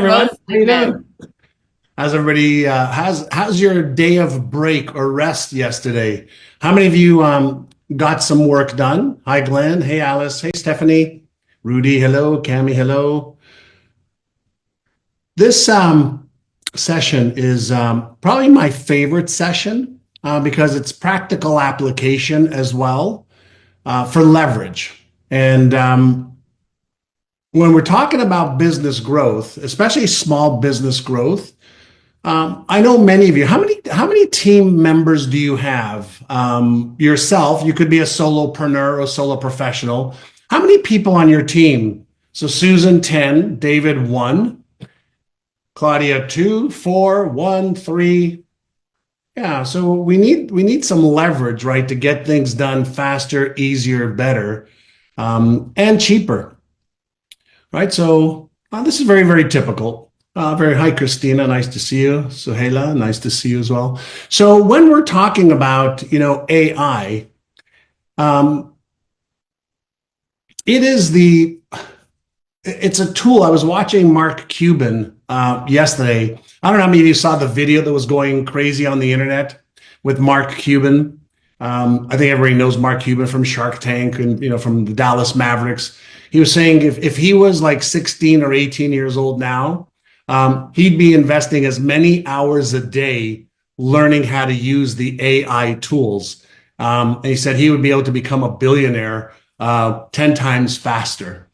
everyone. Most How you men. doing? How's everybody? How's your day of break or rest yesterday? How many of you got some work done? Hi, Glenn. Hey, Alice. Hey, Stephanie. Rudy. Hello. Cami. Hello. This session is probably my favorite session because it's practical application as well for leverage. And when we're talking about business growth, especially small business growth, I know many of you. How many team members do you have? Yourself, you could be a solopreneur or solo professional. How many people on your team? So Susan 10, David 1, Claudia 2, 4, 1, 3. Yeah, so we need some leverage, right, to get things done faster, easier, better, and cheaper, right? So this is very, very typical. Very hi, Christina. Nice to see you. Suhaila, nice to see you as well. So when we're talking about AI, um, it is it's a tool. I was watching Mark Cuban yesterday. I don't know how many of you saw the video that was going crazy on the internet with Mark Cuban. I think everybody knows Mark Cuban from Shark Tank and from the Dallas Mavericks. He was saying if he was like 16 or 18 years old now, he'd be investing as many hours a day learning how to use the AI tools. And he said he would be able to become a billionaire 10 times faster.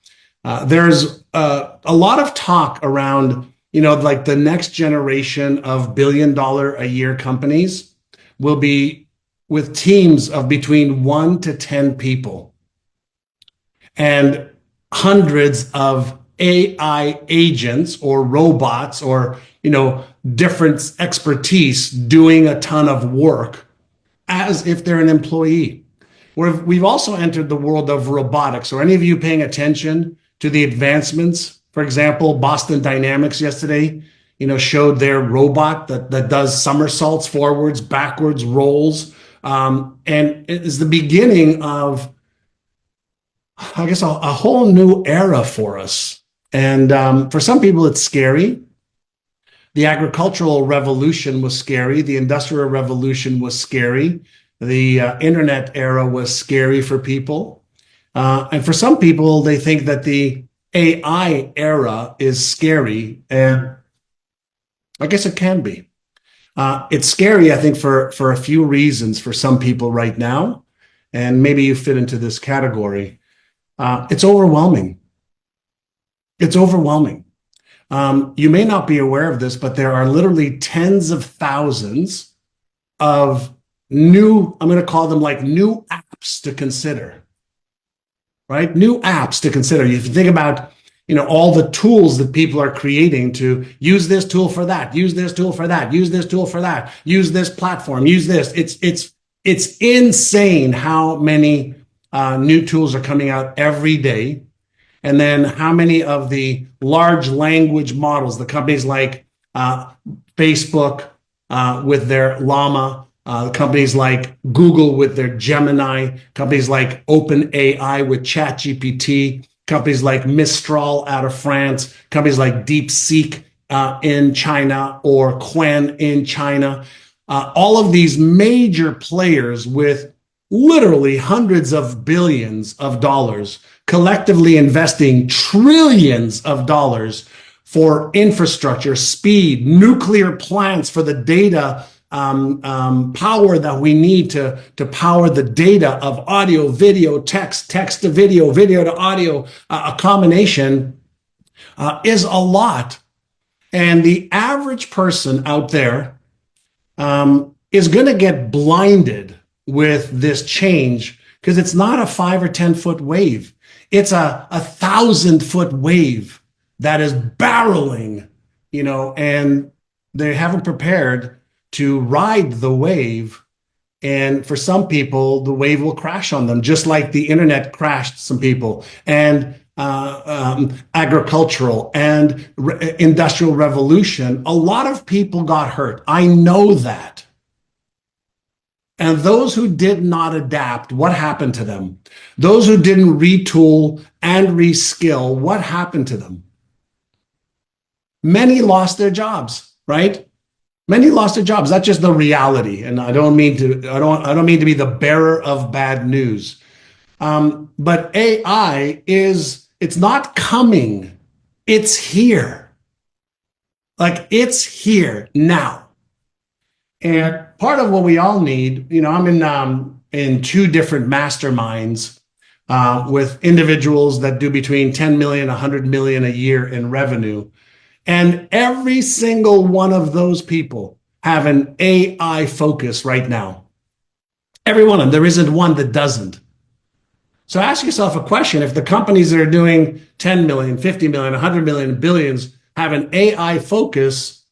There's a lot of talk around, like the next generation of billion-dollar a year companies will be with teams of between 1 to 10 people and hundreds of AI agents or robots or, different expertise doing a ton of work as if they're an employee. We've also entered the world of robotics. Are any of you paying attention to the advancements? For example, Boston Dynamics yesterday, showed their robot that does somersaults, forwards, backwards, rolls. And it is the beginning of, I guess, a whole new era for us. And for some people, it's scary. The agricultural revolution was scary. The industrial revolution was scary. The internet era was scary for people. And for some people, they think that the AI era is scary. And I guess it can be. It's scary, I think, for a few reasons for some people right now. And maybe you fit into this category. It's overwhelming. It's overwhelming. You may not be aware of this, but there are literally tens of thousands of new, I'm going to call them like new apps to consider, right? New apps to consider. If you think about, all the tools that people are creating to use this tool for that, use this tool for that, use this tool for that, use this platform, use this. It's insane how many new tools are coming out every day. And then how many of the large language models, the companies like Facebook with their Llama, companies like Google with their Gemini, companies like OpenAI with ChatGPT, companies like Mistral out of France, companies like DeepSeek in China or Qwen in China. All of these major players with literally hundreds of billions of dollars collectively investing trillions of dollars for infrastructure, speed, nuclear plants for the data power that we need to power the data of audio, video, text, text to video, video to audio. A combination is a lot. And the average person out there is going to get blinded with this change because it's not a 5 or 10 foot wave. It's a 1,000-foot wave that is barreling, and they haven't prepared to ride the wave. And for some people, the wave will crash on them, just like the internet crashed some people, and agricultural and industrial revolution. A lot of people got hurt. I know that. And those who did not adapt, what happened to them? Those who didn't retool and reskill, what happened to them? Many lost their jobs, right? Many lost their jobs. That's just the reality. And I don't mean to be the bearer of bad news. But AI it's not coming. It's here. Like it's here now. And part of what we all need, I'm in two different masterminds with individuals that do between 10 million, 100 million a year in revenue. And every single one of those people have an AI focus right now. Every one of them. There isn't one that doesn't. So ask yourself a question. If the companies that are doing 10 million, 50 million, 100 million, billions have an AI focus,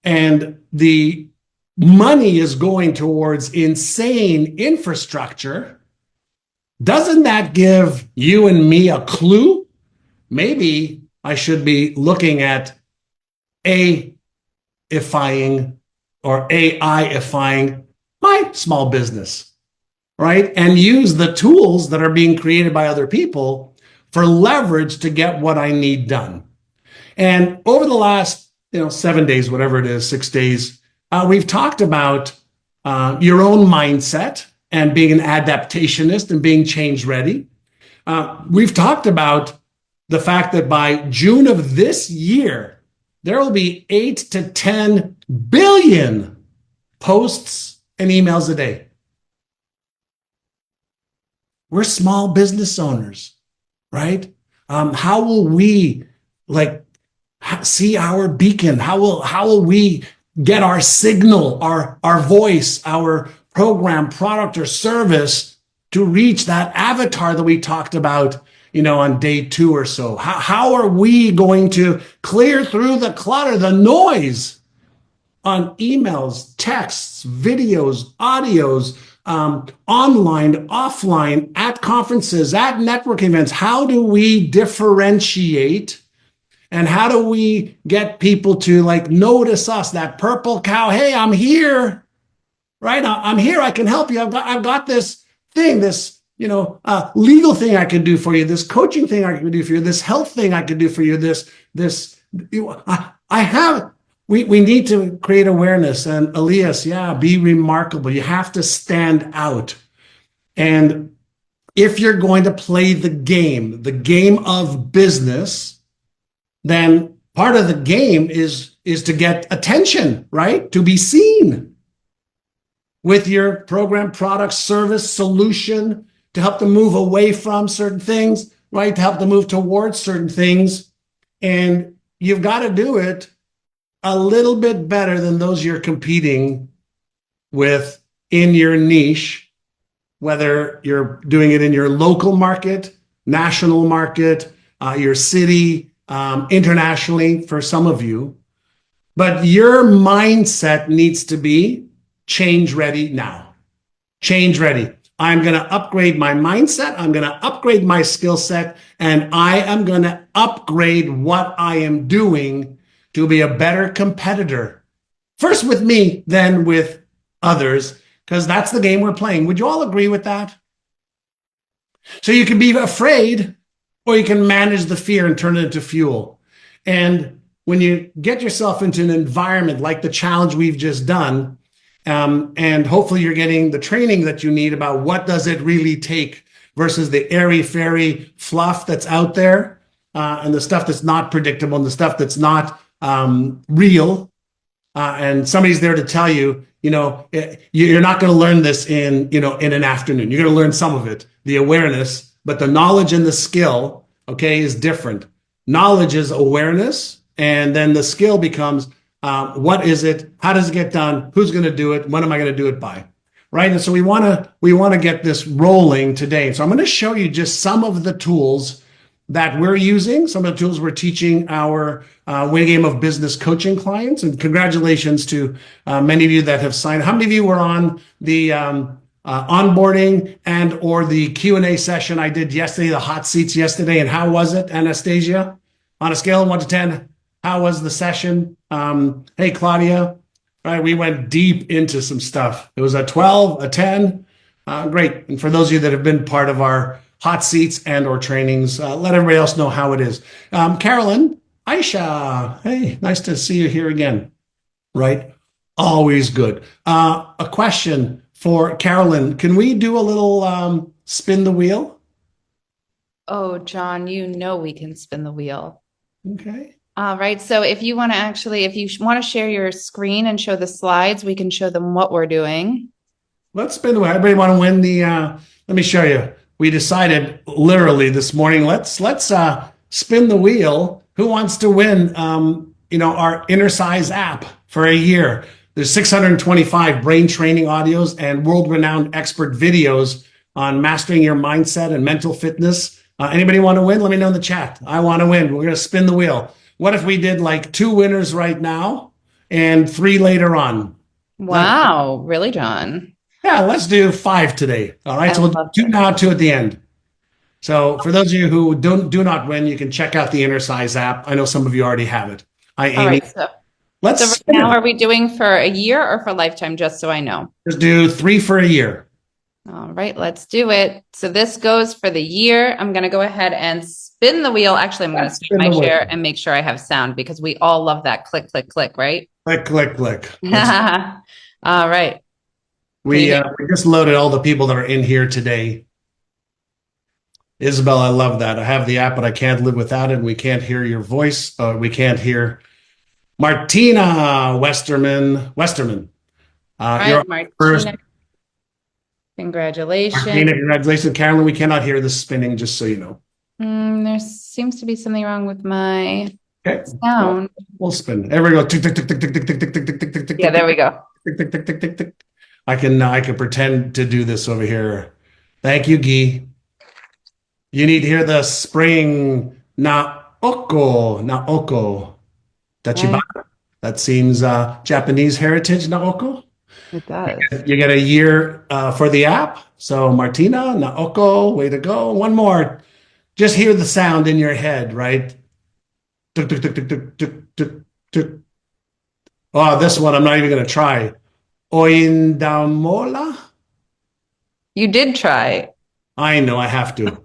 and the money is going towards insane infrastructure, doesn't that give you and me a clue? Maybe I should be looking at A-ifying or AI-ifying my small business, right? And use the tools that are being created by other people for leverage to get what I need done. And over the last 7 days, whatever it is, 6 days, we've talked about your own mindset and being an adaptationist and being change ready. We've talked about the fact that by June of this year, there will be 8 to 10 billion posts and emails a day. We're small business owners, right? How will we see our beacon? How will we get our signal, our voice, our program, product, or service to reach that avatar that we talked about, on day 2 or so? How are we going to clear through the clutter, the noise on emails, texts, videos, audios, online, offline, at conferences, at networking events? How do we differentiate? And how do we get people to notice us, that purple cow? Hey, I'm here, right? I'm here. I can help you. I've got this thing, this, legal thing I can do for you, this coaching thing I can do for you, this health thing I can do for you, we need to create awareness. And Elias, be remarkable. You have to stand out. And if you're going to play the game of business, then part of the game is to get attention, right? To be seen with your program, product, service, solution, to help them move away from certain things, right? To help them move towards certain things. And you've got to do it a little bit better than those you're competing with in your niche, whether you're doing it in your local market, national market, your city, internationally for some of you. But your mindset needs to be change ready now. Change ready. I'm going to upgrade my mindset. I'm going to upgrade my skill set, and I am going to upgrade what I am doing to be a better competitor. First with me, then with others, because that's the game we're playing. Would you all agree with that? So you can be afraid, or you can manage the fear and turn it into fuel. And when you get yourself into an environment like the challenge we've just done, and hopefully you're getting the training that you need about what does it really take versus the airy-fairy fluff that's out there, and the stuff that's not predictable and the stuff that's not real. And somebody's there to tell you, you're not going to learn this in an afternoon. You're going to learn some of it, the awareness, but the knowledge and the skill, is different. Knowledge is awareness, and then the skill becomes, what is it? How does it get done? Who's going to do it? When am I going to do it by? Right. And so we want to get this rolling today. So I'm going to show you just some of the tools that we're using, some of the tools we're teaching our Win Game of Business coaching clients. And congratulations to many of you that have signed. How many of you were on the onboarding and or the Q&A session I did yesterday, the hot seats yesterday? And how was it, Anastasia? On a scale of 1 to 10, how was the session? Hey, Claudia. Right, we went deep into some stuff. It was a 12, a 10. Great. And for those of you that have been part of our hot seats and or trainings, let everybody else know how it is. Carolyn, Aisha, hey, nice to see you here again. Right? Always good. A question for Carolyn. Can we do a little spin the wheel? Oh, John, you know we can spin the wheel. Okay. All right. So if you want to actually, if you want to share your screen and show the slides, we can show them what we're doing. Let's spin the wheel. Everybody want to win the let me show you. We decided literally this morning, let's spin the wheel. Who wants to win our inner size app for a year? There's 625 brain training audios and world-renowned expert videos on mastering your mindset and mental fitness. Anybody want to win? Let me know in the chat. I want to win. We're going to spin the wheel. What if we did like 2 winners right now and 3 later on? Wow. Really, John? Yeah, let's do 5 today. All right. I So we'll do love 2 it. now, 2 at the end. So for those of you who do not win, you can check out the Inner Size app. I know some of you already have it. Hi, All Amy. right. So Let's right spin now, it. are we doing for a year or for lifetime, just so I know? Let's do 3 for a year. All right, let's do it. So this goes for the year. I'm going to go ahead and spin the wheel. Actually, I'm going to Let's switch spin my the wheel. chair and make sure I have sound because we all love that click, click, click, right? Click, click, click. All right. We just loaded all the people that are in here today. Isabel, I love that. I have the app, but I can't live without it. We can't hear your voice. We can't hear Martina Westerman. All You're right, first. Martina, congratulations. Martina, congratulations. Carolyn, we cannot hear the spinning, just so you know. There seems to be something wrong with my Okay. sound. We'll spin. There we go. Tick, tick, tick, tick, tick, tick, tick, tick, tick, tick, tick, tick, Yeah, there we go. tick, tick, tick, tick, tick, tick. I can pretend to do this over here. Thank you, Guy. You need to hear the spring Naoko. Tachiba. Right, That seems Japanese heritage, Naoko. it does. You get a year for the app. So Martina, Naoko, way to go. One more. Just hear the sound in your head, right? Tuk, tuk, tuk, tuk, tuk, tuk, tuk, tuk. Oh, this one I'm not even going to try. Oindamola? You did try. I know I have to.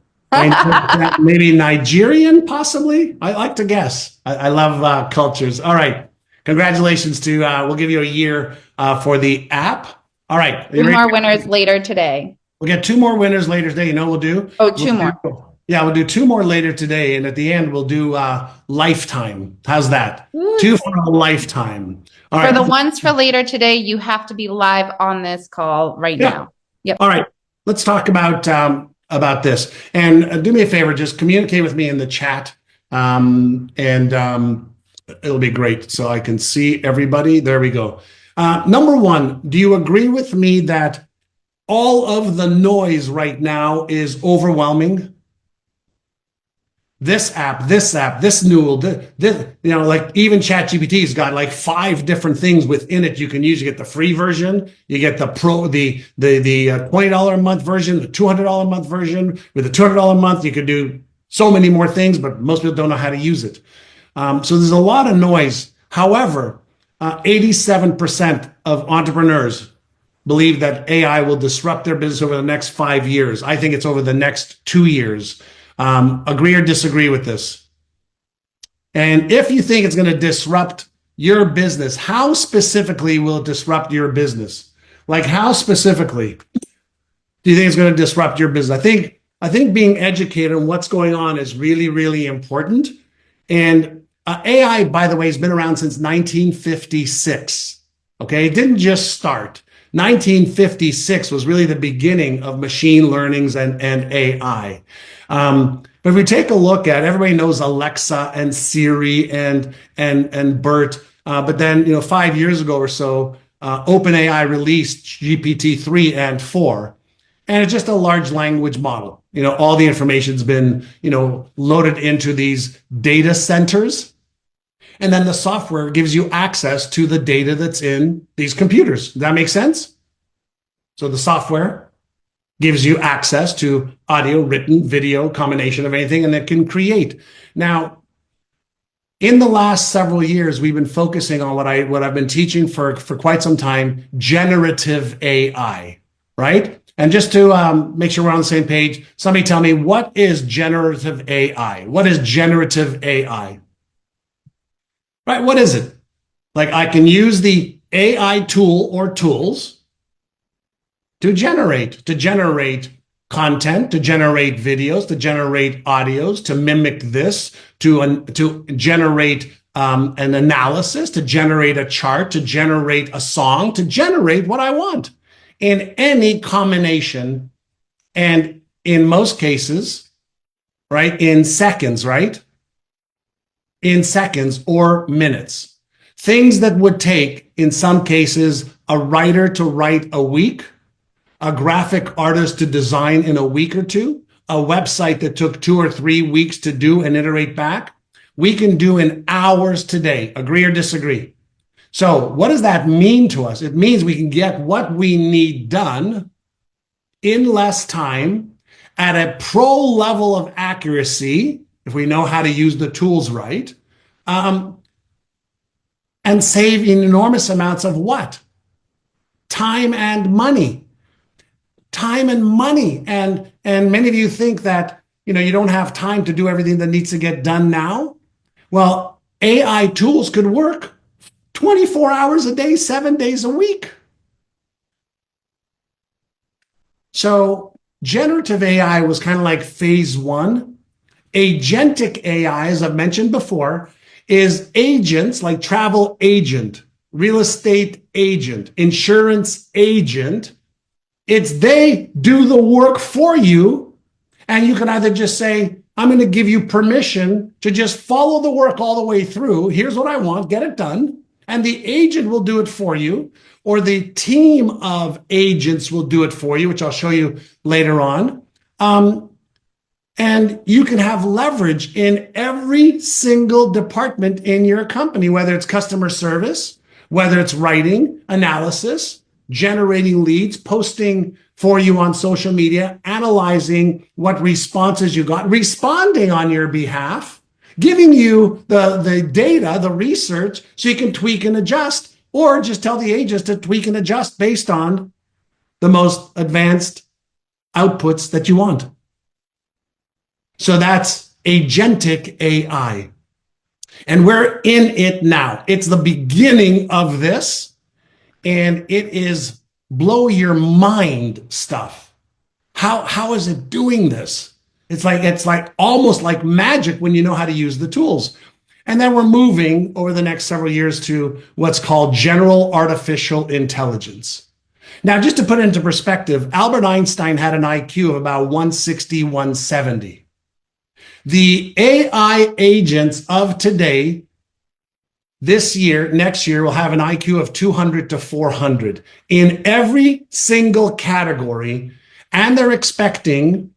Maybe Nigerian, possibly. I like to guess. I love cultures. All right. Congratulations to, we'll give you a year for the app. All right. Two more winners later today. We'll get 2 more winners later today. You know what we'll do? Oh, 2 more. Yeah, we'll do 2 more later today. And at the end, we'll do lifetime. How's that? Woo. 2 for a lifetime. All For right. the ones for later today, you have to be live on this call right Yeah. now. Yep. All right. Let's talk about this. And do me a favor, just communicate with me in the chat. It'll be great so I can see everybody. There we go. Number 1, do you agree with me that all of the noise right now is overwhelming? This app, this Newell, like even ChatGPT's got like 5 different things within it you can use. You get the free version, you get the pro, the $20 a month version, the $200 a month version. With the $200 a month, you could do so many more things, but most people don't know how to use it. So there's a lot of noise. However, 87% of entrepreneurs believe that AI will disrupt their business over the next 5 years. I think it's over the next 2 years. Agree or disagree with this? And if you think it's going to disrupt your business, how specifically will it disrupt your business? Like how specifically do you think it's going to disrupt your business? I think being educated on what's going on is really, really important. And AI, by the way, has been around since 1956. Okay, it didn't just start. 1956 was really the beginning of machine learnings and AI. But if we take a look at, everybody knows Alexa and Siri and Bert. But then, 5 years ago or so, OpenAI released GPT-3 and 4. And it's just a large language model. All the information's been, loaded into these data centers. And then the software gives you access to the data that's in these computers. Does that make sense? So the software gives you access to audio, written, video, combination of anything, and it can create. Now, in the last several years, we've been focusing on what I've been teaching for quite some time, generative AI, right? And just to make sure we're on the same page, somebody tell me, what is generative AI? What is generative AI? right? What is it? Like I can use the AI tool or tools to generate content, to generate videos, to generate audios, to mimic this, to generate an analysis, to generate a chart, to generate a song, to generate what I want in any combination. And in most cases, right, in seconds, right? In seconds or minutes. Things that would take, in some cases, a writer to write a week, a graphic artist to design in a week or two, a website that took 2 or 3 weeks to do and iterate back, we can do in hours today. Agree or disagree? So what does that mean to us? It means we can get what we need done in less time at a pro level of accuracy, if we know how to use the tools right, and save enormous amounts of what? Time and money. Time and money. And many of you think that, you don't have time to do everything that needs to get done now. Well, AI tools could work 24 hours a day, 7 days a week. So generative AI was kind of like phase one. Agentic AI, as I've mentioned before, is agents like travel agent, real estate agent, insurance agent. It's they do the work for you. And you can either just say, I'm going to give you permission to just follow the work all the way through. Here's what I want, get it done. And the agent will do it for you, or the team of agents will do it for you, which I'll show you later on. And you can have leverage in every single department in your company, whether it's customer service, whether it's writing, analysis, generating leads, posting for you on social media, analyzing what responses you got, responding on your behalf, giving you the data, the research, so you can tweak and adjust, or just tell the agents to tweak and adjust based on the most advanced outputs that you want. So that's agentic AI. And we're in it now. It's the beginning of this, and it is blow your mind stuff. How is it doing this? It's like almost like magic when you know how to use the tools. And then we're moving over the next several years to what's called general artificial intelligence. Now, just to put it into perspective, Albert Einstein had an IQ of about 160, 170. The AI agents of today, this year, next year, will have an IQ of 200 to 400 in every single category. And they're expecting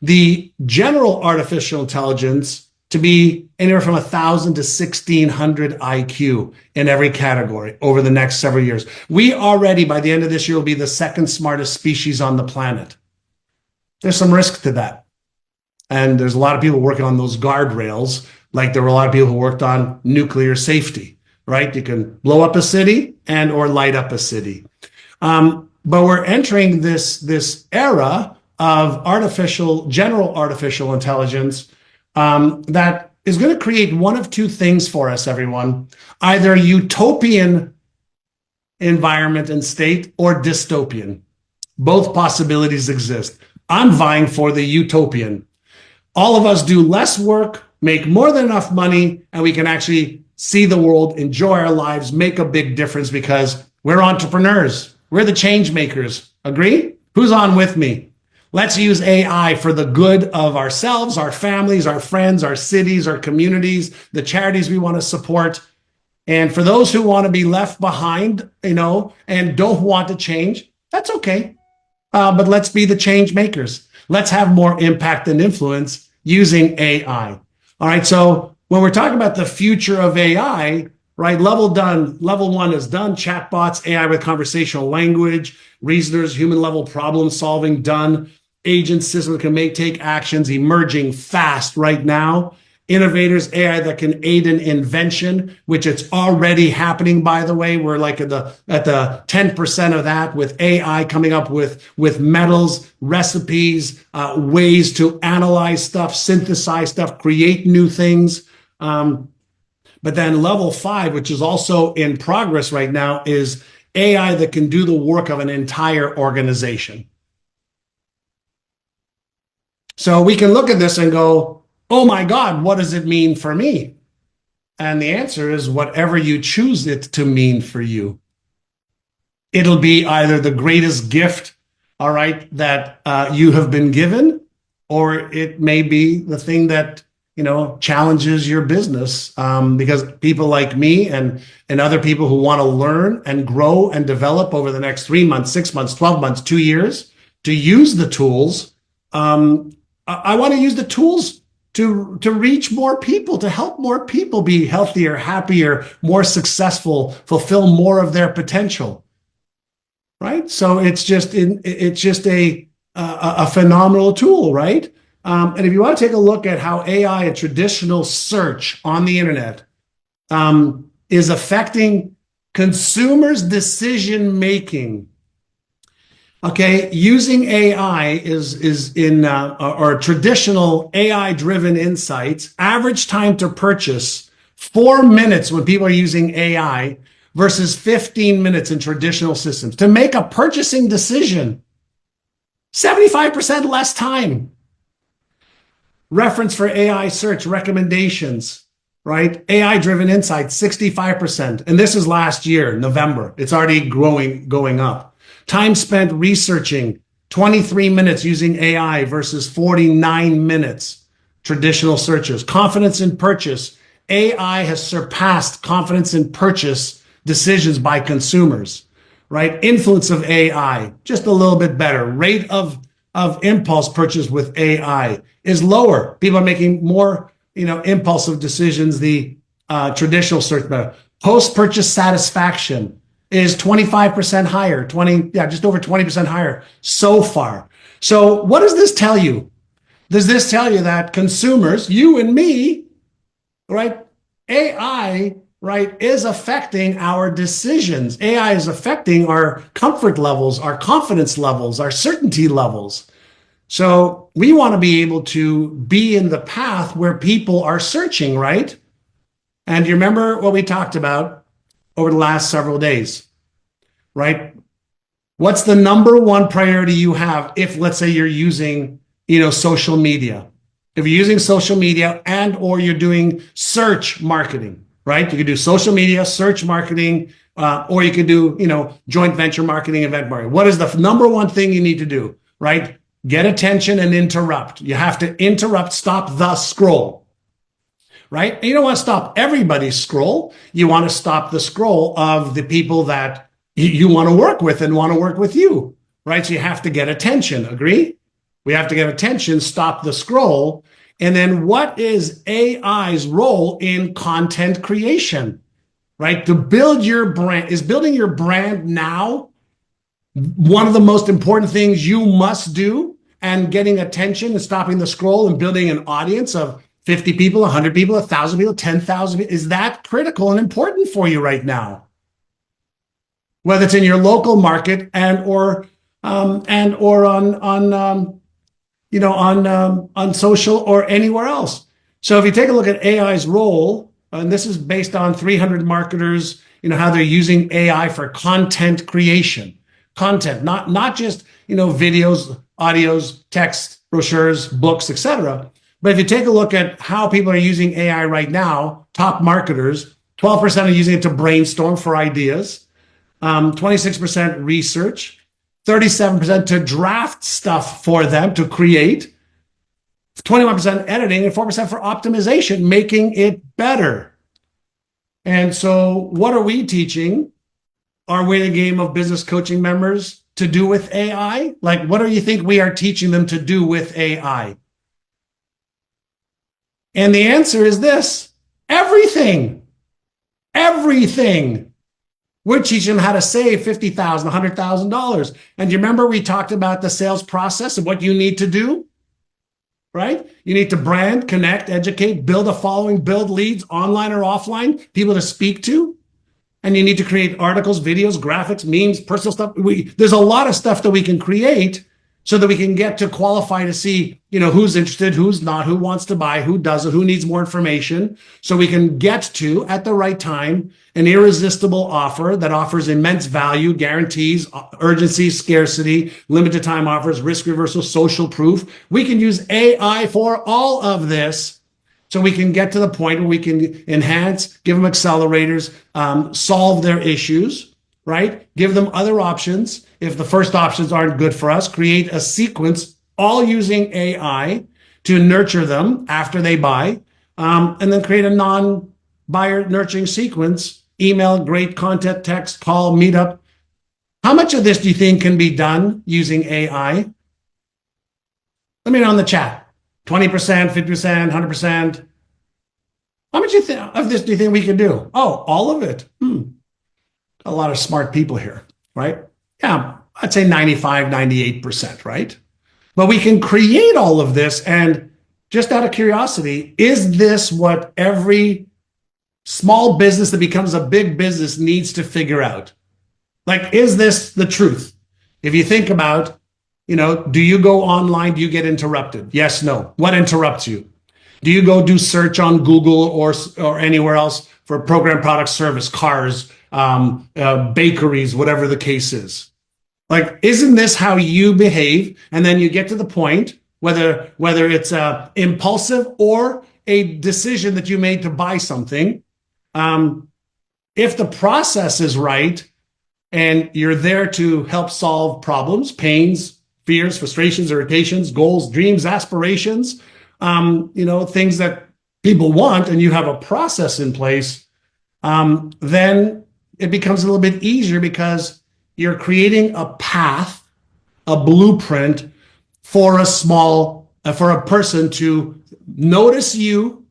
the general artificial intelligence to be anywhere from 1,000 to 1,600 IQ in every category over the next several years. We already, by the end of this year, will be the second smartest species on the planet. There's some risk to that. And there's a lot of people working on those guardrails, like there were a lot of people who worked on nuclear safety, right? You can blow up a city and or light up a city. But we're entering this era of general artificial intelligence that is going to create one of two things for us, everyone. Either utopian environment and state or dystopian. Both possibilities exist. I'm vying for the utopian. All of us do less work, make more than enough money, and we can actually see the world, enjoy our lives, make a big difference because we're entrepreneurs. We're the change makers. Agree? Who's on with me? Let's use AI for the good of ourselves, our families, our friends, our cities, our communities, the charities we want to support. And for those who want to be left behind, and don't want to change, that's okay. But let's be the change makers. Let's have more impact and influence using AI. All right. So when we're talking about the future of AI, right? Level one is done. Chatbots, AI with conversational language, reasoners, human level problem solving done. Agent systems can take actions emerging fast right now. Innovators, AI that can aid in invention, which it's already happening, by the way. We're like at the 10% of that with AI coming up with metals, recipes, ways to analyze stuff, synthesize stuff, create new things. But then level 5, which is also in progress right now, is AI that can do the work of an entire organization. So we can look at this and go, oh my God, what does it mean for me? And the answer is whatever you choose it to mean for you. It'll be either the greatest gift, all right, that you have been given, or it may be the thing that, challenges your business, because people like me and other people who want to learn and grow and develop over the next 3 months, 6 months, 12 months, 2 years to use the tools. I want to use the tools to reach more people, to help more people be healthier, happier, more successful, fulfill more of their potential. Right? So it's just a phenomenal tool, right? And if you want to take a look at how AI and traditional search on the internet is affecting consumers' decision making. Okay, using AI is in or traditional AI-driven insights. Average time to purchase 4 minutes when people are using AI versus 15 minutes in traditional systems to make a purchasing decision. 75% less time. Reference for AI search recommendations, right? AI-driven insights, 65%. And this is last year, November. It's already going up. Time spent researching, 23 minutes using AI versus 49 minutes, traditional searchers. Confidence in purchase. AI has surpassed confidence in purchase decisions by consumers, right? Influence of AI, just a little bit better. Rate of impulse purchase with AI is lower. People are making more, impulsive decisions. The traditional search method. Post-purchase satisfaction is 25% higher, just over 20% higher so far. So what does this tell you? Does this tell you that consumers, you and me, right? AI, right, is affecting our decisions. AI is affecting our comfort levels, our confidence levels, our certainty levels. So we want to be able to be in the path where people are searching, right? And you remember what we talked about over the last several days, right? What's the number one priority you have if, let's say, you're using, social media? If you're using social media and or you're doing search marketing, right? You could do social media, search marketing, or you could do, joint venture marketing, event marketing. What is the number one thing you need to do, right? Get attention and interrupt. You have to interrupt, stop the scroll, right? And you don't want to stop everybody's scroll. You want to stop the scroll of the people that you want to work with and want to work with you, right? So you have to get attention. Agree? We have to get attention, stop the scroll. And then what is AI's role in content creation, right? To build your brand. Is building your brand now one of the most important things you must do? And getting attention and stopping the scroll and building an audience of 50 people, 100 people, 1,000 people, 10,000 people, is that critical and important for you right now? Whether it's in your local market or on social or anywhere else. So if you take a look at AI's role, and this is based on 300 marketers, how they're using AI for content creation, content, not just, videos, audios, text, brochures, books, etc. But if you take a look at how people are using AI right now, top marketers, 12% are using it to brainstorm for ideas, 26% research, 37% to draft stuff for them to create, 21% editing, and 4% for optimization, making it better. And so what are we teaching our Winning Game of Business coaching members to do with AI? Like, what do you think we are teaching them to do with AI? And the answer is this: everything. Everything. We're teaching them how to save $50,000, $100,000. And you remember we talked about the sales process and what you need to do, right? You need to brand, connect, educate, build a following, build leads, online or offline, people to speak to. And you need to create articles, videos, graphics, memes, personal stuff. There's a lot of stuff that we can create so that we can get to qualify to see, who's interested, who's not, who wants to buy, who doesn't, who needs more information. So we can get to, at the right time, an irresistible offer that offers immense value, guarantees, urgency, scarcity, limited time offers, risk reversal, social proof. We can use AI for all of this. So we can get to the point where we can enhance, give them accelerators, solve their issues, right? Give them other options. If the first options aren't good for us, create a sequence, all using AI to nurture them after they buy, and then create a non-buyer nurturing sequence, email, great content, text, call, meetup. How much of this do you think can be done using AI? Let me know in the chat. 20%, 50%, 100%. How much of this do you think we can do? Oh, all of it. A lot of smart people here, right? Yeah, I'd say 95, 98%, right? But we can create all of this. And just out of curiosity, is this what every small business that becomes a big business needs to figure out? Like, is this the truth? If you think about, do you go online? Do you get interrupted? Yes, no. What interrupts you? Do you go do search on Google or anywhere else for program, product, service, cars, bakeries, whatever the case is? Like, isn't this how you behave? And then you get to the point, whether it's impulsive or a decision that you made to buy something. If the process is right and you're there to help solve problems, pains, fears, frustrations, irritations, goals, dreams, aspirations, things that people want, and you have a process in place, then it becomes a little bit easier because you're creating a path, a blueprint for a person to notice you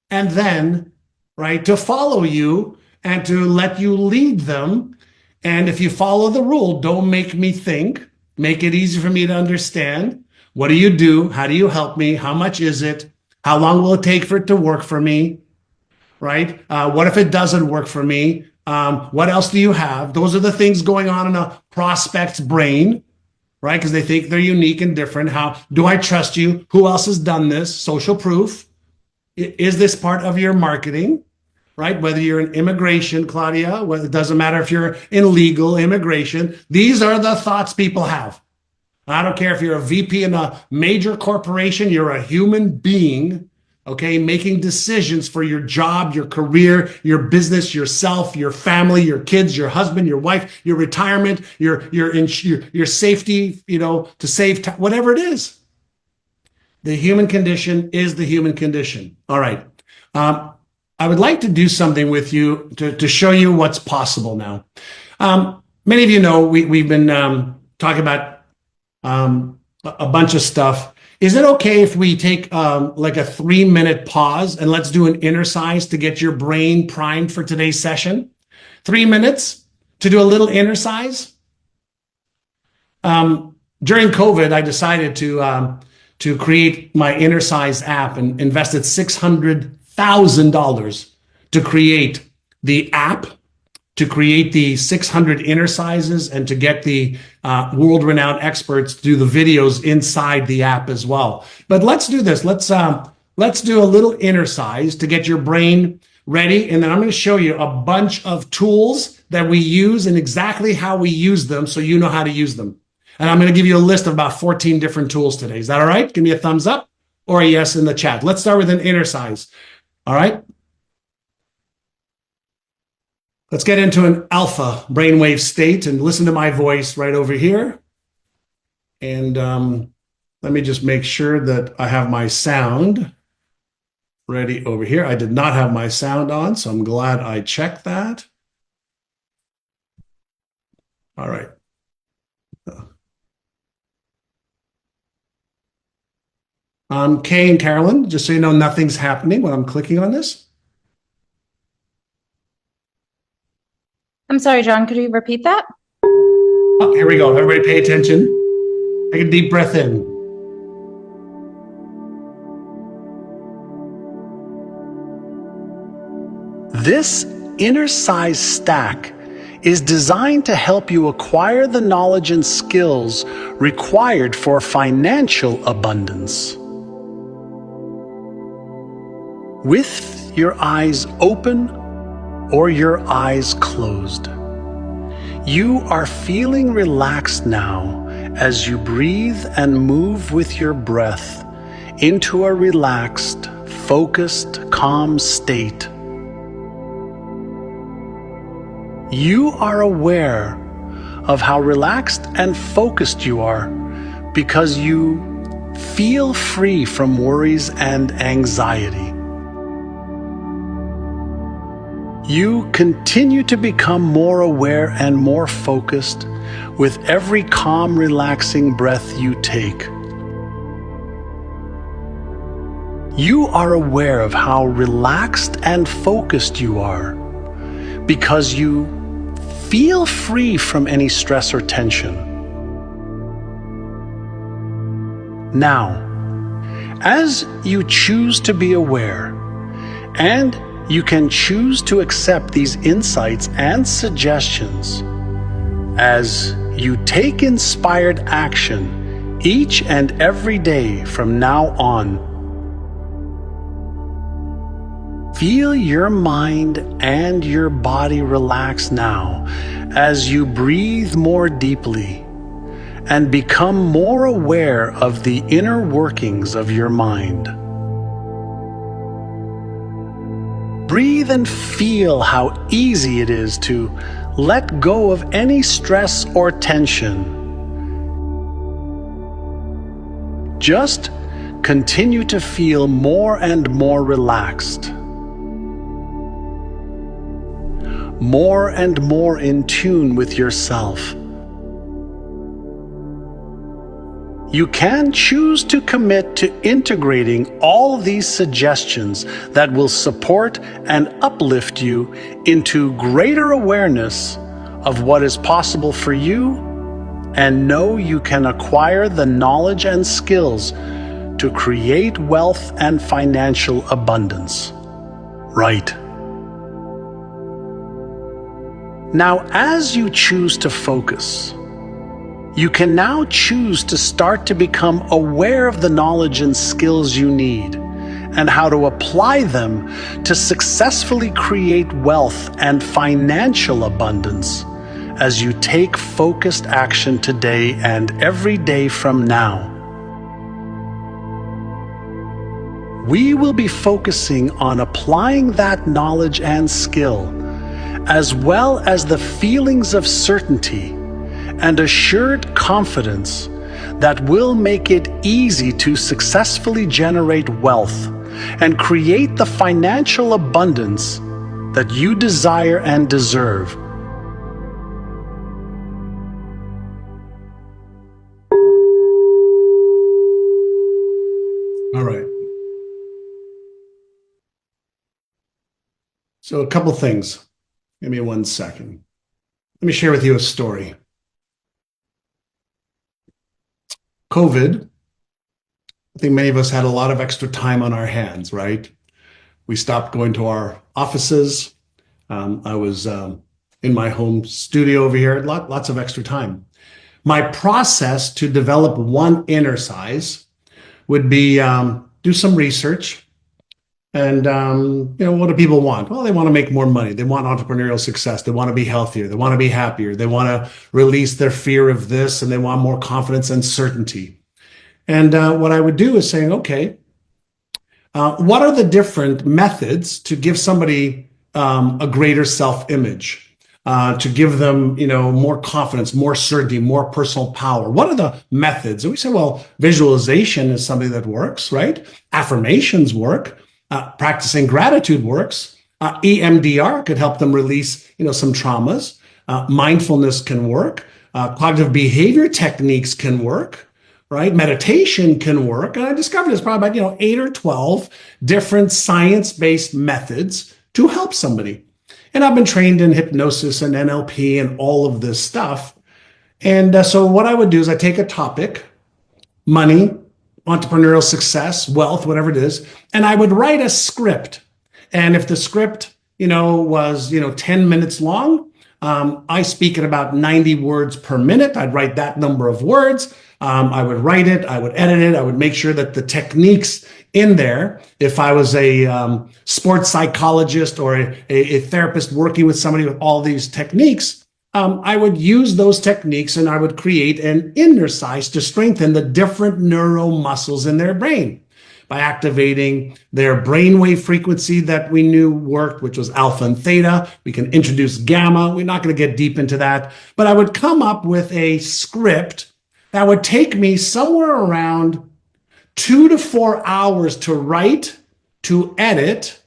and then, right, to follow you and to let you lead them. And if you follow the rule, don't make me think, make it easy for me to understand. What do you do? How do you help me? How much is it? How long will it take for it to work for me? Right? What if it doesn't work for me? What else do you have? Those are the things going on in a prospect's brain, right? Because they think they're unique and different. How do I trust you? Who else has done this? Social proof. Is this part of your marketing? Right? Whether you're in immigration, Claudia, it doesn't matter if you're in legal, immigration. These are the thoughts people have. I don't care if you're a VP in a major corporation, you're a human being, okay, making decisions for your job, your career, your business, yourself, your family, your kids, your husband, your wife, your retirement, your safety, to save time, whatever it is. The human condition is the human condition. All right. I would like to do something with you to show you what's possible now. Many of you know we've been talking about a bunch of stuff. Is it okay if we take like a 3-minute pause and let's do an exercise to get your brain primed for today's session? 3 minutes to do a little exercise. During COVID, I decided to create my exercise app and invested $600,000 to create the app, to create the 600 exercises, and to get the world-renowned experts to do the videos inside the app as well. But let's do this. Let's do a little exercise to get your brain ready, and then I'm going to show you a bunch of tools that we use and exactly how we use them, so you know how to use them. And I'm going to give you a list of about 14 different tools today. Is that all right? Give me a thumbs up or a yes in the chat. Let's start with an exercise. All right. Let's get into an alpha brainwave state and listen to my voice right over here. And let me just make sure that I have my sound ready over here. I did not have my sound on, so I'm glad I checked that. All right. Kay and Carolyn, just so you know, nothing's happening when I'm clicking on this. I'm sorry, John, could you repeat that? Oh, here we go. Everybody pay attention. Take a deep breath in. This inner size stack is designed to help you acquire the knowledge and skills required for financial abundance. With your eyes open or your eyes closed, you are feeling relaxed now as you breathe and move with your breath into a relaxed, focused, calm state. You are aware of how relaxed and focused you are because you feel free from worries and anxiety. You continue to become more aware and more focused with every calm, relaxing breath you take. You are aware of how relaxed and focused you are because you feel free from any stress or tension. Now, as you choose to be aware, and you can choose to accept these insights and suggestions, as you take inspired action each and every day from now on, feel your mind and your body relax now as you breathe more deeply and become more aware of the inner workings of your mind. Breathe and feel how easy it is to let go of any stress or tension. Just continue to feel more and more relaxed, more and more in tune with yourself. You can choose to commit to integrating all these suggestions that will support and uplift you into greater awareness of what is possible for you, and know you can acquire the knowledge and skills to create wealth and financial abundance. Right. Now, as you choose to focus, you can now choose to start to become aware of the knowledge and skills you need and how to apply them to successfully create wealth and financial abundance as you take focused action today and every day from now. We will be focusing on applying that knowledge and skill, as well as the feelings of certainty and assured confidence that will make it easy to successfully generate wealth and create the financial abundance that you desire and deserve. All right. So a couple things. Give me 1 second. Let me share with you a story. COVID, I think many of us had a lot of extra time on our hands, right? We stopped going to our offices. I was in my home studio over here, lots of extra time. My process to develop one exercise would be do some research. And, what do people want? Well, they want to make more money. They want entrepreneurial success. They want to be healthier. They want to be happier. They want to release their fear of this, and they want more confidence and certainty. And what I would do is saying, okay, what are the different methods to give somebody a greater self-image, to give them, more confidence, more certainty, more personal power? What are the methods? And we say, well, visualization is something that works, right? Affirmations work. Practicing gratitude works. EMDR could help them release, some traumas. Mindfulness can work. Cognitive behavior techniques can work, right? Meditation can work. And I discovered there's probably about, 8 or 12 different science-based methods to help somebody. And I've been trained in hypnosis and NLP and all of this stuff. And so what I would do is I take a topic, money, entrepreneurial success, wealth, whatever it is, and I would write a script. And if the script, was, 10 minutes long, I speak at about 90 words per minute. I'd write that number of words. I would write it, I would edit it, I would make sure that the techniques in there, if I was a sports psychologist or a therapist working with somebody with all these techniques, I would use those techniques and I would create an exercise to strengthen the different neuromuscles in their brain by activating their brainwave frequency that we knew worked, which was alpha and theta. We can introduce gamma. We're not going to get deep into that, but I would come up with a script that would take me somewhere around 2 to 4 hours to write, to edit,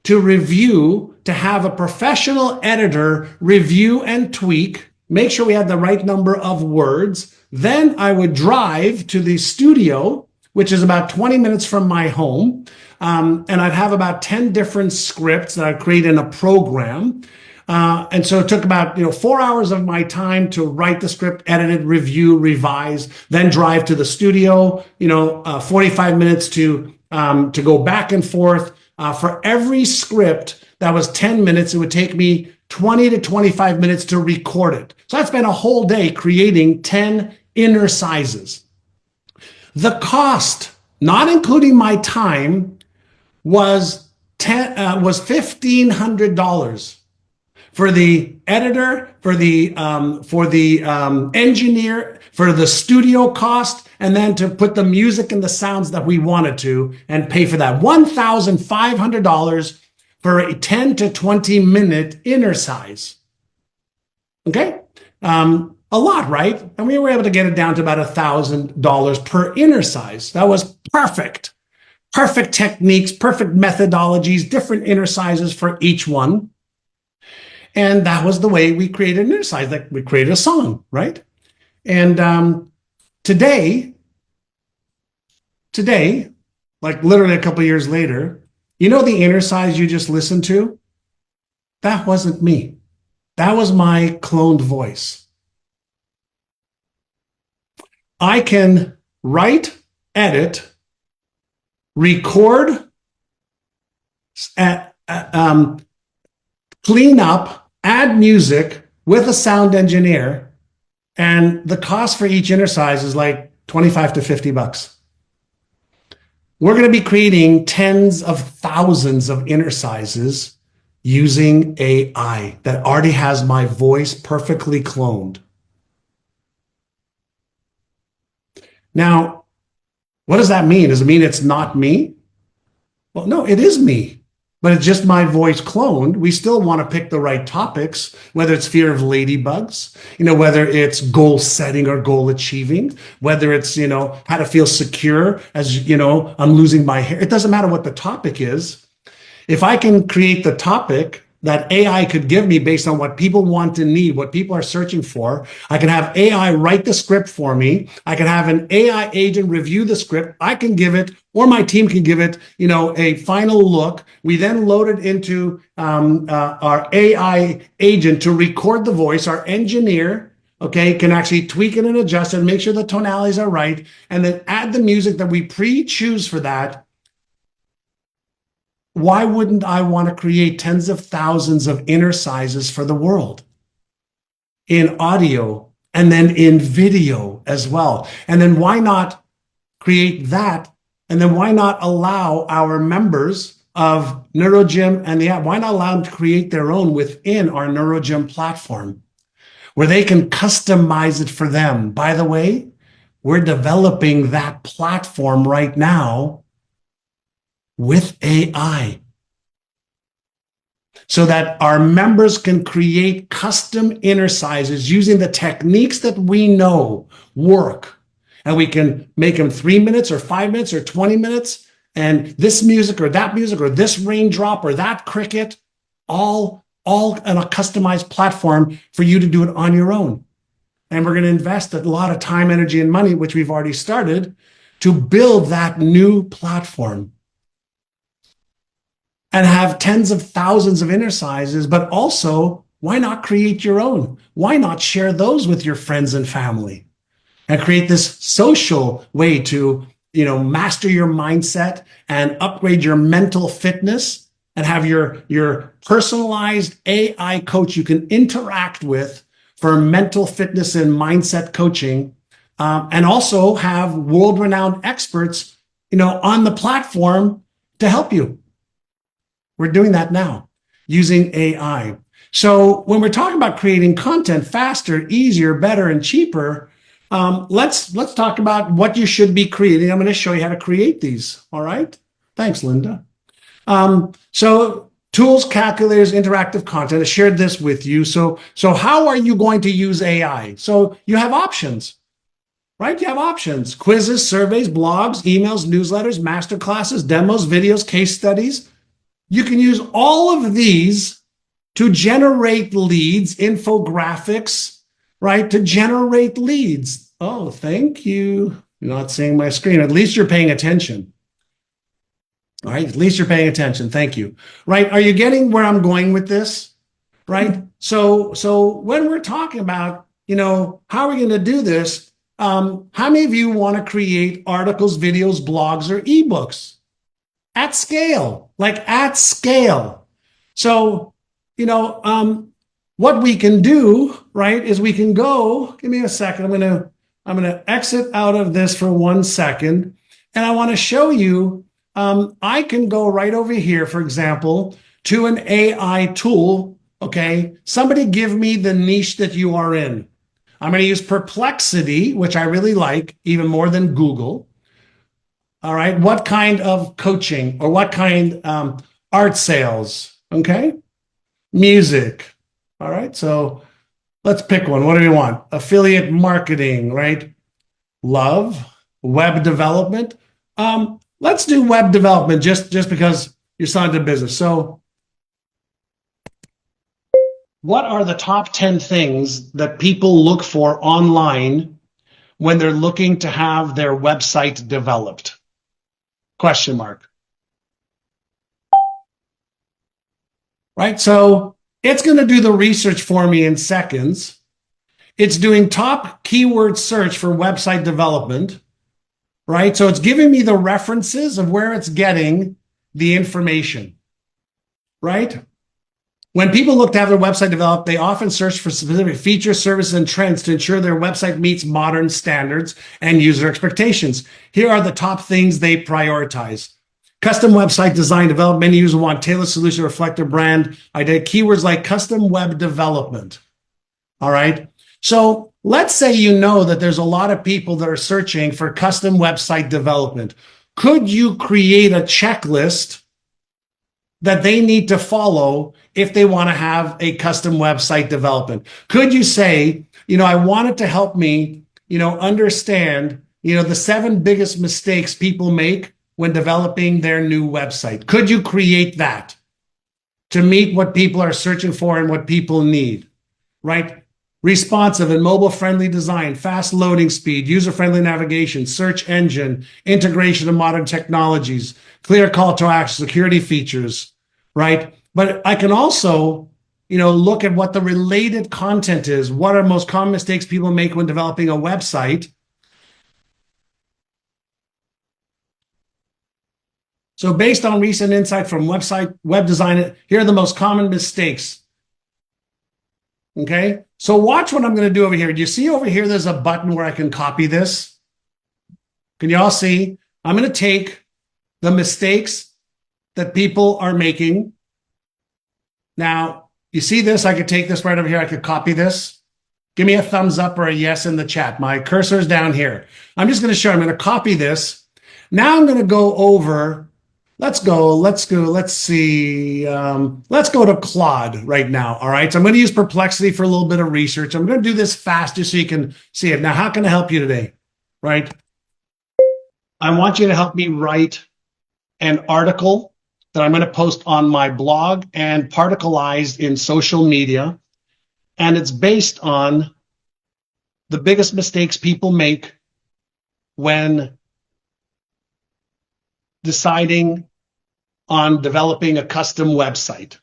to review, to have a professional editor review and tweak, make sure we had the right number of words. Then I would drive to the studio, which is about 20 minutes from my home. And I'd have about 10 different scripts that I'd create in a program. And so it took about 4 hours of my time to write the script, edit it, review, revise, then drive to the studio. 45 minutes to go back and forth. For every script that was 10 minutes, it would take me 20 to 25 minutes to record it. So I spent a whole day creating 10 exercises. The cost, not including my time, was $1,500. For the editor, for the engineer, for the studio cost, and then to put the music and the sounds that we wanted to and pay for that. $1,500 for a 10 to 20 minute exercise. Okay? A lot, right? And we were able to get it down to about $1,000 per exercise. That was perfect. Perfect techniques, perfect methodologies, different exercises for each one. And that was the way we created an exercise, like we created a song, right? And today, like literally a couple of years later, the exercise you just listened to? That wasn't me. That was my cloned voice. I can write, edit, record, clean up, add music with a sound engineer, and the cost for each exercise is like $25 to $50. We're going to be creating tens of thousands of exercises using AI that already has my voice perfectly cloned. Now, what does that mean? Does it mean it's not me? Well, no, it is me. But it's just my voice cloned. We still want to pick the right topics, whether it's fear of ladybugs, whether it's goal setting or goal achieving, whether it's, how to feel secure as, I'm losing my hair. It doesn't matter what the topic is. If I can create the topic that AI could give me based on what people want and need, what people are searching for, I can have AI write the script for me. I can have an AI agent review the script. I can give it, or my team can give it, a final look. We then load it into our AI agent to record the voice. Our engineer, can actually tweak it and adjust it and make sure the tonalities are right, and then add the music that we pre-choose for that. Why wouldn't I want to create tens of thousands of exercises for the world in audio and then in video as well? And then why not create that? And then why not allow our members of NeuroGym and the app, why not allow them to create their own within our NeuroGym platform where they can customize it for them? By the way, we're developing that platform right now with AI so that our members can create custom exercises using the techniques that we know work. And we can make them 3 minutes or 5 minutes or 20 minutes. And this music or this raindrop or that cricket, all on a customized platform for you to do it on your own. And we're going to invest a lot of time, energy, and money, which we've already started, to build that new platform. And have tens of thousands of exercises, but also, why not create your own? Why not share those with your friends and family and create this social way to, master your mindset and upgrade your mental fitness and have your personalized AI coach you can interact with for mental fitness and mindset coaching, and also have world-renowned experts, on the platform to help you. We're doing that now using AI. So when we're talking about creating content faster, easier, better, and cheaper, let's talk about what you should be creating. I'm going to show you how to create these. All right. Thanks, Linda. So tools, calculators, interactive content. I shared this with you. So how are you going to use AI? So you have options, right? You have options: quizzes, surveys, blogs, emails, newsletters, masterclasses, demos, videos, case studies. You can use all of these to generate leads, infographics, right? To generate leads. Oh, thank you. You're not seeing my screen. At least you're paying attention. All right. At least you're paying attention. Thank you. Right. Are you getting where I'm going with this? Right. So when we're talking about, how are we going to do this? How many of you want to create articles, videos, blogs, or ebooks at scale, at scale? So, what we can do, right, is we can go, give me a second. I'm going to exit out of this for 1 second. And I want to show you, I can go right over here, for example, to an AI tool. Okay. Somebody give me the niche that you are in. I'm going to use Perplexity, which I really like even more than Google. All right. What kind of coaching, or what kind, art sales? Okay. Music. All right. So let's pick one. What do we want? Affiliate marketing, right? Love, web development. Let's do web development just because you're selling to business. So what are the top 10 things that people look for online when they're looking to have their website developed? Question mark. Right? So it's going to do the research for me in seconds. It's doing top keyword search for website development, right? So it's giving me the references of where it's getting the information, right? When people look to have their website developed, they often search for specific features, services, and trends to ensure their website meets modern standards and user expectations. Here are the top things they prioritize. Custom website design development. Many users want tailored solution to reflect their brand identity. Keywords like custom web development. All right. So let's say that there's a lot of people that are searching for custom website development. Could you create a checklist that they need to follow if they want to have a custom website development? Could you say, I want it to help me, understand, the 7 biggest mistakes people make when developing their new website? Could you create that to meet what people are searching for and what people need, right? Responsive and mobile-friendly design, fast loading speed, user-friendly navigation, search engine, integration of modern technologies, clear call to action, security features, right? But I can also, look at what the related content is. What are most common mistakes people make when developing a website? So based on recent insight from web design, here are the most common mistakes. Okay, so watch what I'm going to do over here. Do you see over here, there's a button where I can copy this? Can you all see? I'm going to take the mistakes that people are making. Now, you see this? I could take this right over here. I could copy this. Give me a thumbs up or a yes in the chat. My cursor is down here. I'm just going to show, I'm going to copy this. Now I'm going to go over, let's see. Let's go to Claude right now. All right. So I'm going to use Perplexity for a little bit of research. I'm going to do this fast just so you can see it. Now, how can I help you today? Right. I want you to help me write an article that I'm going to post on my blog and particleized in social media. And it's based on the biggest mistakes people make when deciding on developing a custom website.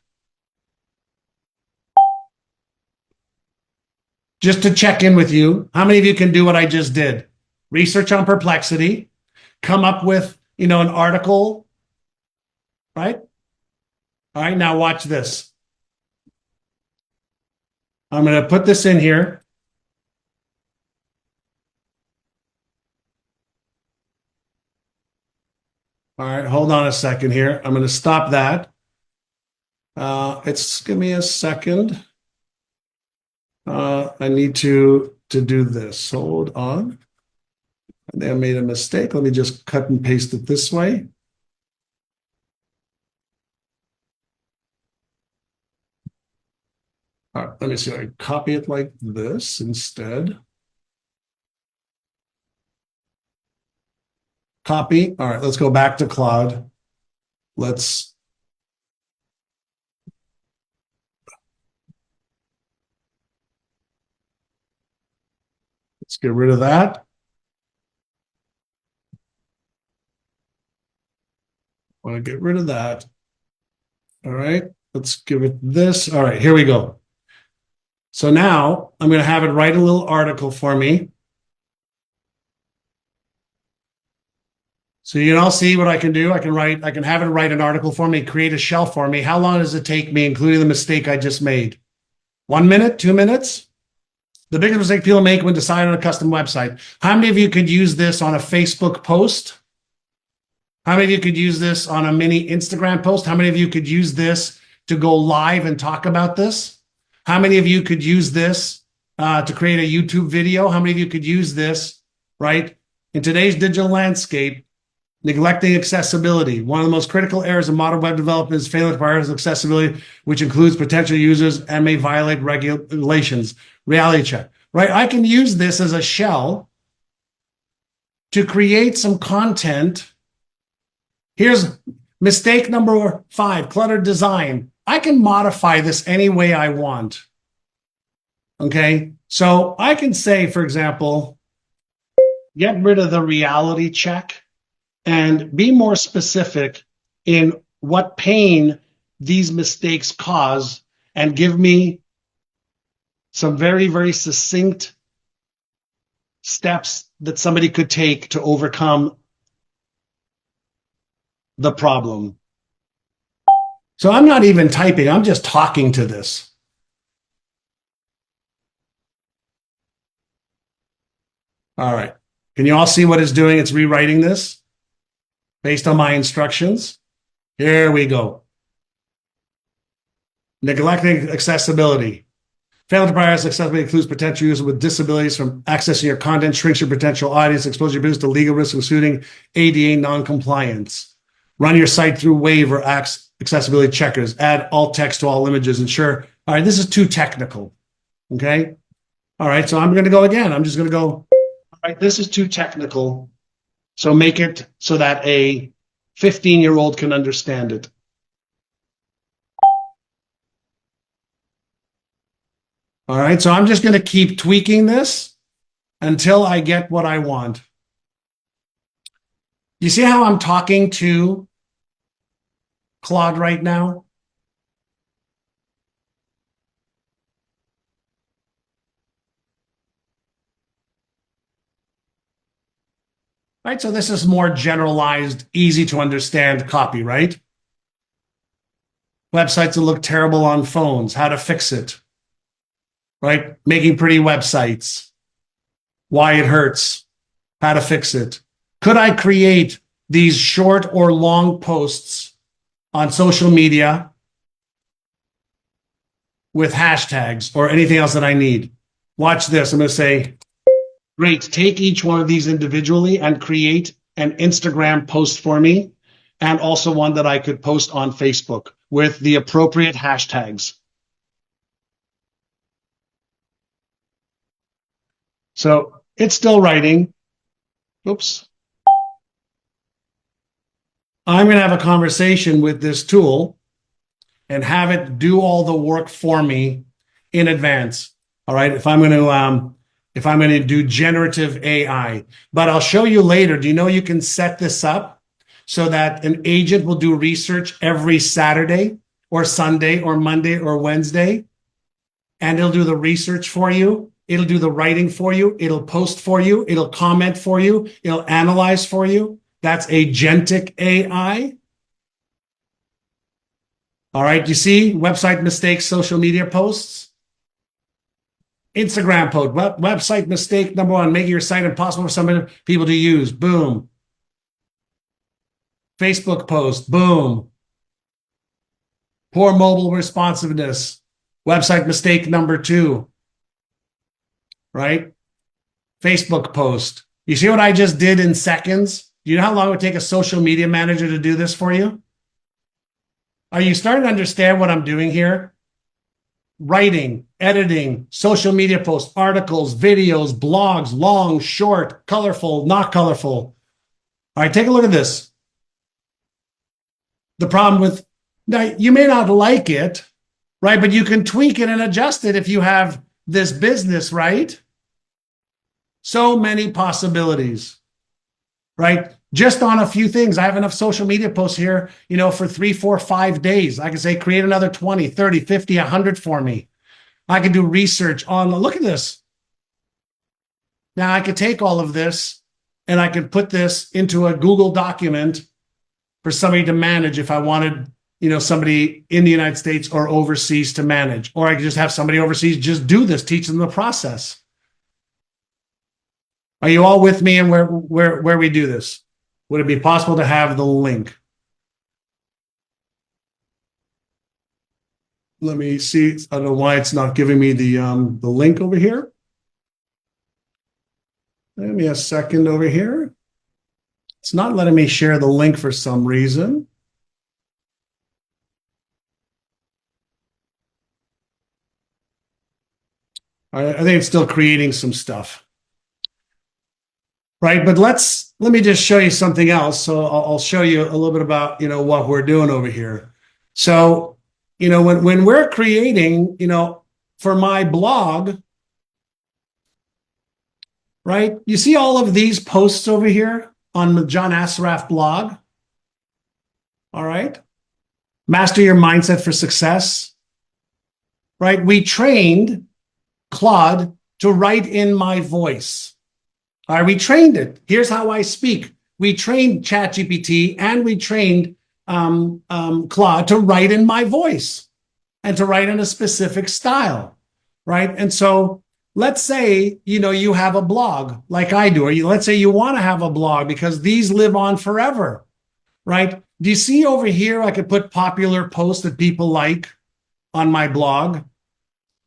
Just to check in with you, how many of you can do what I just did? Research on Perplexity, come up with, an article, right? All right, now watch this. I'm going to put this in here. All right, hold on a second here. I'm going to stop that. Give me a second. I need to do this. Hold on. I think I made a mistake. Let me just cut and paste it this way. All right, let me see. I copy it like this instead. Copy. All right, let's go back to Claude. Let's get rid of that. I want to get rid of that. All right, let's give it this. All right, here we go. So now I'm going to have it write a little article for me. So you can all see what I can do. I can have it write an article for me, create a shell for me. How long does it take me, including the mistake I just made? 1 minute, 2 minutes? The biggest mistake people make when deciding on a custom website. How many of you could use this on a Facebook post? How many of you could use this on a mini Instagram post? How many of you could use this to go live and talk about this? How many of you could use this to create a YouTube video? How many of you could use this, right? In today's digital landscape, neglecting accessibility. One of the most critical errors in modern web development is failing to prioritize accessibility, which includes potential users and may violate regulations. Reality check, right? I can use this as a shell to create some content. Here's mistake number 5, cluttered design. I can modify this any way I want. Okay, so I can say, for example, get rid of the reality check and be more specific in what pain these mistakes cause and give me some very, very succinct steps that somebody could take to overcome the problem. So I'm not even typing, I'm just talking to this. All right. Can you all see what it's doing? It's rewriting this based on my instructions. Here we go. Neglecting accessibility. Failing to prioritize accessibility includes potential users with disabilities from accessing your content, shrinks your potential audience, exposes your business to legal risks, including ADA non-compliance. Run your site through Wave or accessibility checkers. Add alt text to all images. Ensure. All right, this is too technical. Okay. All right, so I'm going to go again. I'm just going to go. All right, this is too technical. So make it so that a 15-year-old can understand it. All right, so I'm just going to keep tweaking this until I get what I want. You see how I'm talking to Claude right now? Right, so this is more generalized, easy to understand copy, right? Websites that look terrible on phones, how to fix it, right? Making pretty websites, why it hurts, how to fix it. Could I create these short or long posts on social media with hashtags or anything else that I need? Watch this. I'm going to say, great, take each one of these individually and create an Instagram post for me, and also one that I could post on Facebook with the appropriate hashtags. So it's still writing. Oops. I'm going to have a conversation with this tool and have it do all the work for me in advance. All right. If I'm going to do generative AI, but I'll show you later. Do you know you can set this up so that an agent will do research every Saturday or Sunday or Monday or Wednesday, and it'll do the research for you. It'll do the writing for you. It'll post for you. It'll comment for you. It'll analyze for you. That's agentic AI. All right, you see website mistakes, social media posts, Instagram post, website mistake number one, making your site impossible for some people to use. Boom. Facebook post, boom. Poor mobile responsiveness, website mistake number two, right? Facebook post. You see what I just did in seconds? Do you know how long it would take a social media manager to do this for you? Are you starting to understand what I'm doing here? Writing, editing, social media posts, articles, videos, blogs, long, short, colorful, not colorful. All right, take a look at this. The problem with, now you may not like it, right? But you can tweak it and adjust it if you have this business, right? So many possibilities, right? Just on a few things. I have enough social media posts here, for 3, 4, 5 days. I can say, create another 20, 30, 50, 100 for me. I can do research on, look at this. Now I could take all of this and I could put this into a Google document for somebody to manage if I wanted, somebody in the United States or overseas to manage. Or I could just have somebody overseas just do this, teach them the process. Are you all with me and where we do this? Would it be possible to have the link? Let me see. I don't know why it's not giving me the link over here. Give me a second over here. It's not letting me share the link for some reason. I think it's still creating some stuff. Right, but let me just show you something else. So I'll show you a little bit about, what we're doing over here. So, when we're creating, for my blog, right, you see all of these posts over here on the John Assaraf blog. All right. Master your mindset for success. Right. We trained Claude to write in my voice. All right, we trained it. Here's how I speak. We trained ChatGPT and we trained Claude to write in my voice and to write in a specific style, right? And so let's say, you have a blog like I do, or let's say you want to have a blog because these live on forever, right? Do you see over here, I could put popular posts that people like on my blog.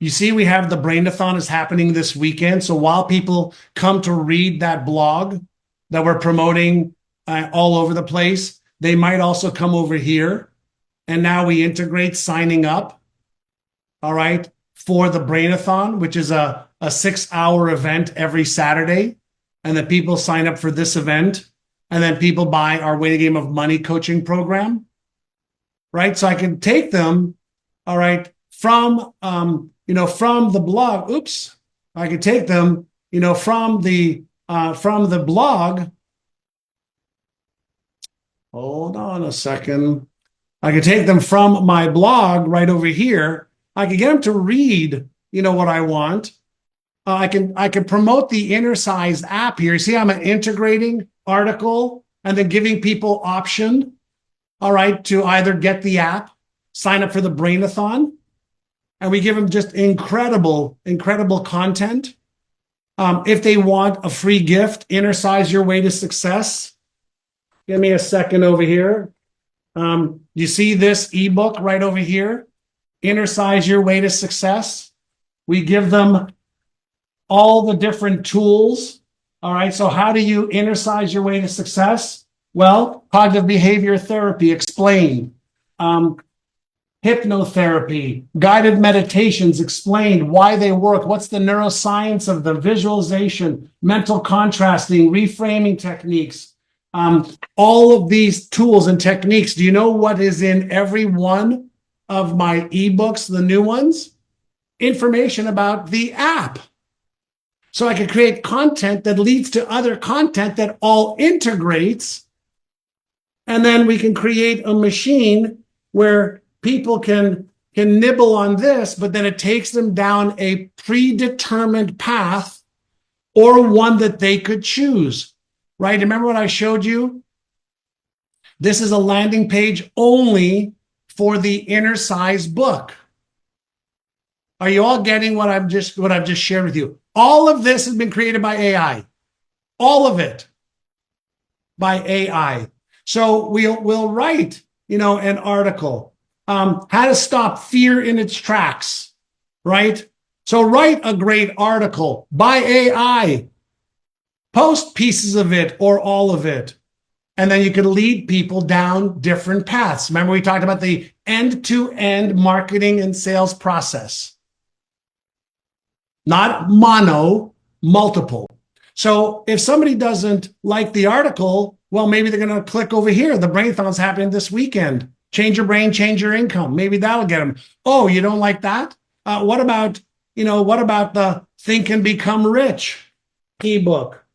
You see, we have the Brainathon is happening this weekend. So while people come to read that blog that we're promoting all over the place, they might also come over here. And now we integrate signing up, all right, for the Brainathon, which is a 6-hour event every Saturday. And then people sign up for this event. And then people buy our Win a Game of Money coaching program, right? So I can take them, all right, from the blog. Oops, I could take them, from the blog. Hold on a second. I could take them from my blog right over here. I could get them to read, what I want. I can promote the Innercise app here. You see, I'm integrating article and then giving people option, all right, to either get the app, sign up for the Brainathon. And we give them just incredible content. If they want a free gift, Innercise Your Way to Success. Give me a second over here. You see this ebook right over here? Innercise Your Way to Success. We give them all the different tools. All right, so how do you innercise your way to success? Well, cognitive behavior therapy explained. Hypnotherapy, guided meditations explained why they work, what's the neuroscience of the visualization, mental contrasting, reframing techniques, all of these tools and techniques. Do you know what is in every one of my ebooks, the new ones? Information about the app. So I can create content that leads to other content that all integrates. And then we can create a machine where people can nibble on this, but then it takes them down a predetermined path or one that they could choose, right? Remember what I showed you? This is a landing page only for the inner size book. Are you all getting what I've just shared with you? All of this has been created by AI. All of it by AI. So we'll write, an article. How to stop fear in its tracks, right? So write a great article by AI. Post pieces of it or all of it. And then you can lead people down different paths. Remember, we talked about the end-to-end marketing and sales process. Not mono, multiple. So if somebody doesn't like the article, well, maybe they're going to click over here. The Brainthon's happening this weekend. Change your brain, change your income. Maybe that'll get them. Oh, you don't like that? What about the Think and Become Rich ebook?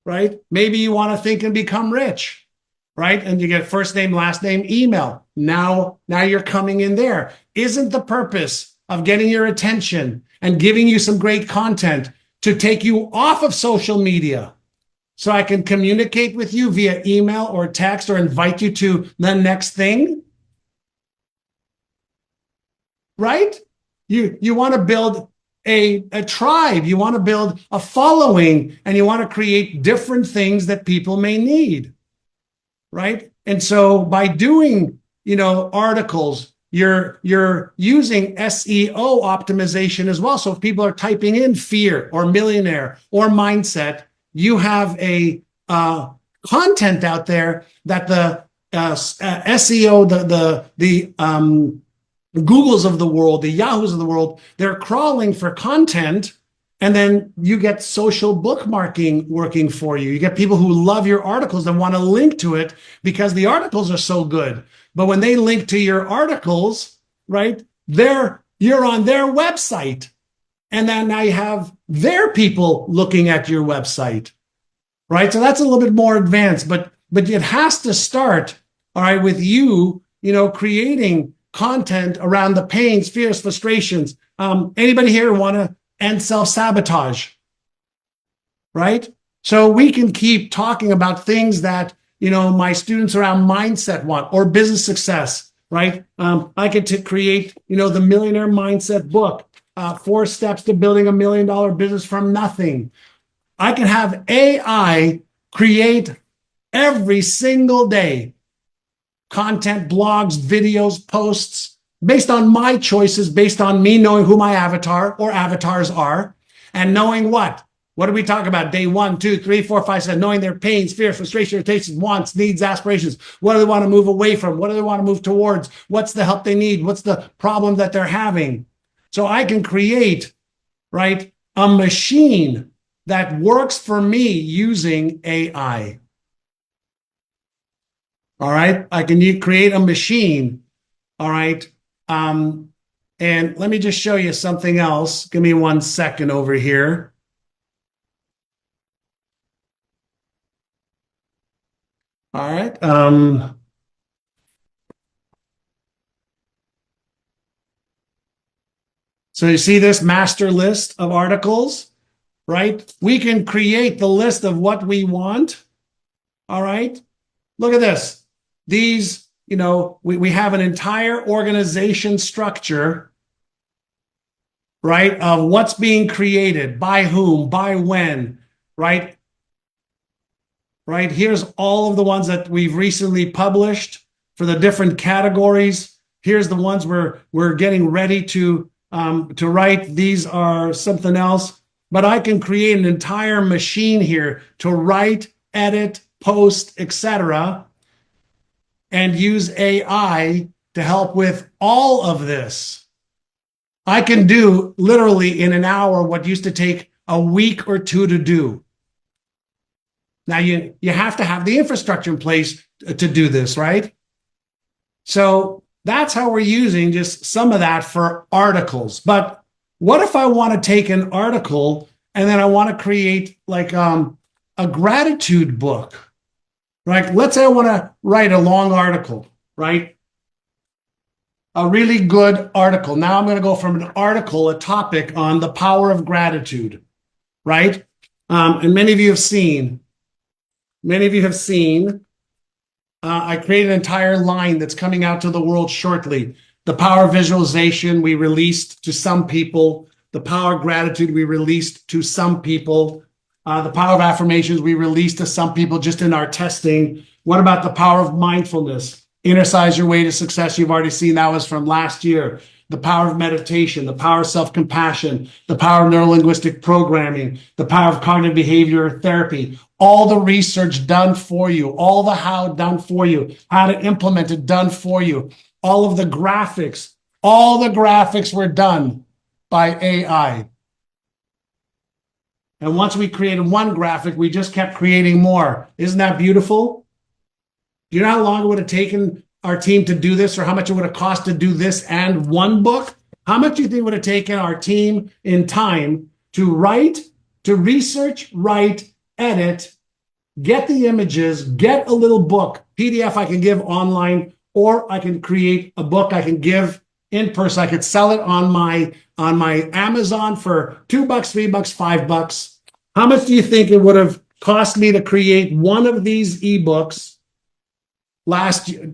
Right? Maybe you want to think and become rich, right? And you get first name, last name, email. Now you're coming in there. Isn't the purpose of getting your attention and giving you some great content to take you off of social media so I can communicate with you via email or text or invite you to the next thing? Right? You want to build a tribe, you want to build a following, and you want to create different things that people may need, right? And so by doing, articles, you're using SEO optimization as well. So if people are typing in fear or millionaire or mindset, you have a content out there that the SEO, the Googles of the world, the Yahoos of the world, they're crawling for content, and then you get social bookmarking working for you. You get people who love your articles and want to link to it because the articles are so good. But when they link to your articles, right, you're on their website. And then now you have their people looking at your website, right? So that's a little bit more advanced, but it has to start, all right, with you, creating content around the pains, fears, frustrations. Anybody here want to end self-sabotage? Right? So we can keep talking about things that, my students around mindset want, or business success, right? I could create, the Millionaire Mindset book, 4 Steps to Building a $1 Million Business from Nothing. I can have AI create every single day content, blogs, videos, posts, based on my choices, based on me knowing who my avatar or avatars are, and knowing what do we talk about? Day 1, 2, 3, 4, 5, 6, knowing their pains, fears, frustrations, irritations, wants, needs, aspirations. What do they want to move away from? What do they want to move towards? What's the help they need? What's the problem that they're having? So I can create, right, a machine that works for me using AI. All right. I can create a machine. All right. And let me just show you something else. Give me 1 second over here. All right. So you see this master list of articles, right? We can create the list of what we want. All right. Look at this. These, we have an entire organization structure, right, of what's being created, by whom, by when, right? Right, here's all of the ones that we've recently published for the different categories. Here's the ones we're getting ready to write. These are something else, but I can create an entire machine here to write, edit, post, etc., and use AI to help with all of this. I can do literally in an hour what used to take a week or 2 to do. Now you have to have the infrastructure in place to do this, right? So that's how we're using just some of that for articles. But what if I want to take an article and then I want to create like a gratitude book? Right? Let's say I want to write a long article, right? A really good article. Now I'm going to go from an article, a topic on the power of gratitude, right? And many of you have seen I created an entire line that's coming out to the world shortly. The power of visualization we released to some people. The power of gratitude we released to some people. The power of affirmations we released to some people just in our testing. What about the power of mindfulness? Inner Size Your Way to Success. You've already seen that was from last year. The power of meditation, the power of self-compassion, the power of neuro-linguistic programming, the power of cognitive behavior therapy, all the research done for you, all the how done for you, how to implement it done for you, all of the graphics, all the graphics were done by AI. And once we created one graphic, we just kept creating more. Isn't that beautiful? Do you know how long it would have taken our team to do this, or how much it would have cost to do this and one book? How much do you think it would have taken our team in time to write, to research, write, edit, get the images, get a little book, PDF I can give online, or I can create a book I can give in person. I could sell it on my Amazon for $2, $3, $5. How much do you think it would have cost me to create one of these ebooks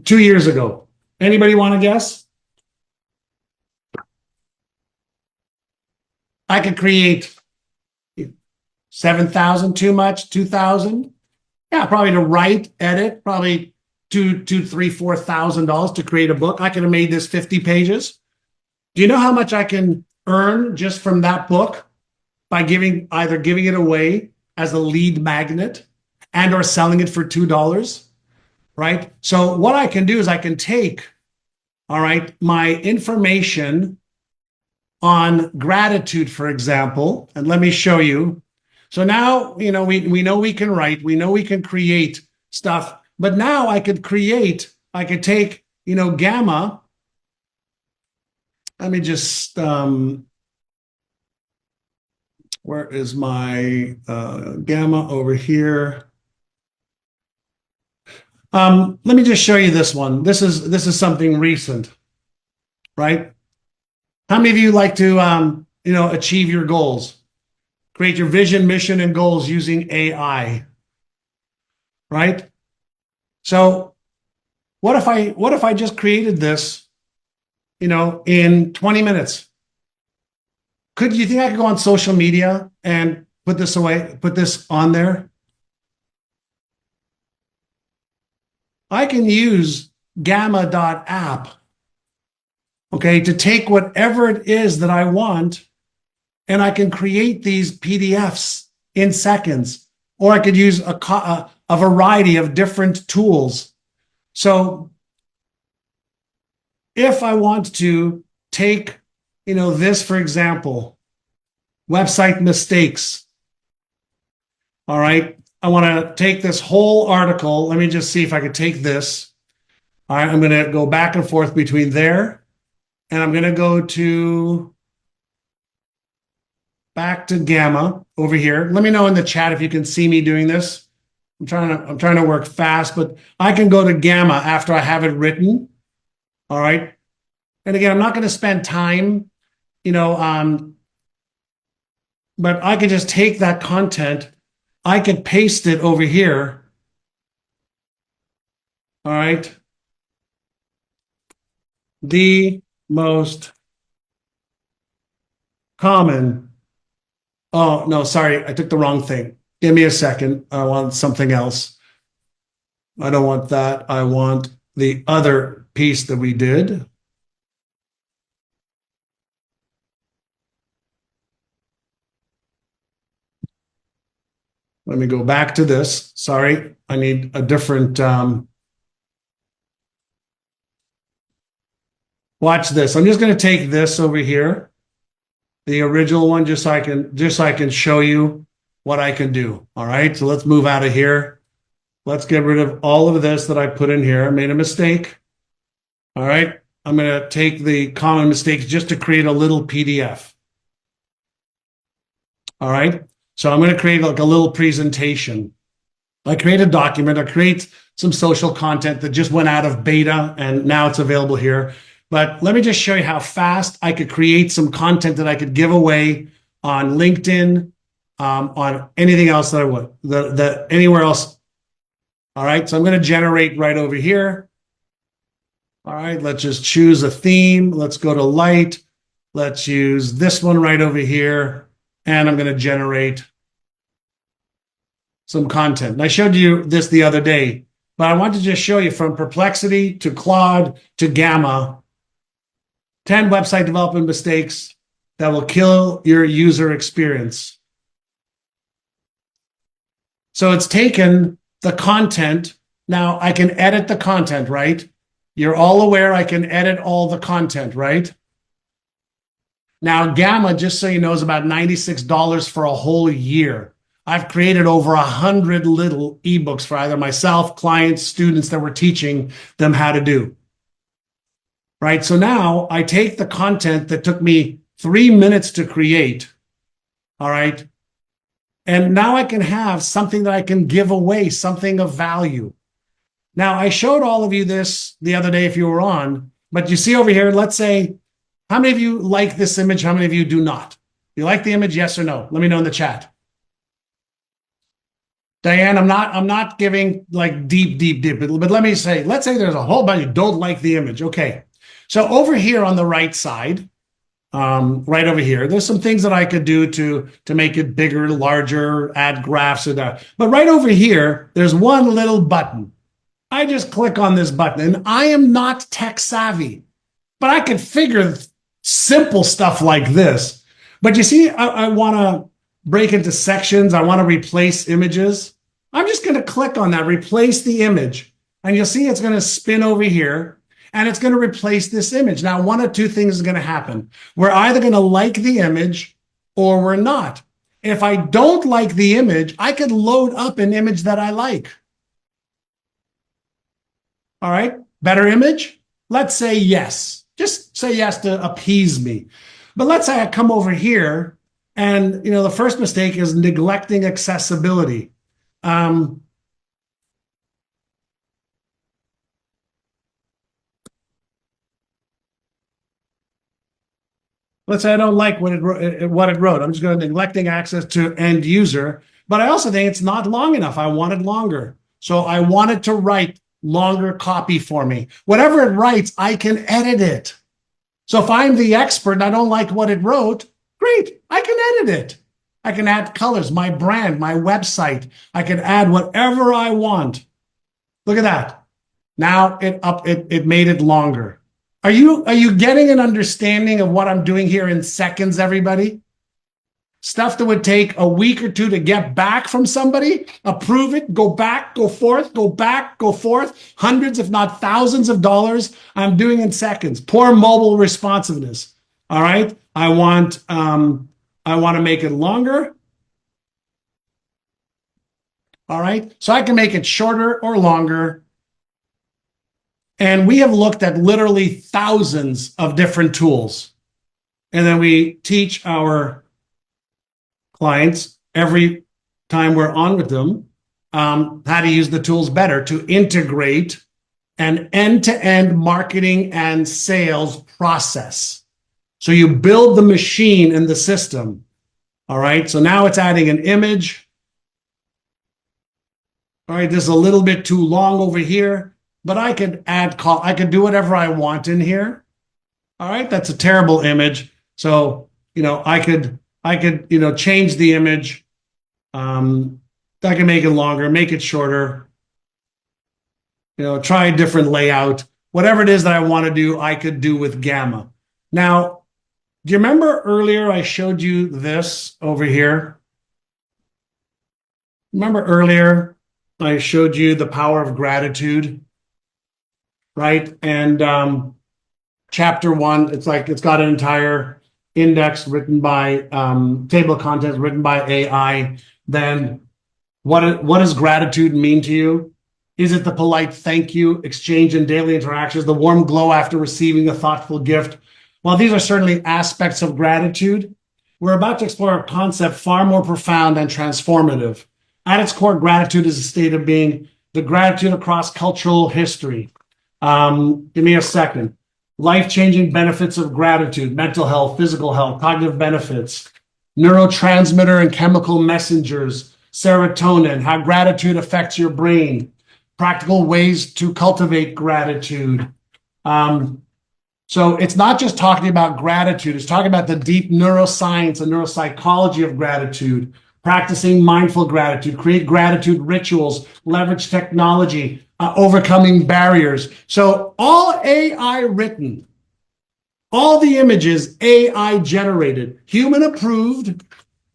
2 years ago? Anybody want to guess? I could create 7,000, too much, 2,000. Yeah, probably to write, edit, probably $4,000 to create a book. I could have made this 50 pages. Do you know how much I can earn just from that book by either giving it away as a lead magnet and or selling it for $2? Right? So what I can do is I can take, all right, my information on gratitude, for example, and let me show you. So now, we know we can write, we know we can create stuff, but now I could take, Gamma. Let me just, where is my Gamma over here? Let me just show you this one. This is something recent, right? How many of you like to, achieve your goals? Create your vision, mission, and goals using AI, right? So what if I just created this, in 20 minutes? Do you think I could go on social media and put this on there? I can use gamma.app, okay, to take whatever it is that I want, and I can create these PDFs in seconds, or I could use a variety of different tools. So if I want to take, this, for example, website mistakes, all right, I want to take this whole article. Let me just see if I could take this. All right, I'm going to go back and forth between there, and I'm going to go back to Gamma over here. Let me know in the chat if you can see me doing this. I'm trying to work fast, but I can go to Gamma after I have it written. All right. And again, I'm not going to spend time, but I can just take that content. I can paste it over here. All right. The most common. Oh, no, sorry. I took the wrong thing. Give me a second. I want something else. I don't want that. I want the other piece that we did. Let me go back to this. Sorry, I need a different. Watch this. I'm just going to take this over here, the original one, just so I can show you what I can do. All right, so let's move out of here. Let's get rid of all of this that I put in here. I made a mistake. All right, I'm going to take the common mistakes just to create a little PDF. All right. So I'm going to create like a little presentation. I create a document. I create some social content that just went out of beta and now it's available here. But let me just show you how fast I could create some content that I could give away on LinkedIn, on anything else that I would, anywhere else All right, so I'm going to generate right over here. All right, let's just choose a theme. Let's go to light. Let's use this one right over here. And I'm going to generate some content. And I showed you this the other day, but I want to just show you from Perplexity to Claude to Gamma, 10 website development mistakes that will kill your user experience. So it's taken the content. Now I can edit the content, right? You're all aware I can edit all the content, right? Now Gamma, just so you know, is about $96 for a whole year. I've created over 100 little ebooks for either myself, clients, students that we're teaching them how to do. Right? So now I take the content that took me 3 minutes to create, all right? And now I can have something that I can give away, something of value. Now, I showed all of you this the other day if you were on, but you see over here, let's say, how many of you like this image? How many of you do not? You like the image, yes or no? Let me know in the chat. Diane, I'm not giving like deep, but let me say, let's say there's a whole bunch of don't like the image. Okay. So over here on the right side, right over here, there's some things that I could do to make it bigger, larger, add graphs and that. But right over here, there's one little button. I just click on this button, and I am not tech savvy, but I could figure simple stuff like this. But you see, I want to break into sections. I want to replace images. I'm just going to click on that, replace the image. And you'll see it's going to spin over here, and it's going to replace this image. Now, one of two things is going to happen. We're either going to like the image or we're not. If I don't like the image, I could load up an image that I like. All right, better image? Let's say yes. Just say yes to appease me. But let's say I come over here and, the first mistake is neglecting accessibility. Let's say I don't like what it wrote. I'm just going to neglecting access to end user, but I also think it's not long enough. I want it longer. So I want it to write longer copy for me. Whatever it writes, I can edit it. So if I'm the expert and I don't like what it wrote, great, I can edit it. I can add colors, my brand, my website. I can add whatever I want. Look at that. Now it made it longer. Are you getting an understanding of what I'm doing here in seconds, everybody? Stuff that would take a week or two to get back from somebody, approve it, go back, go forth, go back, go forth, hundreds, if not thousands of dollars, I'm doing in seconds. Poor mobile responsiveness. All right. I want to make it longer. All right. So I can make it shorter or longer. And we have looked at literally thousands of different tools. And then we teach our clients every time we're on with them how to use the tools better to integrate an end-to-end marketing and sales process. So you build the machine in the system. All right. So now it's adding an image. All right. This is a little bit too long over here, but I could I could do whatever I want in here. All right. That's a terrible image. So, I could change the image. I can make it longer, make it shorter, try a different layout. Whatever it is that I want to do, I could do with Gamma. Now, do you remember earlier I showed you this over here? Remember earlier I showed you the power of gratitude, right? And chapter 1, it's got an entire index written by table of contents written by AI. Then what does gratitude mean to you? Is it the polite thank you, exchange in daily interactions, the warm glow after receiving a thoughtful gift? While these are certainly aspects of gratitude, we're about to explore a concept far more profound and transformative. At its core, gratitude is a state of being, the gratitude across cultural history. Give me a second. Life-changing benefits of gratitude, mental health, physical health, cognitive benefits, neurotransmitter and chemical messengers, serotonin, how gratitude affects your brain, practical ways to cultivate gratitude. So it's not just talking about gratitude, it's talking about the deep neuroscience and neuropsychology of gratitude, practicing mindful gratitude, create gratitude rituals, leverage technology, overcoming barriers. So all AI written, all the images AI generated, human approved,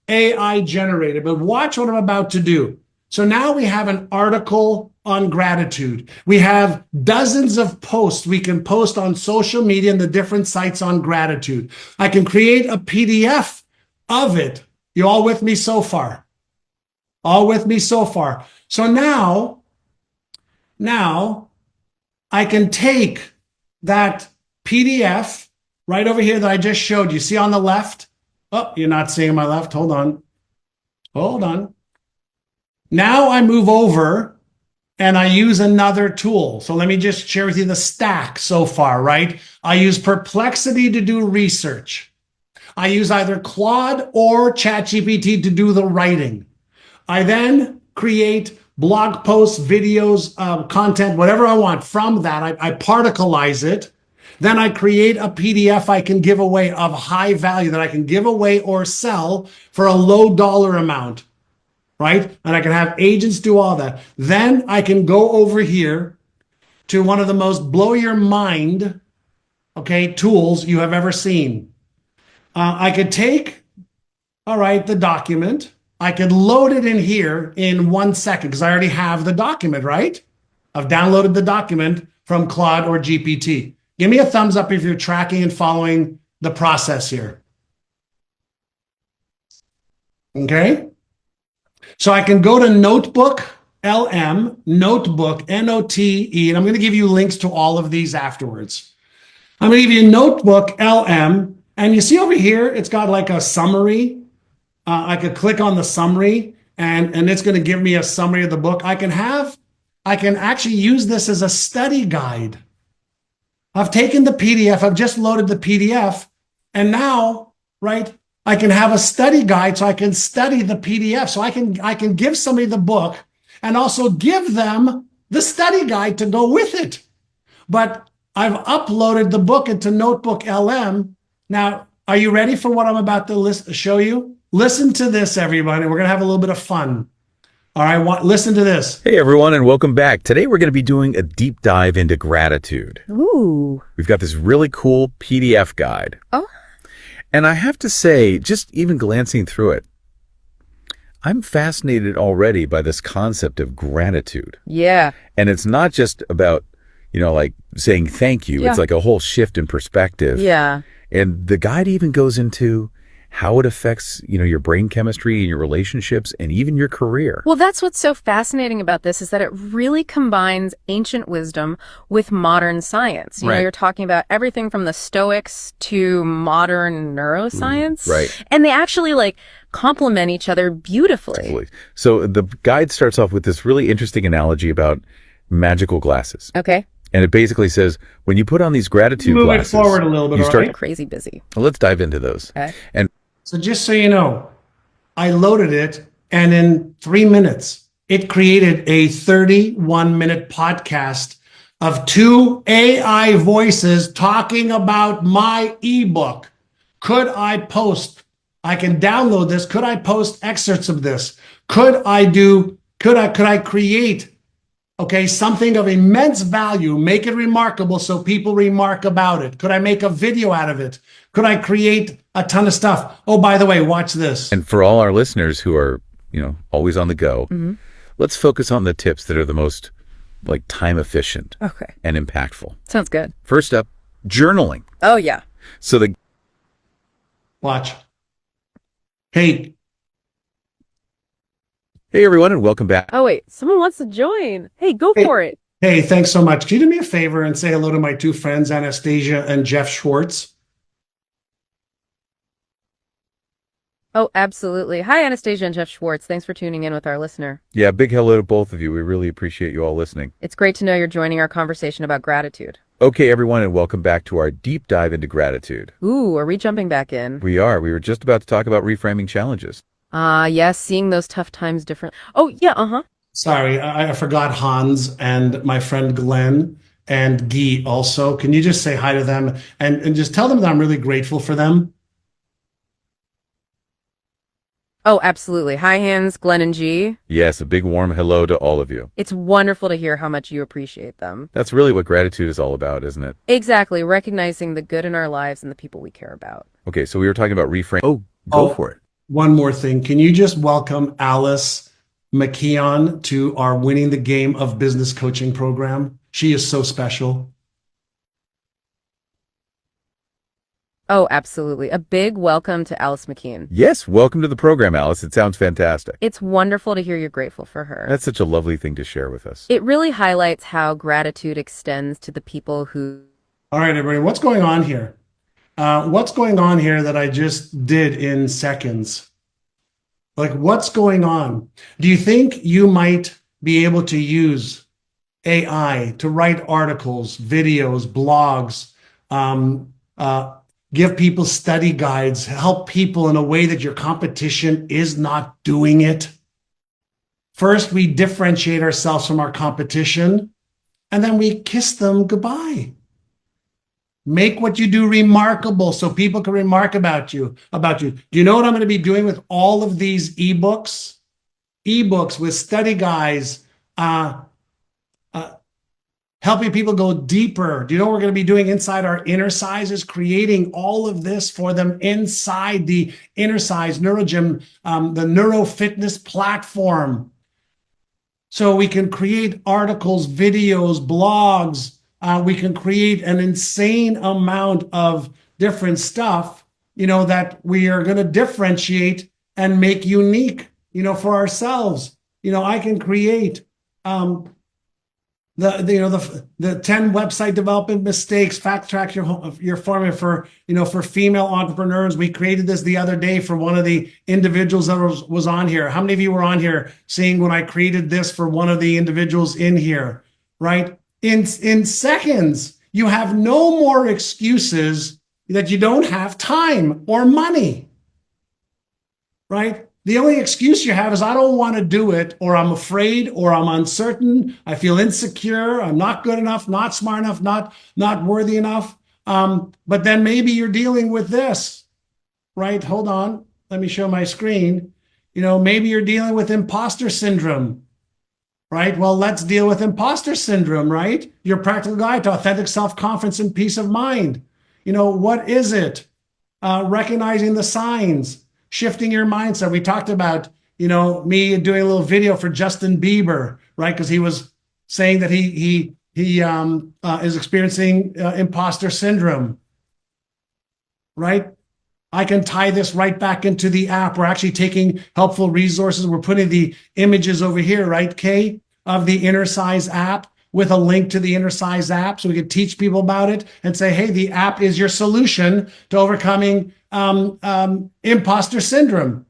AI generated. But watch what I'm about to do. So now we have an article on gratitude. We have dozens of posts we can post on social media and the different sites on gratitude. I can create a PDF of it. You all with me so far? All with me so far? So now I can take that PDF right over here that I just showed you. See on the left? Oh, you're not seeing my left. Hold on. Hold on. Now I move over and I use another tool. So let me just share with you the stack so far, right? I use Perplexity to do research. I use either Claude or ChatGPT to do the writing. I then create blog posts, videos, content, whatever I want from that. I particleize it. Then I create a PDF I can give away of high value that I can give away or sell for a low dollar amount. Right? And I can have agents do all that. Then I can go over here to one of the most blow your mind, okay, tools you have ever seen. I could take, all right, the document. I could load it in here in 1 second because I already have the document, right? I've downloaded the document from Claude or GPT. Give me a thumbs up if you're tracking and following the process here. Okay? So I can go to Notebook LM, Notebook, N-O-T-E, and I'm going to give you links to all of these afterwards. I'm going to give you Notebook LM, and you see over here, it's got like a summary. I could click on the summary, and it's going to give me a summary of the book. I can actually use this as a study guide. I've taken the PDF, I've just loaded the PDF, and now, right, I can have a study guide so I can study the PDF. So I can give somebody the book and also give them the study guide to go with it. But I've uploaded the book into Notebook LM. Now, are you ready for what I'm about to show you? Listen to this, everybody. We're going to have a little bit of fun. All right, listen to this. Hey, everyone, and welcome back. Today, we're going to be doing a deep dive into gratitude. Ooh. We've got this really cool PDF guide. Oh. And I have to say, just even glancing through it, I'm fascinated already by this concept of gratitude. Yeah. And it's not just about, like saying thank you. Yeah. It's like a whole shift in perspective. Yeah. And the guide even goes into how it affects, your brain chemistry and your relationships and even your career. Well, that's what's so fascinating about this is that it really combines ancient wisdom with modern science. You know, Right. you're talking about everything from the Stoics to modern neuroscience. Right. And they actually complement each other beautifully. Absolutely. So the guide starts off with this really interesting analogy about magical glasses. Okay. And it basically says, when you put on these gratitude Move it glasses, forward a little bit, you all start. right? Crazy busy. Well, let's dive into those. Okay. And So just so you know, I loaded it, and in 3 minutes, it created a 31-minute podcast of 2 AI voices talking about my ebook. Could I post? I can download this. Could I post excerpts of this? Could I create, something of immense value, make it remarkable so people remark about it? Could I make a video out of it? Could I create a ton of stuff? Oh, by the way, watch this. And for all our listeners who are, always on the go, let's focus on the tips that are the most time efficient Okay. and impactful. Sounds good. First up, journaling. Oh, yeah. So Watch. Hey, hey everyone, and welcome back. Oh, wait. Someone wants to join. Hey, go Hey. for it. Hey, thanks so much. Can you do me a favor and say hello to my 2 friends, Anastasia and Jeff Schwartz? Oh, absolutely. Hi, Anastasia and Jeff Schwartz. Thanks for tuning in with our listener. Yeah, big hello to both of you. We really appreciate you all listening. It's great to know you're joining our conversation about gratitude. Okay, everyone, and welcome back to our deep dive into gratitude. Ooh, are we jumping back in? We are. We were just about to talk about reframing challenges. Yes, seeing those tough times different. Oh, yeah, uh-huh. Sorry, I forgot Hans and my friend Glenn and Guy also. Can you just say hi to them and just tell them that I'm really grateful for them? Oh, absolutely. Hi, Hans, Glenn, and G. Yes, a big warm hello to all of you. It's wonderful to hear how much you appreciate them. That's really what gratitude is all about, isn't it? Exactly, recognizing the good in our lives and the people we care about. Okay, so we were talking about reframe. Oh, go for it. One more thing. Can you just welcome Alice McKeon to our Winning the Game of Business coaching program? She is so special. Oh, absolutely. A big welcome to Alice McKeon. Yes, welcome to the program, Alice. It sounds fantastic. It's wonderful to hear you're grateful for her. That's such a lovely thing to share with us. It really highlights how gratitude extends to the people who... All right, everybody, what's going on here? What's going on here that I just did in seconds? Like, what's going on? Do you think you might be able to use AI to write articles, videos, blogs, give people study guides, help people in a way that your competition is not doing it? First, we differentiate ourselves from our competition, and then we kiss them goodbye. Make what you do remarkable so people can remark about you. Do you know what I'm going to be doing with all of these ebooks? Ebooks with study guides, helping people go deeper. Do you know what we're going to be doing inside our Inner Sizes? Creating all of this for them inside the Inner Size NeuroGym, the Neuro Fitness platform. So we can create articles, videos, blogs. We can create an insane amount of different stuff, that we are going to differentiate and make unique, for ourselves. I can create the 10 website development mistakes, fact track your formula for female entrepreneurs. We created this the other day for one of the individuals that was on here. How many of you were on here seeing when I created this for one of the individuals in here, right? In seconds, you have no more excuses that you don't have time or money, right? The only excuse you have is I don't want to do it, or I'm afraid, or I'm uncertain. I feel insecure. I'm not good enough, not smart enough, not worthy enough. But then maybe you're dealing with this, right? Hold on. Let me show my screen. Maybe you're dealing with imposter syndrome. Right? Well, let's deal with imposter syndrome, right? Your practical guide to authentic self-confidence and peace of mind. What is it? Recognizing the signs, shifting your mindset. We talked about, me doing a little video for Justin Bieber, right? Because he was saying that he is experiencing imposter syndrome, right? I can tie this right back into the app. We're actually taking helpful resources. We're putting the images over here, right, Kay, of the Inner Size app with a link to the Inner Size app so we can teach people about it and say, hey, the app is your solution to overcoming imposter syndrome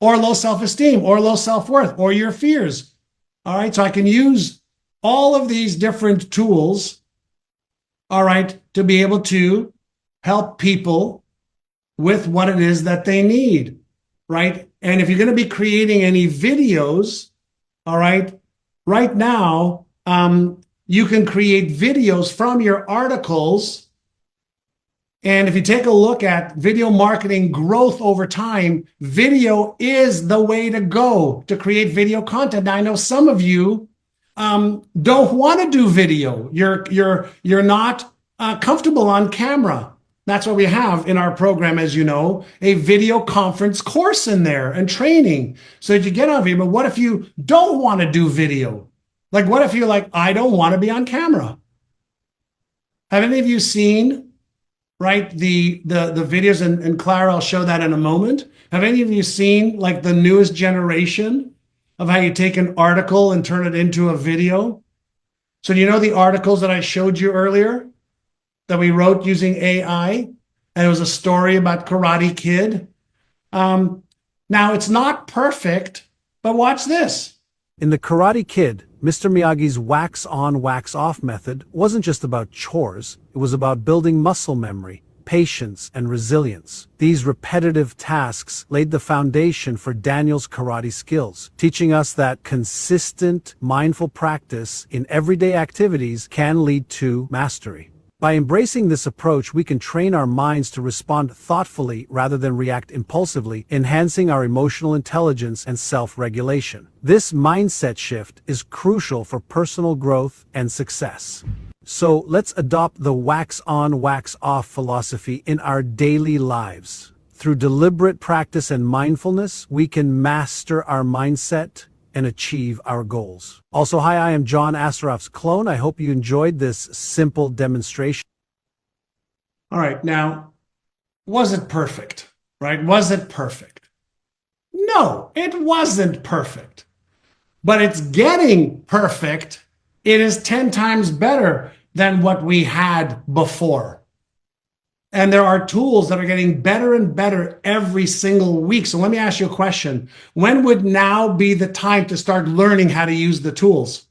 or low self-esteem or low self-worth or your fears. All right, so I can use all of these different tools, all right, to be able to help people with what it is that they need, right? And if you're going to be creating any videos, all right, right now, you can create videos from your articles. And if you take a look at video marketing growth over time, video is the way to go to create video content. Now, I know some of you don't want to do video. You're not comfortable on camera. That's what we have in our program, as you know, a video conference course in there and training so that you get on video. But what if you don't want to do video? Like, what if you're like, I don't want to be on camera? Have any of you seen, right, the videos, and Clara, I'll show that in a moment. Have any of you seen like the newest generation of how you take an article and turn it into a video? So do you know the articles that I showed you earlier that we wrote using AI? And it was a story about Karate Kid. Now, it's not perfect, but watch this. In The Karate Kid, Mr. Miyagi's wax-on, wax-off method wasn't just about chores. It was about building muscle memory, patience, and resilience. These repetitive tasks laid the foundation for Daniel's karate skills, teaching us that consistent, mindful practice in everyday activities can lead to mastery. By embracing this approach, we can train our minds to respond thoughtfully rather than react impulsively, enhancing our emotional intelligence and self-regulation. This mindset shift is crucial for personal growth and success. So let's adopt the wax on, wax off philosophy in our daily lives. Through deliberate practice and mindfulness, we can master our mindset and achieve our goals. Also, hi, I am John Assaraf's clone. I hope you enjoyed this simple demonstration. All right. Now, was it perfect? Right? Was it perfect? No, it wasn't perfect. But it's getting perfect. It is 10 times better than what we had before. And there are tools that are getting better and better every single week. So let me ask you a question. When would now be the time to start learning how to use the tools?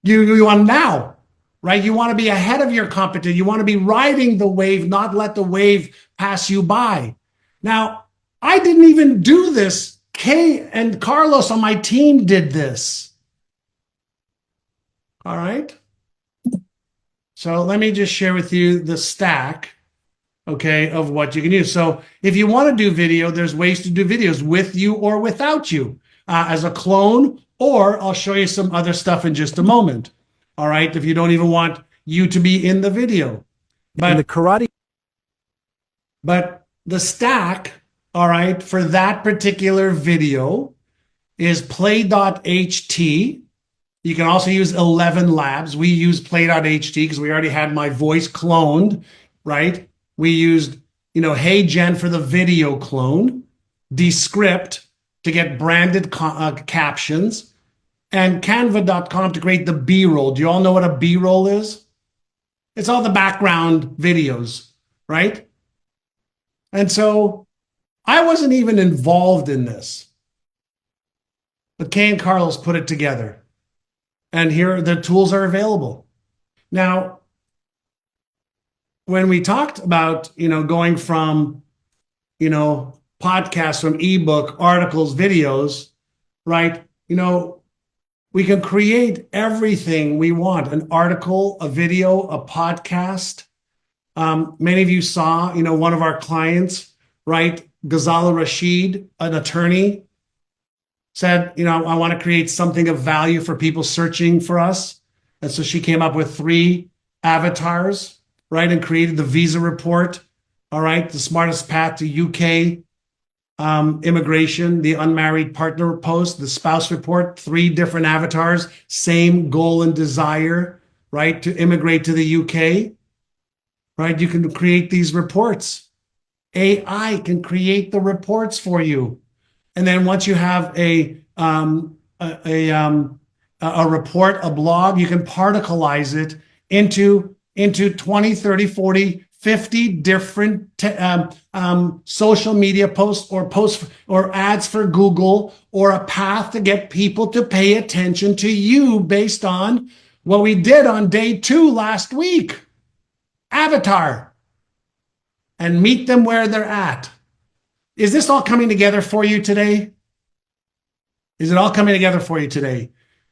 You want now, right? You want to be ahead of your competition. You want to be riding the wave, not let the wave pass you by. Now, I didn't even do this. Kay and Carlos on my team did this. All right. So let me just share with you the stack, okay, of what you can use. So if you want to do video, there's ways to do videos with you or without you as a clone, or I'll show you some other stuff in just a moment. All right. If you don't even want you to be in the video. In the karate. But the stack, all right, for that particular video is play.ht. You can also use 11 Labs. We use play.ht because we already had my voice cloned, right? We used, Hey Gen for the video clone, Descript to get branded captions, and canva.com to create the B-roll. Do you all know what a B-roll is? It's all the background videos, right? And so I wasn't even involved in this, but Kay and Carlos put it together. And here the tools are available. Now, when we talked about, going from, podcasts, from ebook, articles, videos, right? We can create everything we want, an article, a video, a podcast. Many of you saw, one of our clients, right? Ghazala Rashid, an attorney, said, I want to create something of value for people searching for us. And so she came up with 3 avatars, right? And created the visa report. All right. The smartest path to UK immigration, the unmarried partner post, the spouse report, 3 different avatars, same goal and desire, right? To immigrate to the UK, right? You can create these reports. AI can create the reports for you. And then once you have a report, a blog, you can particleize it into 20, 30, 40, 50 different social media posts or ads for Google, or a path to get people to pay attention to you based on what we did on day 2 last week. Avatar. And meet them where they're at. Is this all coming together for you today? Is it all coming together for you today?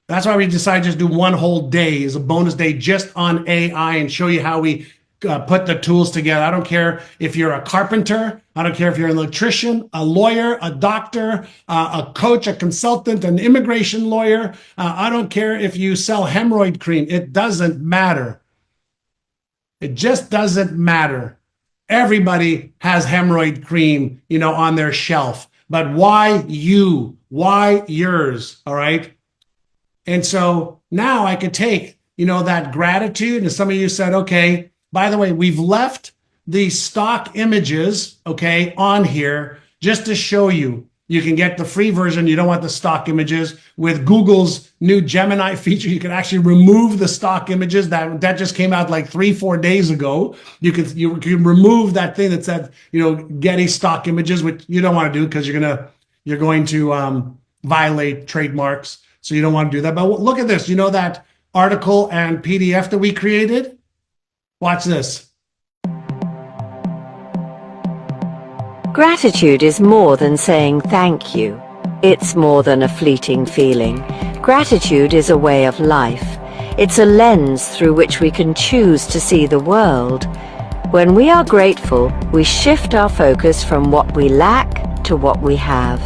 That's why we decided to just do one whole day as a bonus day just on AI and show you how we put the tools together. I don't care if you're a carpenter. I don't care if you're an electrician, a lawyer, a doctor, a coach, a consultant, an immigration lawyer. I don't care if you sell hemorrhoid cream. It doesn't matter. It just doesn't matter. Everybody has hemorrhoid cream, on their shelf. But why you? Why yours? All right. And so now I could take, that gratitude. And some of you said, okay, by the way, we've left the stock images, okay, on here just to show you. You can get the free version. You don't want the stock images. With Google's new Gemini feature, you can actually remove the stock images. That just came out like 3-4 days ago. You can remove that thing that said, Getty stock images, which you don't want to do because you're going to violate trademarks. So you don't want to do that. But look at this. That article and PDF that we created? Watch this. Gratitude is more than saying thank you. It's more than a fleeting feeling. Gratitude is a way of life. It's a lens through which we can choose to see the world. When we are grateful, we shift our focus from what we lack to what we have.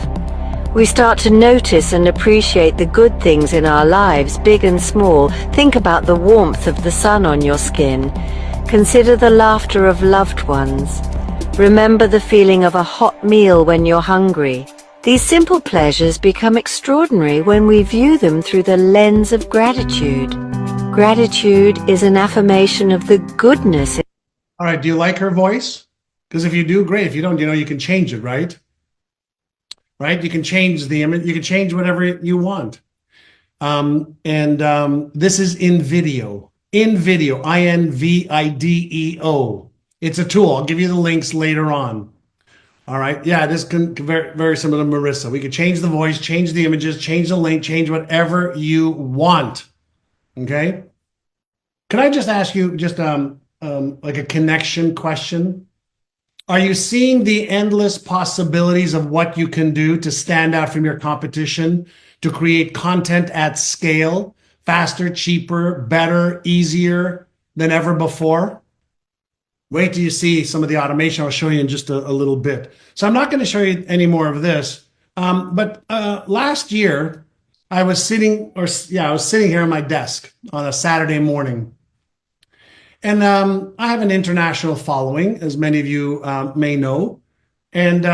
We start to notice and appreciate the good things in our lives, big and small. Think about the warmth of the sun on your skin. Consider the laughter of loved ones. Remember the feeling of a hot meal when you're hungry. These simple pleasures become extraordinary when we view them through the lens of gratitude. Gratitude is an affirmation of the goodness. All right. Do you like her voice? Because if you do, great. If you don't, you can change it, right? Right? You can change the image. You can change whatever you want. This is InVideo. InVideo, InVideo. It's a tool. I'll give you the links later on. All right. Yeah, this can very, very similar to Marissa. We could change the voice, change the images, change the link, change whatever you want. Okay. Can I just ask you just like a connection question? Are you seeing the endless possibilities of what you can do to stand out from your competition, to create content at scale, faster, cheaper, better, easier than ever before? Wait till you see some of the automation. I'll show you in just a little bit. So I'm not going to show you any more of this. But last year, I was sitting here at my desk on a Saturday morning. And I have an international following, as many of you may know. And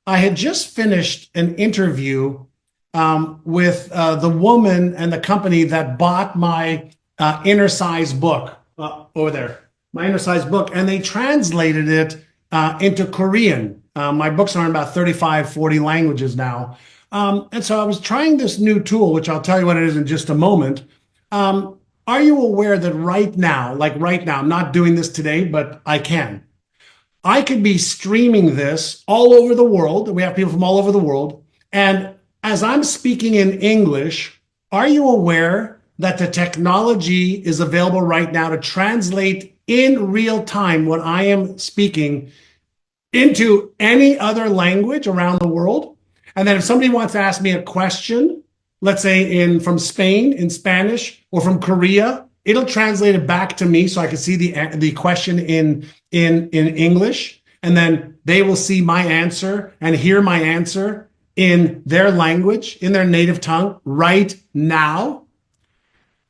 I had just finished an interview with the woman and the company that bought my Inner Size book over there. My Inner Size book, and they translated it into Korean. My books are in about 35, 40 languages now. And so I was trying this new tool, which I'll tell you what it is in just a moment. Are you aware that right now, I'm not doing this today, but I can. I could be streaming this all over the world. We have people from all over the world. And as I'm speaking in English, are you aware that the technology is available right now to translate in real time what I am speaking into any other language around the world? And then if somebody wants to ask me a question, let's say from Spain in Spanish or from Korea, it'll translate it back to me so I can see the question in English, and then they will see my answer and hear my answer in their language, in their native tongue right now.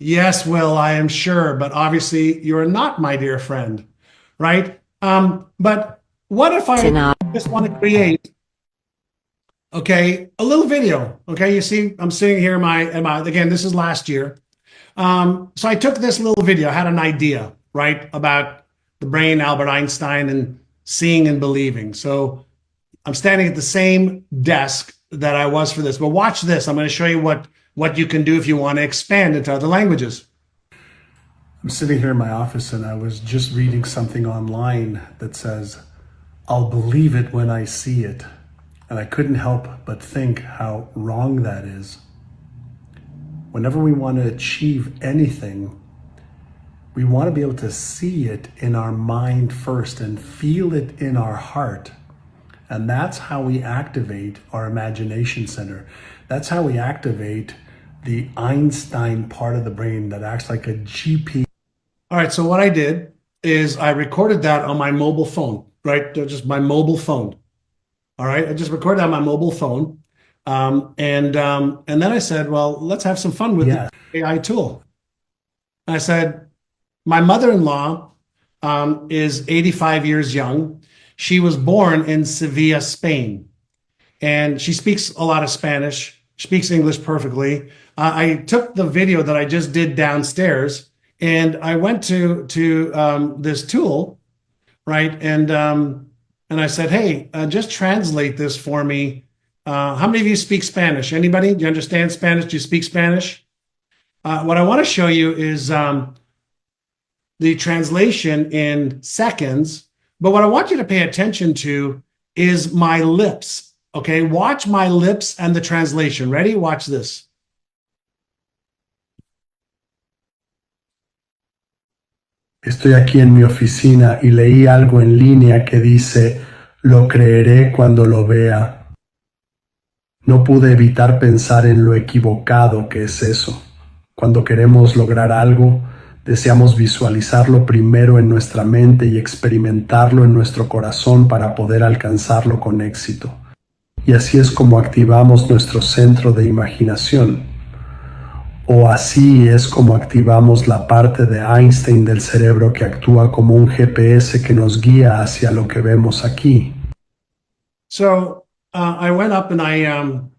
Yes, Will, I am sure, but obviously you're not my dear friend, right? But what if I just want to create, okay, a little video? Okay, you see, I'm sitting here again, this is last year. So I took this little video. I had an idea, right, about the brain, Albert Einstein, and seeing and believing. So I'm standing at the same desk that I was for this, but watch this. I'm going to show you what you can do if you want to expand into other languages. I'm sitting here in my office and I was just reading something online that says, "I'll believe it when I see it." And I couldn't help but think how wrong that is. Whenever we want to achieve anything, we want to be able to see it in our mind first and feel it in our heart. And that's how we activate our imagination center. That's how we activate the Einstein part of the brain that acts like a GPS. All right, so what I did is I recorded that on my mobile phone, right? Just my mobile phone. All right, I just recorded that on my mobile phone. And then I said, well, let's have some fun with the AI tool. I said, my mother-in-law is 85 years young. She was born in Sevilla, Spain, and she speaks a lot of Spanish, speaks English perfectly. I took the video that I just did downstairs, and I went to this tool, right? And I said, hey, just translate this for me. How many of you speak Spanish? Anybody? Do you understand Spanish? Do you speak Spanish? What I want to show you is the translation in seconds. But what I want you to pay attention to is my lips. Okay, watch my lips and the translation. Ready? Watch this. Estoy aquí en mi oficina y leí algo en línea que dice, Lo creeré cuando lo vea. No pude evitar pensar en lo equivocado que es eso. Cuando queremos lograr algo, deseamos visualizarlo primero en nuestra mente y experimentarlo en nuestro corazón para poder alcanzarlo con éxito. Y así es como activamos nuestro centro de imaginación. O así es como activamos la parte de Einstein del cerebro que actúa como un GPS que nos guía hacia lo que vemos aquí. So I went up and I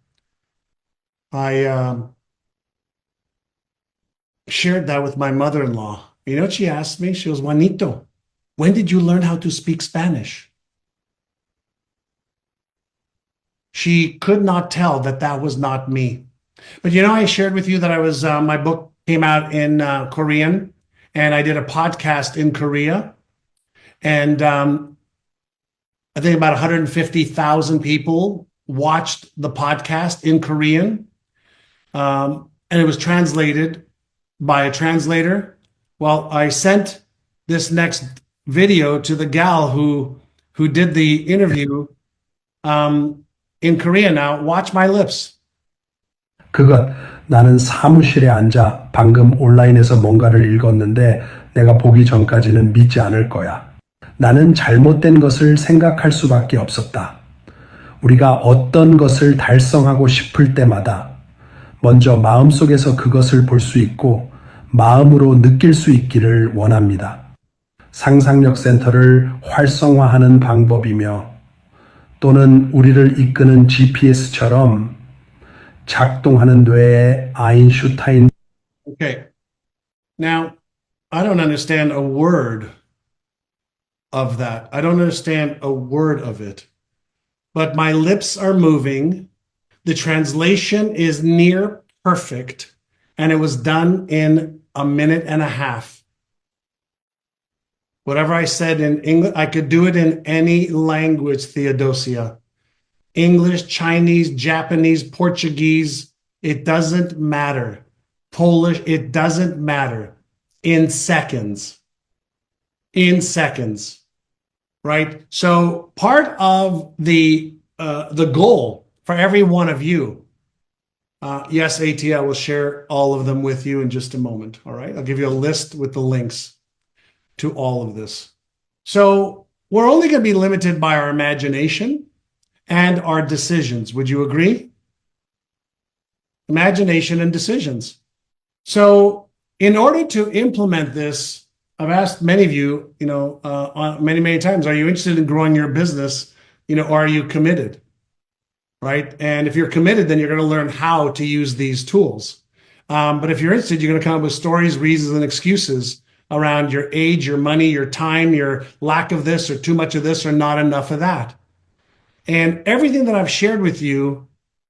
shared that with my mother-in-law. You know what she asked me? She goes, Juanito, when did you learn how to speak Spanish? She could not tell that that was not me. But you know, I shared with you that I was, my book came out in Korean, and I did a podcast in Korea. And I think about 150,000 people watched the podcast in Korean. And it was translated by a translator. Well, I sent this next video to the gal who did the interview in Korean. Now, watch my lips. 그것, 나는 사무실에 앉아 방금 온라인에서 뭔가를 읽었는데 내가 보기 전까지는 믿지 않을 거야. 나는 잘못된 것을 생각할 수밖에 없었다. 우리가 어떤 것을 달성하고 싶을 때마다 먼저 마음속에서 그것을 볼 수 있고 마음으로 느낄 수 있기를 원합니다. 상상력 센터를 활성화하는 방법이며 또는 우리를 이끄는 GPS처럼 작동하는 뇌의 아인슈타인. Okay. Now, I don't understand a word of that. I don't understand a word of it. But my lips are moving. The translation is near perfect. And it was done in a minute and a half. Whatever I said in English, I could do it in any language, Theodosia. English, Chinese, Japanese, Portuguese, it doesn't matter. Polish, it doesn't matter. In seconds. In seconds. Right? So part of the goal for every one of you, yes, AT, I will share all of them with you in just a moment. All right? I'll give you a list with the links to all of this. So we're only going to be limited by our imagination and our decisions. Would you agree? Imagination and decisions. So in order to implement this, I've asked many of you, many times, are you interested in growing your business? Or are you committed? Right? And if you're committed, then you're going to learn how to use these tools. But if you're interested, you're going to come up with stories, reasons, and excuses around your age, your money, your time, your lack of this, or too much of this, or not enough of that. And everything that I've shared with you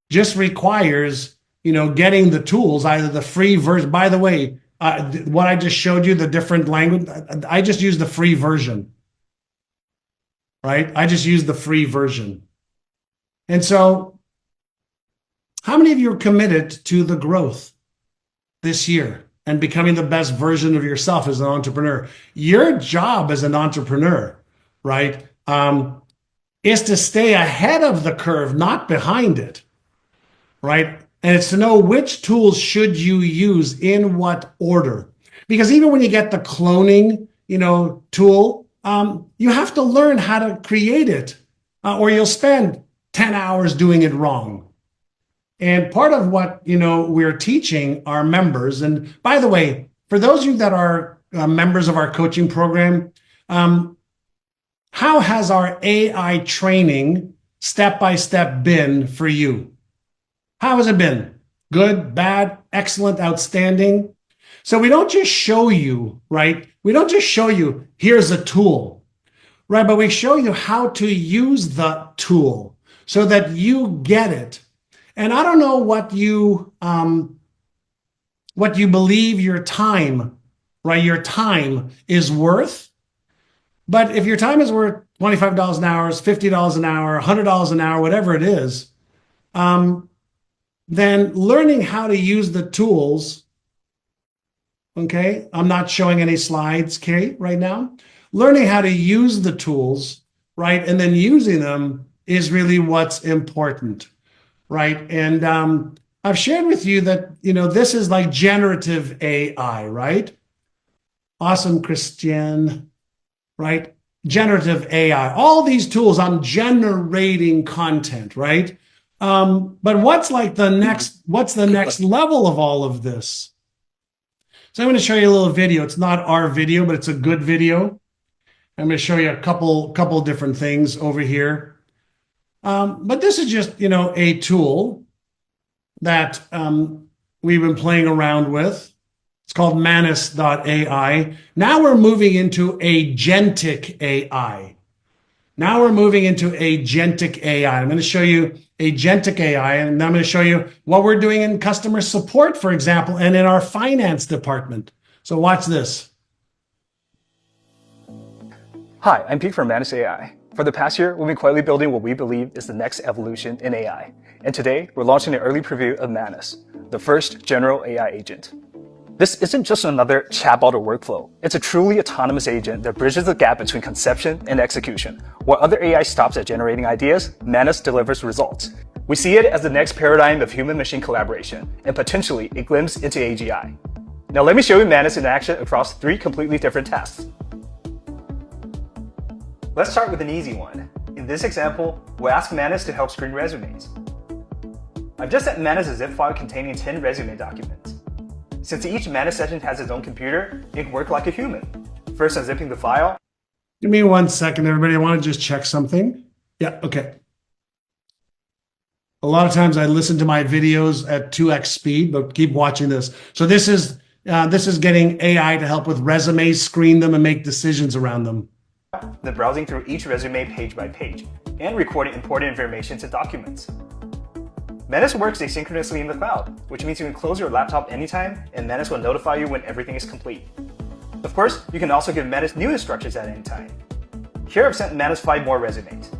just requires, getting the tools, either the free version. By the way, what I just showed you, the different language, I just used the free version, right? I just used the free version. And so how many of you are committed to the growth this year and becoming the best version of yourself as an entrepreneur? Your job as an entrepreneur, right? Is to stay ahead of the curve, not behind it, right? And it's to know which tools should you use in what order. Because even when you get the cloning, tool, you have to learn how to create it, or you'll spend 10 hours doing it wrong. And part of what, we're teaching our members, and by the way, for those of you that are members of our coaching program, how has our AI training step-by-step been for you? How has it been? Good, bad, excellent, outstanding? So we don't just show you, right? We don't just show you, here's a tool, right? But we show you how to use the tool so that you get it. And I don't know what you believe your time, right? Your time is worth. But if your time is worth $25 an hour, $50 an hour, $100 an hour, whatever it is, then learning how to use the tools, okay? I'm not showing any slides, Kate, right now. Learning how to use the tools right? And then using them is really what's important, right? And I've shared with you that, this is like generative AI, right? Awesome, Christian, right? Generative AI, all these tools, I'm generating content, right? But what's the next level of all of this? So I'm going to show you a little video. It's not our video, but it's a good video. I'm going to show you a couple different things over here. But this is just, a tool that we've been playing around with. It's called Manus.ai. Now we're moving into agentic AI. I'm going to show you agentic AI, and I'm going to show you what we're doing in customer support, for example, and in our finance department. So watch this. Hi, I'm Pete from Manus AI. For the past year, we've been quietly building what we believe is the next evolution in AI. And today, we're launching an early preview of Manus, the first general AI agent. This isn't just another chatbot or workflow. It's a truly autonomous agent that bridges the gap between conception and execution. While other AI stops at generating ideas, Manus delivers results. We see it as the next paradigm of human-machine collaboration, and potentially a glimpse into AGI. Now let me show you Manus in action across 3 completely different tasks. Let's start with an easy one. In this example, we'll ask Manus to help screen resumes. I've just sent Manus a zip file containing 10 resume documents. Since each Manus session has its own computer, it can work like a human. First, unzipping the file. Give me 1 second, everybody. I want to just check something. Yeah, okay. A lot of times I listen to my videos at 2x speed, but keep watching this. So this is getting AI to help with resumes, screen them, and make decisions around them. Then browsing through each resume page by page, and recording important information to documents. Manus works asynchronously in the cloud, which means you can close your laptop anytime, and Manus will notify you when everything is complete. Of course, you can also give Manus new instructions at any time. Here I've sent Manus 5 more resumes.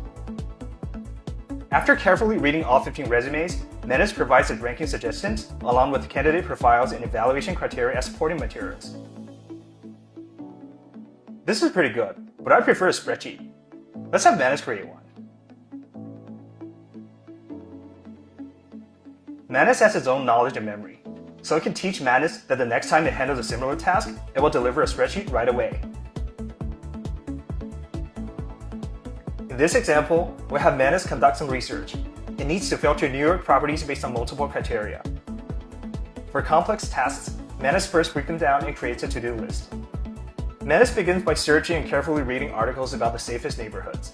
After carefully reading all 15 resumes, Manus provides the ranking suggestions, along with candidate profiles and evaluation criteria as supporting materials. This is pretty good, but I prefer a spreadsheet. Let's have Manus create one. Manus has its own knowledge and memory, so it can teach Manus that the next time it handles a similar task, it will deliver a spreadsheet right away. In this example, we'll have Manus conduct some research. It needs to filter New York properties based on multiple criteria. For complex tasks, Manus first breaks them down and creates a to-do list. Manus begins by searching and carefully reading articles about the safest neighborhoods.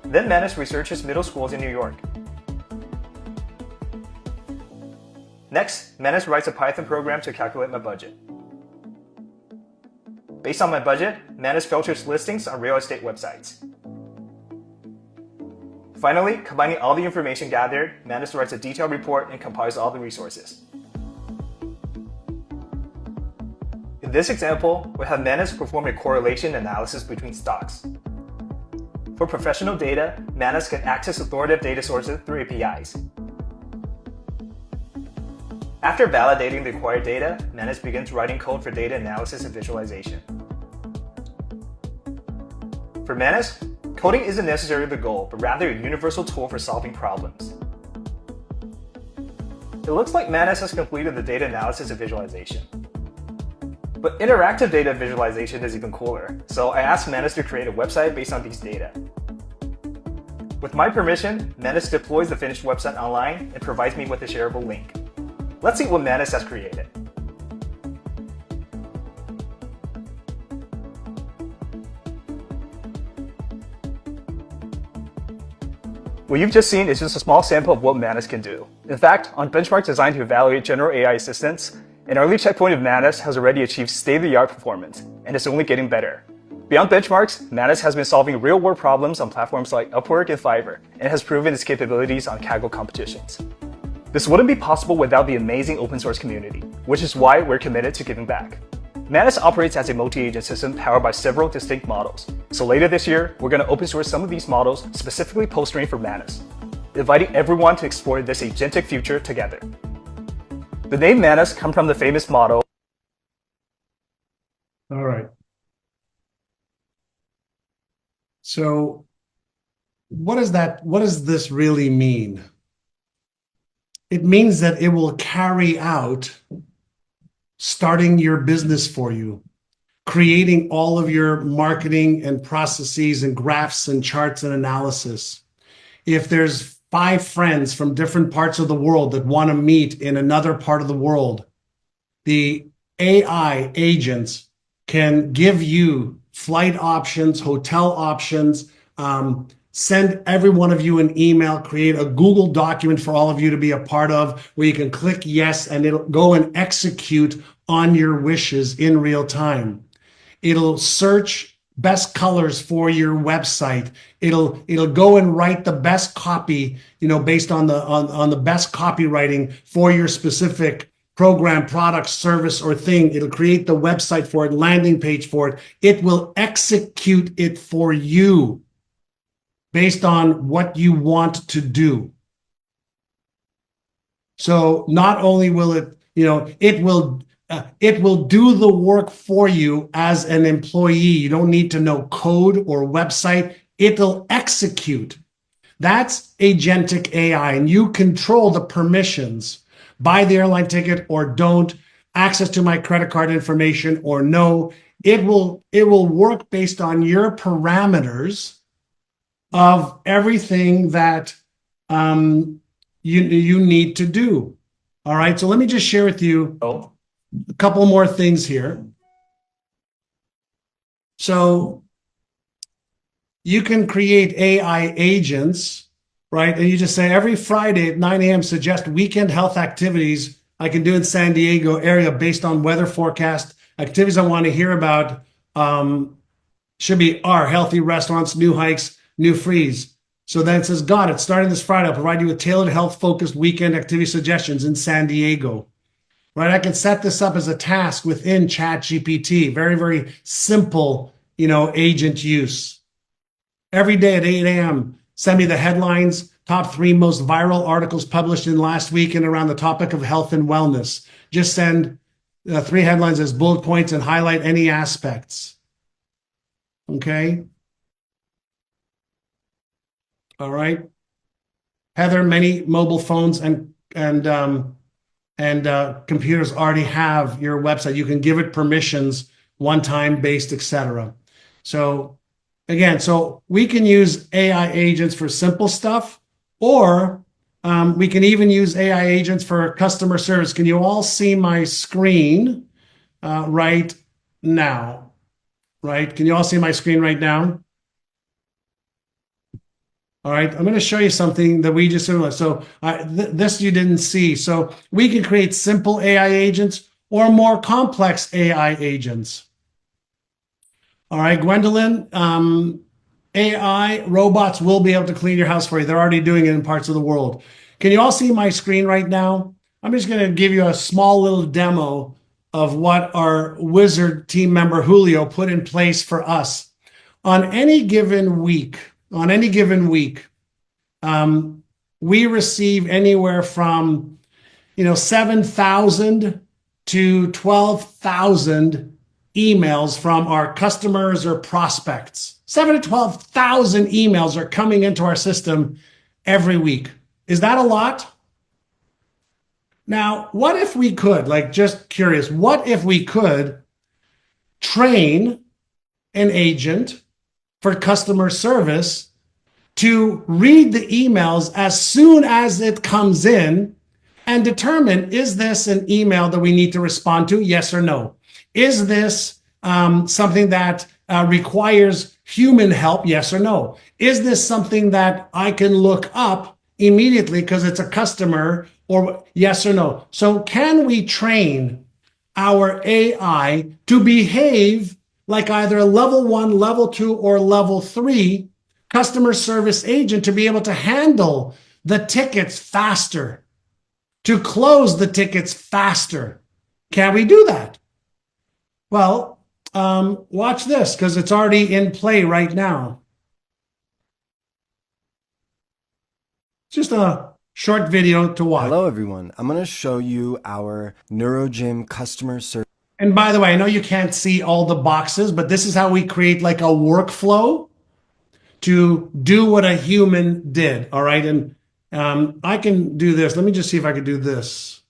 Then Manus researches middle schools in New York. Next, Manus writes a Python program to calculate my budget. Based on my budget, Manus filters listings on real estate websites. Finally, combining all the information gathered, Manus writes a detailed report and compiles all the resources. In this example, we have Manus perform a correlation analysis between stocks. For professional data, Manus can access authoritative data sources through APIs. After validating the acquired data, Manus begins writing code for data analysis and visualization. For Manus, coding isn't necessarily the goal, but rather a universal tool for solving problems. It looks like Manus has completed the data analysis and visualization. But interactive data visualization is even cooler, so I asked Manus to create a website based on these data. With my permission, Manus deploys the finished website online and provides me with a shareable link. Let's see what Manus has created. What you've just seen is just a small sample of what Manus can do. In fact, on benchmarks designed to evaluate general AI assistants, an early checkpoint of Manus has already achieved state-of-the-art performance, and is only getting better. Beyond benchmarks, Manus has been solving real-world problems on platforms like Upwork and Fiverr, and has proven its capabilities on Kaggle competitions. This wouldn't be possible without the amazing open source community, which is why we're committed to giving back. Manus operates as a multi-agent system powered by several distinct models. So later this year, we're going to open source some of these models specifically post-trained for Manus, inviting everyone to explore this agentic future together. The name Manus comes from the famous motto. All right. So what does this really mean? It means that it will carry out starting your business for you, creating all of your marketing and processes and graphs and charts and analysis. If there's 5 friends from different parts of the world that want to meet in another part of the world, the AI agents can give you flight options, hotel options, send every one of you an email, create a Google document for all of you to be a part of, where you can click yes, and it'll go and execute on your wishes in real time. It'll search best colors for your website. It'll go and write the best copy, based on the best copywriting for your specific program, product, service, or thing. It'll create the website for it, landing page for it. It will execute it for you based on what you want to do. So not only will it, it will do the work for you as an employee. You don't need to know code or website. It'll execute. That's agentic AI, and you control the permissions. Buy the airline ticket or don't, access to my credit card information or no. It will work based on your parameters of everything that you need to do. All right, so let me just share with you a couple more things here. So you can create AI agents, right? And you just say every Friday at 9 a.m. suggest weekend health activities I can do in San Diego area based on weather forecast. Activities I want to hear about should be healthy restaurants, new hikes, new freeze. So then it says, got it. Starting this Friday, I'll provide you with tailored health-focused weekend activity suggestions in San Diego. Right? I can set this up as a task within ChatGPT. Very, very simple, agent use. Every day at 8 a.m., send me the headlines, top 3 most viral articles published in last week and around the topic of health and wellness. Just send 3 headlines as bullet points and highlight any aspects. Okay? All right. Heather, many mobile phones and computers already have your website. You can give it permissions, one-time based, etc. So again, so we can use AI agents for simple stuff, or we can even use AI agents for customer service. Can you all see my screen right now? Right? Can you all see my screen right now? All right, I'm going to show you something that we just did. So this you didn't see. So we can create simple AI agents or more complex AI agents. All right, Gwendolyn, AI robots will be able to clean your house for you. They're already doing it in parts of the world. Can you all see my screen right now? I'm just going to give you a small little demo of what our Wizard team member Julio put in place for us. On any given week, we receive anywhere from 7,000 to 12,000 emails from our customers or prospects. 7,000 to 12,000 emails are coming into our system every week. Is that a lot? Now, what if we could, just curious, what if we could train an agent for customer service to read the emails as soon as it comes in and determine, is this an email that we need to respond to? Yes or no? Is this something that requires human help? Yes or no? Is this something that I can look up immediately because it's a customer, or yes or no? So can we train our AI to behave like either a level 1, level 2, or level 3 customer service agent to be able to handle the tickets faster, to close the tickets faster? Can we do that? Well, watch this, because it's already in play right now. Just a short video to watch. Hello everyone, I'm going to show you our NeuroGym customer service. And by the way, I know you can't see all the boxes, but this is how we create like a workflow to do what a human did. All right. And I can do this. Let me just see if I can do this.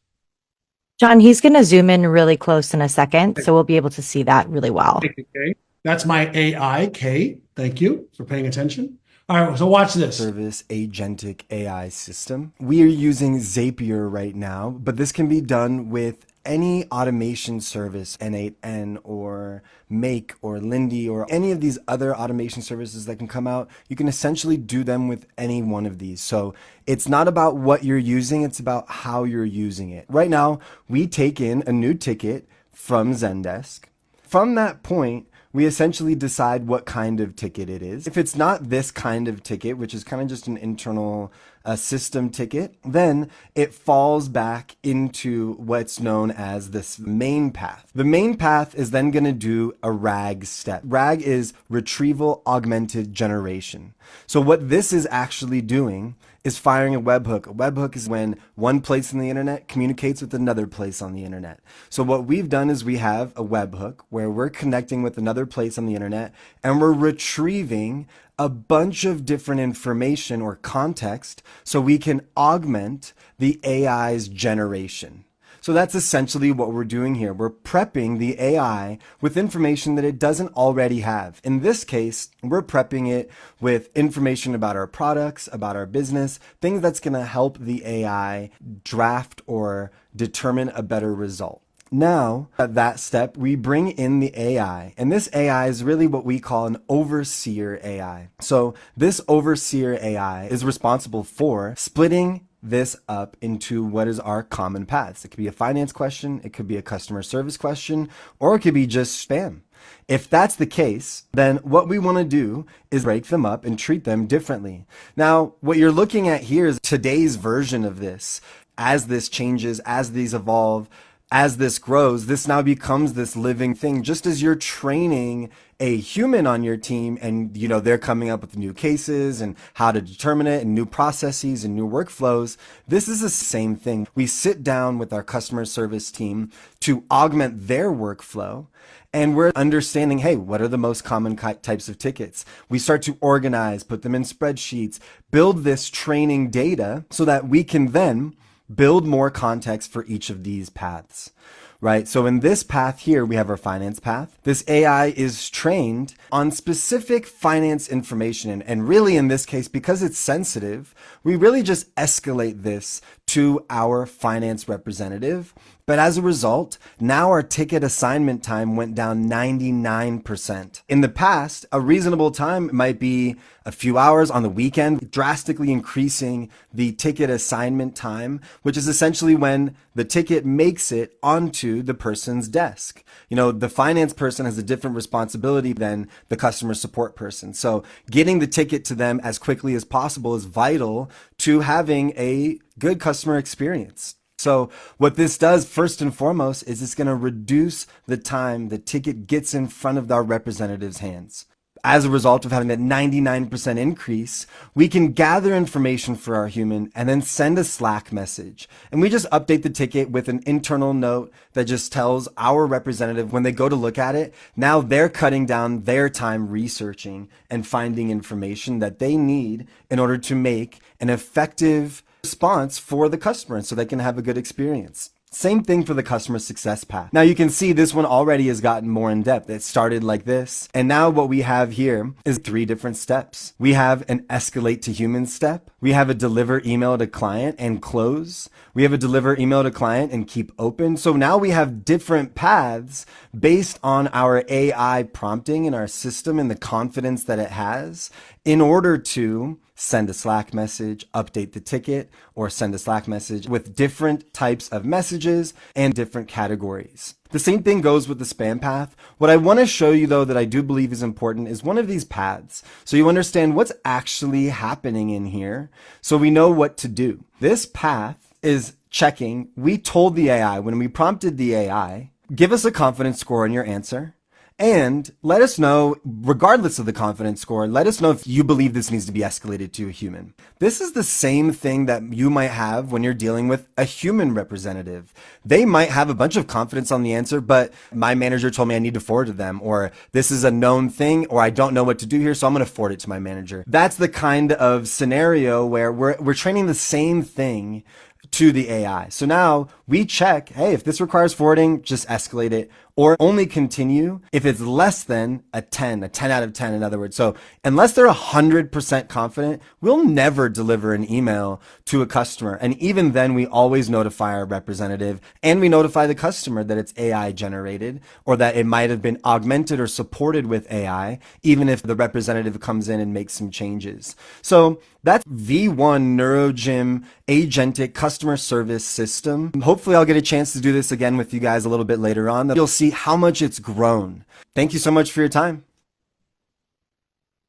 John, he's going to zoom in really close in a second, so we'll be able to see that really well. Okay. That's my AI, Kate. Thank you for paying attention. All right, so watch this. Service agentic AI system. We are using Zapier right now, but this can be done with any automation service, N8N or Make or Lindy or any of these other automation services that can come out. You can essentially do them with any one of these. So it's not about what you're using, it's about how you're using it. Right now, we take in a new ticket from Zendesk. From that point, we essentially decide what kind of ticket it is. If it's not this kind of ticket, which is kind of just an internal system ticket, then it falls back into what's known as this main path. The main path is then going to do a RAG step. RAG is retrieval augmented generation. So what this is actually doing is firing a webhook. A webhook is when one place on the internet communicates with another place on the internet. So what we've done is we have a webhook where we're connecting with another place on the internet and we're retrieving a bunch of different information or context so we can augment the AI's generation. So that's essentially what we're doing here. We're prepping the AI with information that it doesn't already have. In this case, we're prepping it with information about our products, about our business, things that's going to help the AI draft or determine a better result. Now, at that step, we bring in the AI, and this AI is really what we call an overseer AI. So this overseer AI is responsible for splitting this up into what is our common paths. It could be a finance question, it could be a customer service question, or it could be just spam. If that's the case, then what we want to do is break them up and treat them differently. Now, what you're looking at here is today's version of this. As this changes, as these evolve, as this grows, this now becomes this living thing. Just as you're training a human on your team and, they're coming up with new cases and how to determine it and new processes and new workflows, this is the same thing. We sit down with our customer service team to augment their workflow. And we're understanding, hey, what are the most common types of tickets? We start to organize, put them in spreadsheets, build this training data so that we can then build more context for each of these paths, right? So in this path here, we have our finance path. This AI is trained on specific finance information. And really in this case, because it's sensitive, we really just escalate this to our finance representative. But as a result, now our ticket assignment time went down 99%. In the past, a reasonable time might be a few hours on the weekend, drastically increasing the ticket assignment time, which is essentially when the ticket makes it onto the person's desk. The finance person has a different responsibility than the customer support person. So getting the ticket to them as quickly as possible is vital to having a good customer experience. So what this does first and foremost is it's going to reduce the time the ticket gets in front of our representative's hands. As a result of having that 99% increase, we can gather information for our human and then send a Slack message. And we just update the ticket with an internal note that just tells our representative when they go to look at it, now they're cutting down their time researching and finding information that they need in order to make an effective response for the customer so they can have a good experience. Same thing for the customer success path. Now you can see this one already has gotten more in depth. It started like this. And now what we have here is 3 different steps. We have an escalate to human step. We have a deliver email to client and close. We have a deliver email to client and keep open. So now we have different paths based on our AI prompting in our system and the confidence that it has in order to send a Slack message, update the ticket, or send a Slack message with different types of messages and different categories. The same thing goes with the spam path. What I want to show you though that I do believe is important is one of these paths. So you understand what's actually happening in here so we know what to do. This path is checking. We told the AI when we prompted the AI, give us a confidence score on your answer And let us know, regardless of the confidence score, let us know if you believe this needs to be escalated to a human. This is the same thing that you might have when you're dealing with a human representative. They might have a bunch of confidence on the answer, but my manager told me I need to forward to them, or this is a known thing, or I don't know what to do here, so I'm going to forward it to my manager. That's the kind of scenario where we're training the same thing to the AI. So now we check, hey, if this requires forwarding, just escalate it, or only continue if it's less than a 10 out of 10, in other words. So unless they're 100% confident, we'll never deliver an email to a customer. And even then, we always notify our representative and we notify the customer that it's AI generated or that it might have been augmented or supported with AI, even if the representative comes in and makes some changes. So that's V1 NeuroGym agentic customer service system. Hopefully I'll get a chance to do this again with you guys a little bit later on. You'll see how much it's grown. Thank you so much for your time.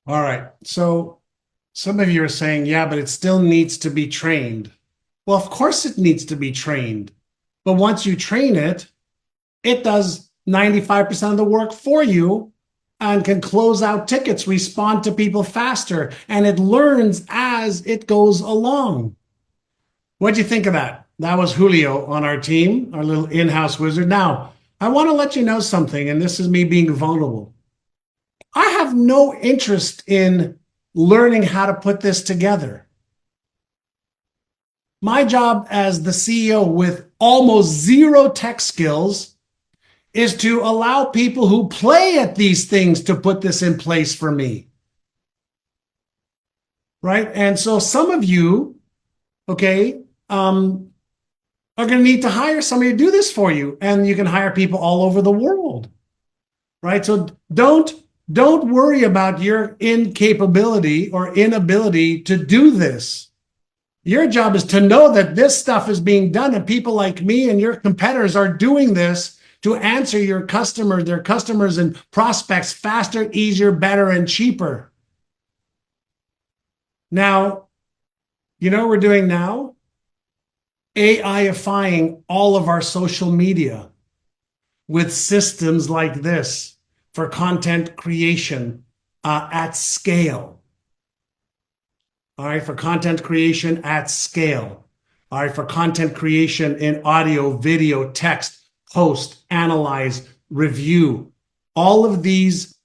All right. So some of you are saying, yeah, but it still needs to be trained. Well, of course it needs to be trained. But once you train it, it does 95% of the work for you and can close out tickets, respond to people faster, and it learns as it goes along. What do you think of that? That was Julio on our team, our little in-house wizard. Now, I want to let you know something, and this is me being vulnerable. I have no interest in learning how to put this together. My job as the CEO with almost zero tech skills is to allow people who play at these things to put this in place for me. Right? And so some of you, okay, are going to need to hire somebody to do this for you. And you can hire people all over the world, right? So don't worry about your incapability or inability to do this. Your job is to know that this stuff is being done and people like me and your competitors are doing this to answer their customers and prospects faster, easier, better, and cheaper. Now, you know what we're doing now? AI-ifying all of our social media with systems like this for content creation at scale. All right, for content creation at scale. All right, for content creation in audio, video, text, post, analyze, review. All of these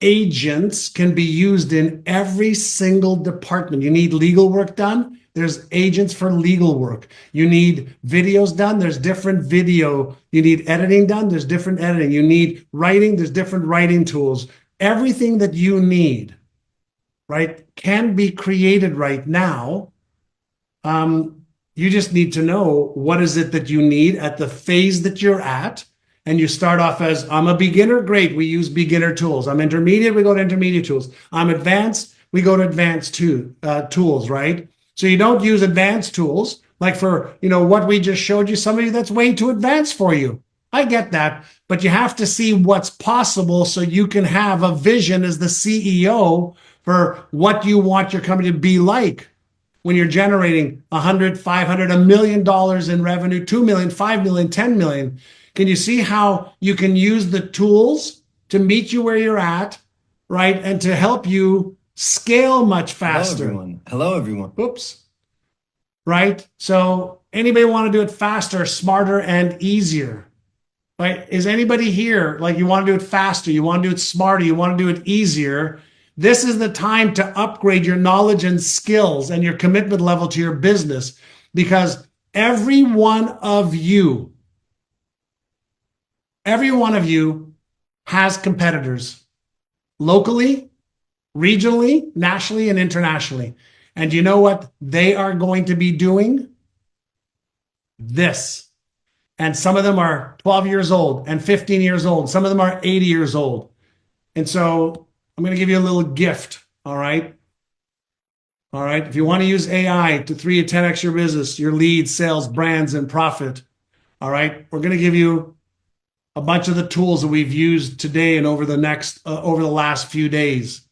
agents can be used in every single department. You need legal work done? There's agents for legal work. You need videos done. There's different video. You need editing done. There's different editing. You need writing. There's different writing tools. Everything that you need, right, can be created right now. You just need to know what is it that you need at the phase that you're at. And you start off as, I'm a beginner, great, we use beginner tools. I'm intermediate, we go to intermediate tools. I'm advanced, we go to advanced tools, right? So you don't use advanced tools, like for, what we just showed you, somebody that's way too advanced for you. I get that, but you have to see what's possible so you can have a vision as the CEO for what you want your company to be like when you're generating 100, 500, $1 million in revenue, 2 million, 5 million, 10 million. Can you see how you can use the tools to meet you where you're at, right? And to help you scale much faster. Hello, everyone. Oops. Right? So anybody want to do it faster, smarter, and easier? Right? Is anybody here, like you want to do it faster, you want to do it smarter, you want to do it easier? This is the time to upgrade your knowledge and skills and your commitment level to your business, because every one of you has competitors locally, regionally, nationally, and internationally. And you know what they are going to be doing? This. And some of them are 12 years old and 15 years old. Some of them are 80 years old. And so I'm going to give you a little gift. All right. All right. If you want to use AI to 3 to 10x your business, your leads, sales, brands, and profit. All right. We're going to give you a bunch of the tools that we've used today and over the last few days.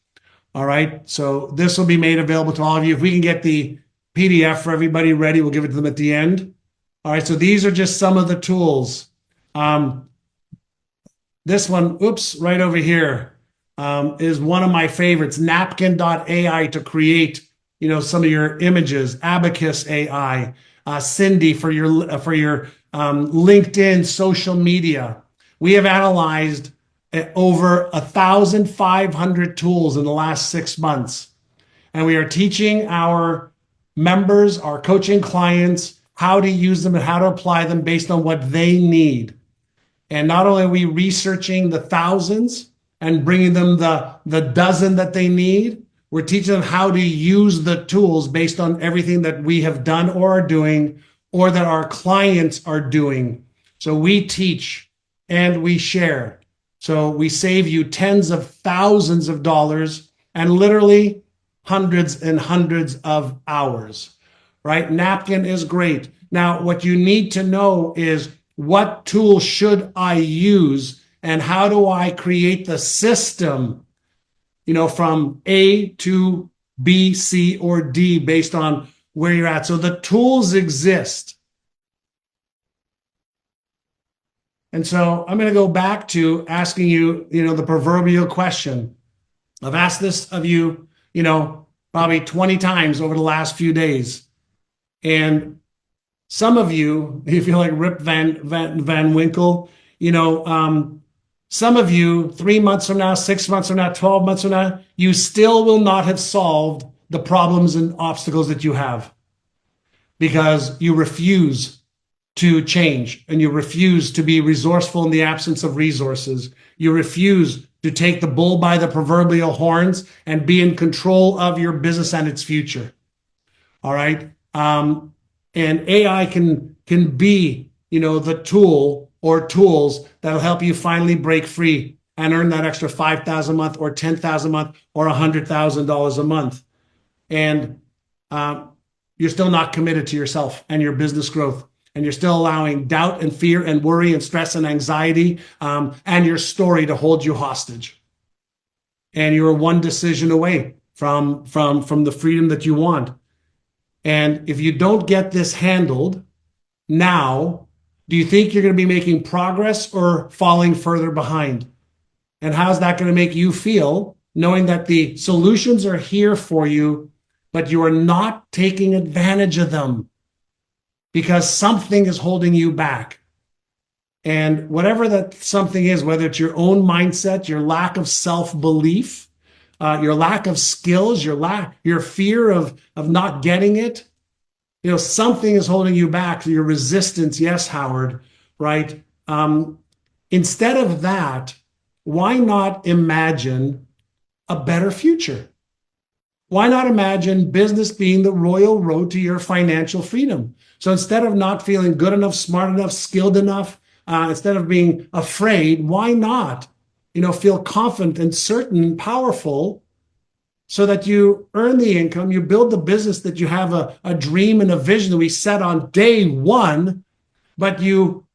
All right. So this will be made available to all of you. If we can get the PDF for everybody ready, we'll give it to them at the end. All right. So these are just some of the tools. This one, oops, right over here, is one of my favorites, napkin.ai to create, some of your images, Abacus AI, Cindy for your LinkedIn social media. We have analyzed over 1,500 tools in the last 6 months. And we are teaching our members, our coaching clients, how to use them and how to apply them based on what they need. And not only are we researching the thousands and bringing them the dozen that they need, we're teaching them how to use the tools based on everything that we have done or are doing or that our clients are doing. So we teach and we share. So we save you tens of thousands of dollars and literally hundreds and hundreds of hours, right? Napkin is great. Now, what you need to know is what tool should I use and how do I create the system, from A to B, C, or D based on where you're at. So the tools exist. And so I'm going to go back to asking you, the proverbial question. I've asked this of you, probably 20 times over the last few days. And some of you feel like Rip Van Winkle, some of you 3 months from now, 6 months from now, 12 months from now, you still will not have solved the problems and obstacles that you have because you refuse to change and you refuse to be resourceful in the absence of resources. You refuse to take the bull by the proverbial horns and be in control of your business and its future. All right. And AI can be, the tool or tools that'll help you finally break free and earn that extra $5,000 a month or $10,000 a month or $100,000 a month. And you're still not committed to yourself and your business growth. And you're still allowing doubt and fear and worry and stress and anxiety and your story to hold you hostage. And you're one decision away from the freedom that you want. And if you don't get this handled now, do you think you're going to be making progress or falling further behind? And how's that going to make you feel knowing that the solutions are here for you, but you are not taking advantage of them? Because something is holding you back. And whatever that something is, whether it's your own mindset, your lack of self-belief, your lack of skills, your fear of not getting it, something is holding you back. Your resistance, yes, Howard, right? Instead of that, why not imagine a better future? Why not imagine business being the royal road to your financial freedom? So instead of not feeling good enough, smart enough, skilled enough, instead of being afraid, why not, feel confident and certain and powerful so that you earn the income, you build the business that you have a dream and a vision that we set on day one, but you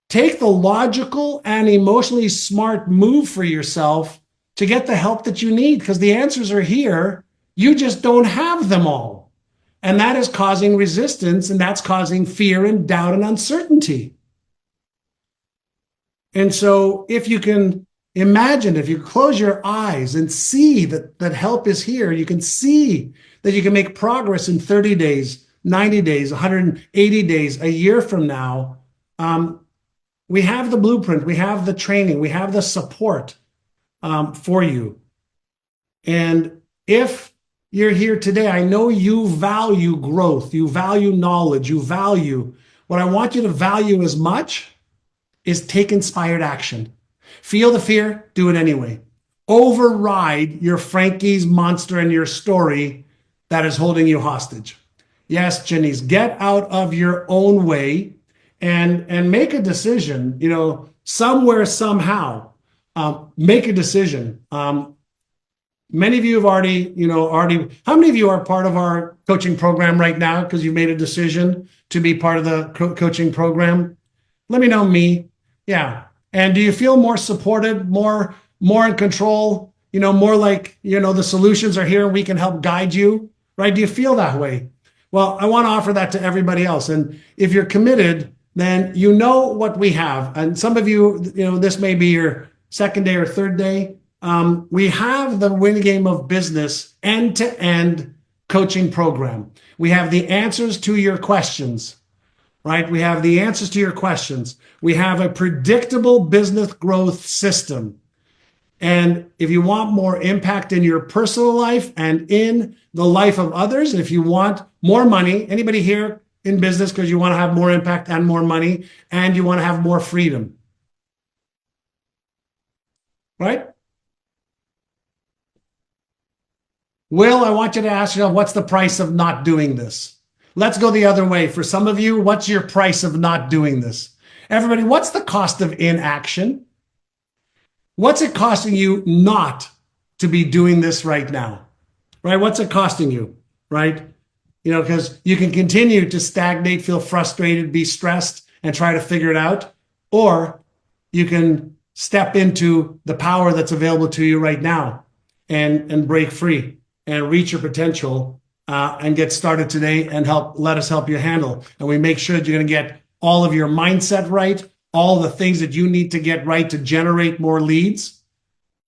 take the logical and emotionally smart move for yourself to get the help that you need because the answers are here. You just don't have them all. And that is causing resistance, and that's causing fear and doubt and uncertainty. And so if you can imagine, if you close your eyes and see that help is here, you can see that you can make progress in 30 days, 90 days, 180 days, a year from now. We have the blueprint, we have the training, we have the support for you. And if you're here today, I know you value growth, you value knowledge, you value. What I want you to value as much is take inspired action. Feel the fear, do it anyway. Override your Frankie's monster and your story that is holding you hostage. Yes, Janice, get out of your own way and make a decision, somewhere, somehow, make a decision. Many of you have already, how many of you are part of our coaching program right now because you've made a decision to be part of the coaching program? Let me know me. Yeah. And do you feel more supported, more in control, more like, the solutions are here and we can help guide you, right? Do you feel that way? Well, I want to offer that to everybody else. And if you're committed, then you know what we have. And some of you, this may be your second day or third day. We have the Win Game of Business end-to-end coaching program. We have the answers to your questions, right? We have the answers to your questions. We have a predictable business growth system. And if you want more impact in your personal life and in the life of others, if you want more money, anybody here in business because you want to have more impact and more money, and you want to have more freedom, right? Will, I want you to ask yourself, what's the price of not doing this? Let's go the other way. For some of you, what's your price of not doing this? Everybody, what's the cost of inaction? What's it costing you not to be doing this right now? Right? What's it costing you? Right? Because you can continue to stagnate, feel frustrated, be stressed, and try to figure it out. Or you can step into the power that's available to you right now and break free and reach your potential and get started today and let us help you handle. And we make sure that you're going to get all of your mindset right, all the things that you need to get right to generate more leads,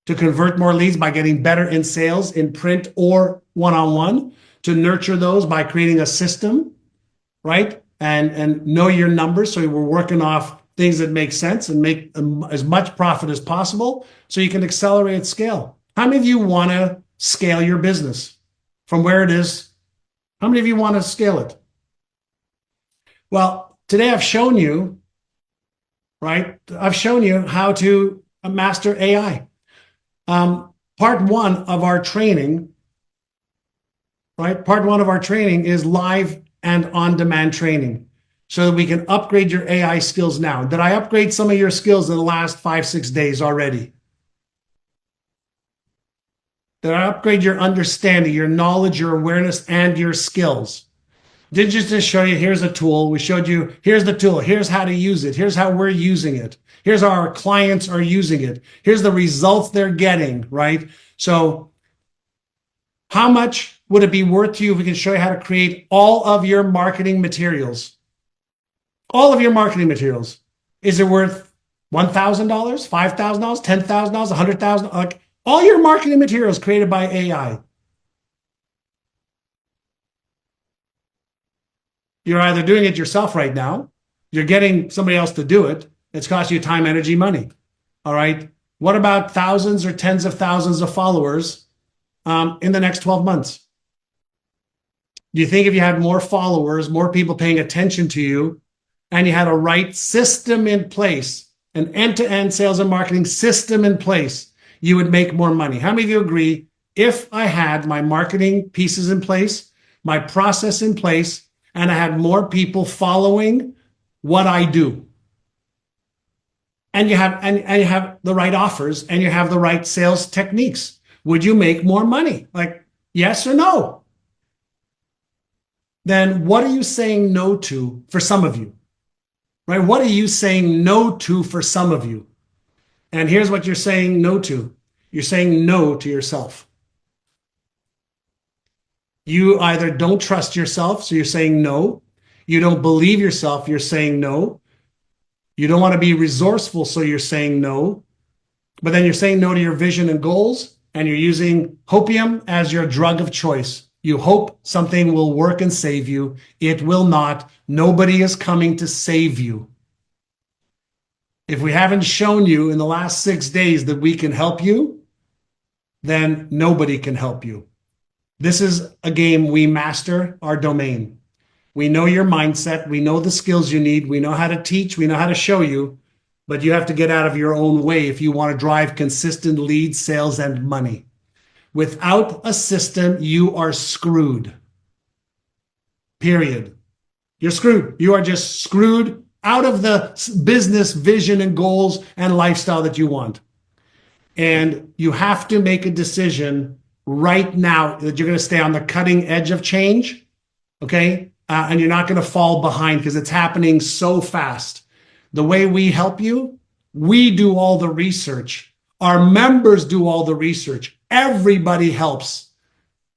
to convert more leads by getting better in sales in print or one-on-one, to nurture those by creating a system, right? And know your numbers. So we're working off things that make sense and make as much profit as possible so you can accelerate at scale. How many of you want to scale your business from where it is? How many of you want to scale it? Well, today I've shown you, right? I've shown you how to master AI. Part one of our training, right? Part one of our training is live and on-demand training so that we can upgrade your AI skills now. Did I upgrade some of your skills in the last 5-6 days already? Did I upgrade your understanding, your knowledge, your awareness, and your skills? Did you just show you, here's a tool. We showed you, here's the tool. Here's how to use it. Here's how we're using it. Here's how our clients are using it. Here's the results they're getting, right? So how much would it be worth to you if we can show you how to create all of your marketing materials? All of your marketing materials. Is it worth $1,000, $5,000, $10,000, $100,000? Like all your marketing materials created by AI. You're either doing it yourself right now, you're getting somebody else to do it. It's cost you time, energy, money. All right. What about thousands or tens of thousands of followers in the next 12 months? Do you think if you had more followers, more people paying attention to you, and you had a right system in place, an end-to-end sales and marketing system in place, you would make more money? How many of you agree if I had my marketing pieces in place, my process in place, and I had more people following what I do, and you have the right offers and you have the right sales techniques, would you make more money? Like, yes or no? Then what are you saying no to for some of you? Right? What are you saying no to for some of you? And here's what you're saying no to. You're saying no to yourself. You either don't trust yourself, so you're saying no. You don't believe yourself, you're saying no. You don't want to be resourceful, so you're saying no. But then you're saying no to your vision and goals, and you're using hopium as your drug of choice. You hope something will work and save you. It will not. Nobody is coming to save you. If we haven't shown you in the last 6 days that we can help you, then nobody can help you. This is a game we master our domain. We know your mindset. We know the skills you need. We know how to teach. We know how to show you. But you have to get out of your own way if you want to drive consistent leads, sales, and money. Without a system, you are screwed. Period. You're screwed. You are just screwed out of the business vision and goals and lifestyle that you want. And you have to make a decision right now that you're going to stay on the cutting edge of change, okay? And you're not going to fall behind because it's happening so fast. The way we help you, we do all the research. Our members do all the research. Everybody helps.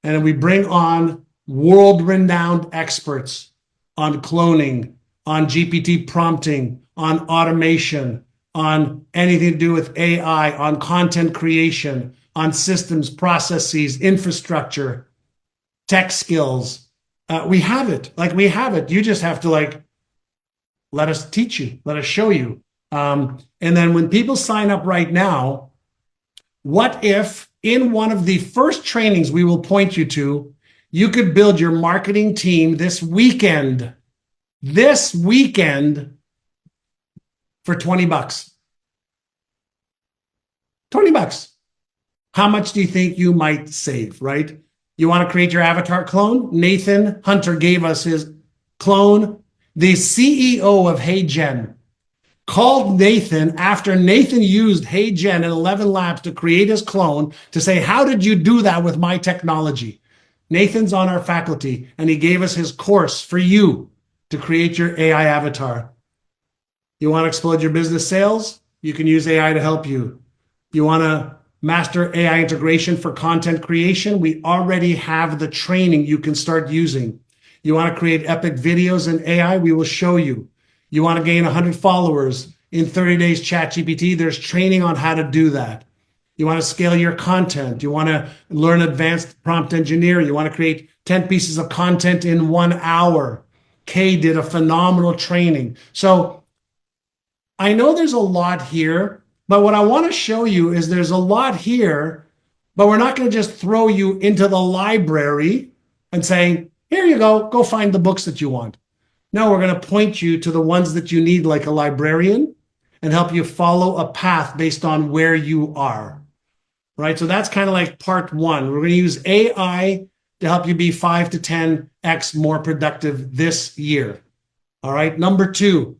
And we bring on world-renowned experts on cloning, on GPT prompting, on automation, on anything to do with AI, on content creation, on systems, processes, infrastructure, tech skills. We have it. Like, we have it. You just have to, like, let us teach you, let us show you. And then when people sign up right now, what if in one of the first trainings we will point you to, you could build your marketing team this weekend for $20. $20. How much do you think you might save, right? You want to create your avatar clone? Nathan Hunter gave us his clone. The CEO of HeyGen called Nathan after Nathan used HeyGen and 11 Labs to create his clone to say, how did you do that with my technology? Nathan's on our faculty, and he gave us his course for you to create your AI avatar. You want to explode your business sales? You can use AI to help you. You want to master AI integration for content creation? We already have the training you can start using. You want to create epic videos in AI? We will show you. You want to gain 100 followers in 30 days ChatGPT? There's training on how to do that. You want to scale your content. You want to learn advanced prompt engineering. You want to create 10 pieces of content in 1 hour. Kay did a phenomenal training. So I know there's a lot here, but what I want to show you is there's a lot here, but we're not going to just throw you into the library and say, here you go find the books that you want. No, we're going to point you to the ones that you need, like a librarian, and help you follow a path based on where you are, right? So that's kind of like part one. We're going to use AI to help you be 5 to 10x more productive this year. All right. Number two,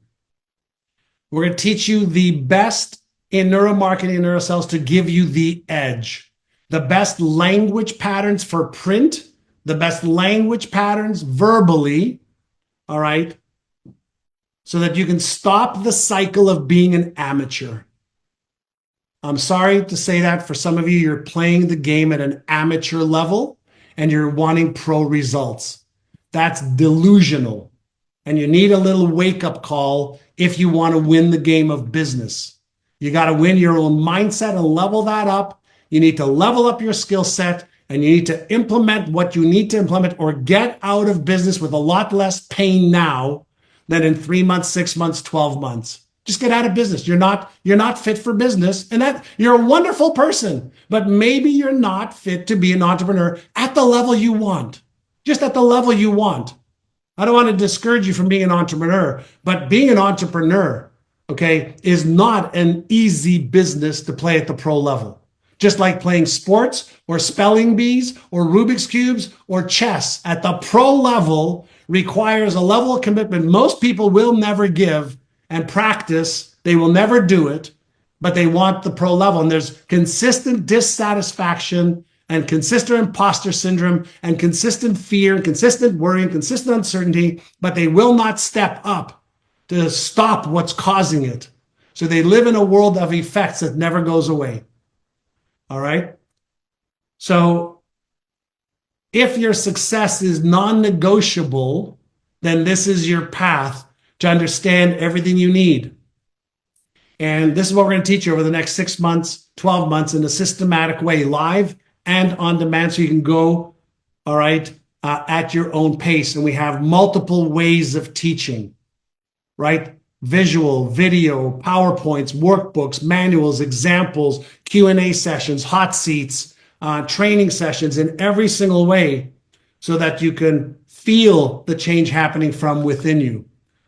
we're going to teach you the best in neuromarketing and neurosales to give you the edge, the best language patterns for print, the best language patterns verbally. All right. So that you can stop the cycle of being an amateur. I'm sorry to say that for some of you, you're playing the game at an amateur level and you're wanting pro results. That's delusional. And you need a little wake-up call if you want to win the game of business. You got to win your own mindset and level that up. You need to level up your skill set, and you need to implement what you need to implement or get out of business with a lot less pain now than in 3 months, 6 months, 12 months. Just get out of business. You're not fit for business, and that you're a wonderful person, but maybe you're not fit to be an entrepreneur at the level you want, just at the level you want. I don't want to discourage you from being an entrepreneur, but being an entrepreneur, okay, is not an easy business to play at the pro level. Just like playing sports or spelling bees or Rubik's Cubes or chess at the pro level requires a level of commitment most people will never give and practice. They will never do it, but they want the pro level. And there's consistent dissatisfaction and consistent imposter syndrome and consistent fear and consistent worry and consistent uncertainty, but they will not step up to stop what's causing it. So they live in a world of effects that never goes away. All right. So if your success is non-negotiable, then this is your path to understand everything you need. And this is what we're going to teach you over the next 6 months, 12 months in a systematic way, live and on demand. So you can go, all right, at your own pace. And we have multiple ways of teaching, right? Visual, video, PowerPoints, workbooks, manuals, examples, Q&A sessions, hot seats, training sessions in every single way so that you can feel the change happening from within you.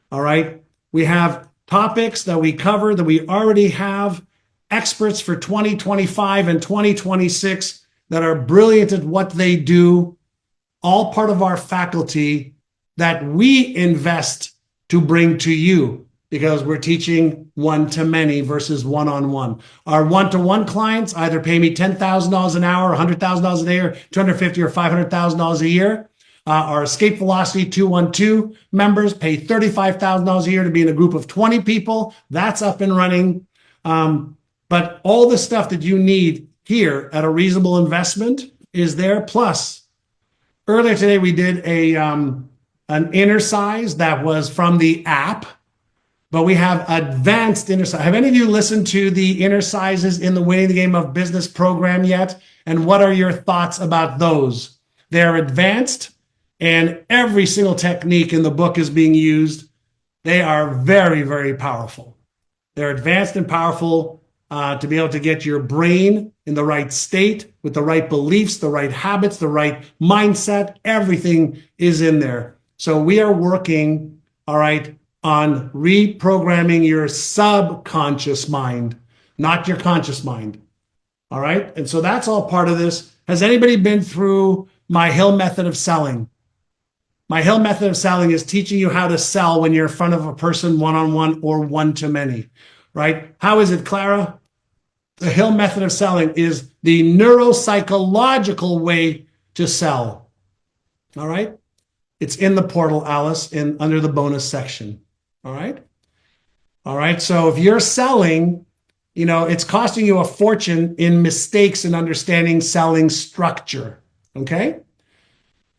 All right. We have topics that we cover that we already have experts for 2025 and 2026 that are brilliant at what they do, all part of our faculty that we invest to bring to you. Because we're teaching one-to-many versus one-on-one. Our one-to-one clients either pay me $10,000 an hour, $100,000 a day, or $250,000 or $500,000 a year. Our Escape Velocity 212 members pay $35,000 a year to be in a group of 20 people. That's up and running. But all the stuff that you need here at a reasonable investment is there. Plus, earlier today we did a an inner size that was from the app, but we have advanced inner size. Have any of you listened to the inner sizes in the Winning the Game of Business program yet? And what are your thoughts about those? They're advanced, and every single technique in the book is being used. They are very, very powerful. They're advanced and powerful to be able to get your brain in the right state with the right beliefs, the right habits, the right mindset. Everything is in there. So we are working, all right, on reprogramming your subconscious mind, not your conscious mind. All right. And so that's all part of this. Has anybody been through my Hill method of selling? My Hill method of selling is teaching you how to sell when you're in front of a person one-on-one or one-to-many, right? How is it, Clara? The Hill method of selling is the neuropsychological way to sell. All right. It's in the portal, Alice, under the bonus section. All right. All right. So if you're selling, it's costing you a fortune in mistakes in understanding selling structure. Okay.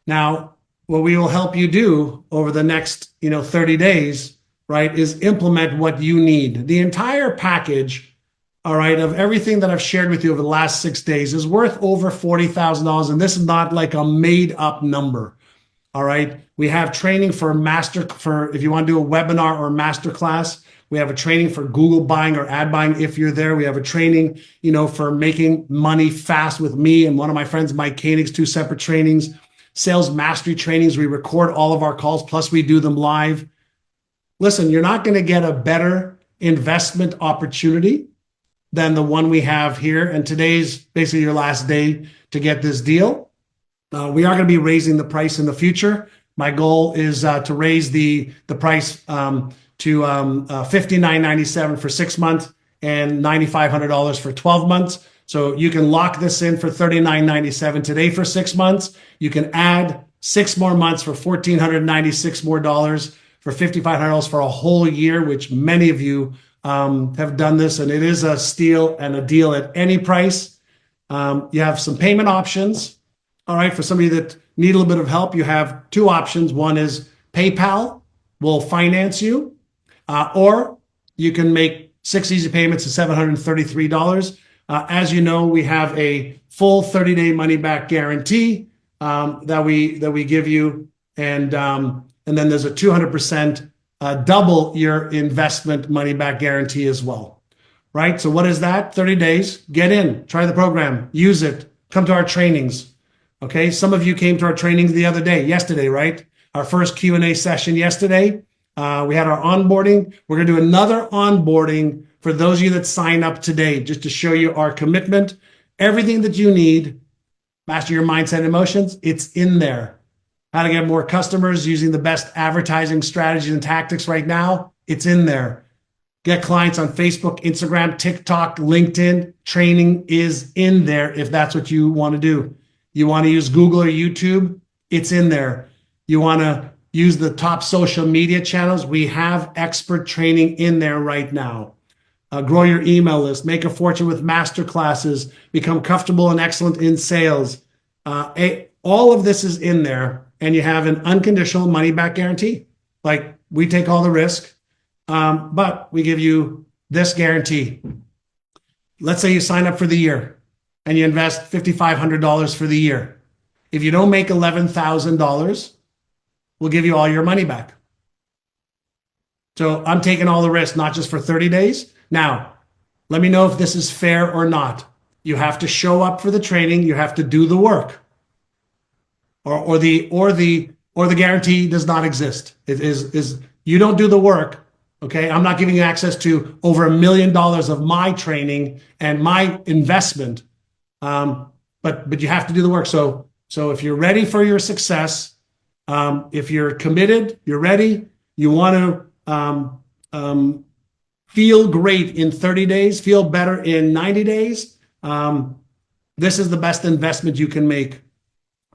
Now, what we will help you do over the next, 30 days, right, is implement what you need. The entire package, all right, of everything that I've shared with you over the last 6 days is worth over $40,000. And this is not like a made up number. All right. We have training for if you want to do a webinar or a masterclass. We have a training for Google buying or ad buying if you're there. We have a training, for making money fast with me and one of my friends, Mike Koenig's, 2 separate trainings. Sales mastery trainings. We record all of our calls, plus we do them live. Listen, you're not going to get a better investment opportunity than the one we have here. And today's basically your last day to get this deal. We are going to be raising the price in the future. My goal is to raise the price to $59.97 for 6 months and $9,500 for 12 months. So you can lock this in for $39.97 today for 6 months. You can add 6 more months for $1,496 more dollars for $5,500 for a whole year, which many of you have done this, and it is a steal and a deal at any price. You have some payment options. All right, for some of you that need a little bit of help, you have 2 options. One is PayPal will finance you, or you can make 6 easy payments of $733. As you know, we have a full 30-day money-back guarantee that we give you, and then there's a 200% double your investment money-back guarantee as well. Right? So what is that? 30 days. Get in, try the program, use it, come to our trainings. Okay, some of you came to our trainings yesterday, right? Our first Q&A session yesterday. We had our onboarding. We're going to do another onboarding for those of you that sign up today, just to show you our commitment. Everything that you need, master your mindset and emotions, it's in there. How to get more customers using the best advertising strategies and tactics right now, it's in there. Get clients on Facebook, Instagram, TikTok, LinkedIn. Training is in there if that's what you want to do. You want to use Google or YouTube, it's in there. You want to use the top social media channels, we have expert training in there right now. Grow your email list, make a fortune with master classes, become comfortable and excellent in sales. All of this is in there, and you have an unconditional money back guarantee. Like, we take all the risk, but we give you this guarantee. Let's say you sign up for the year and you invest $5,500 for the year. If you don't make $11,000, we'll give you all your money back. So I'm taking all the risk, not just for 30 days. Now, let me know if this is fair or not. You have to show up for the training. You have to do the work, or the guarantee does not exist. It is you don't do the work. Okay, I'm not giving you access to over $1 million of my training and my investment. But you have to do the work. So if you're ready for your success, if you're committed, you're ready, you want to feel great in 30 days, feel better in 90 days, this is the best investment you can make.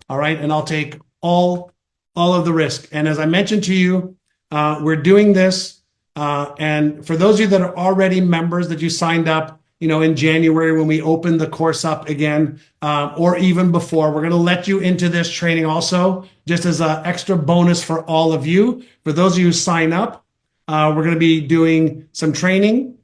All right. And I'll take all of the risk. And as I mentioned to you, we're doing this. And for those of you that are already members, that you signed up, in January when we open the course up again, or even before. We're going to let you into this training also, just as an extra bonus for all of you. For those of you who sign up, we're going to be doing some training,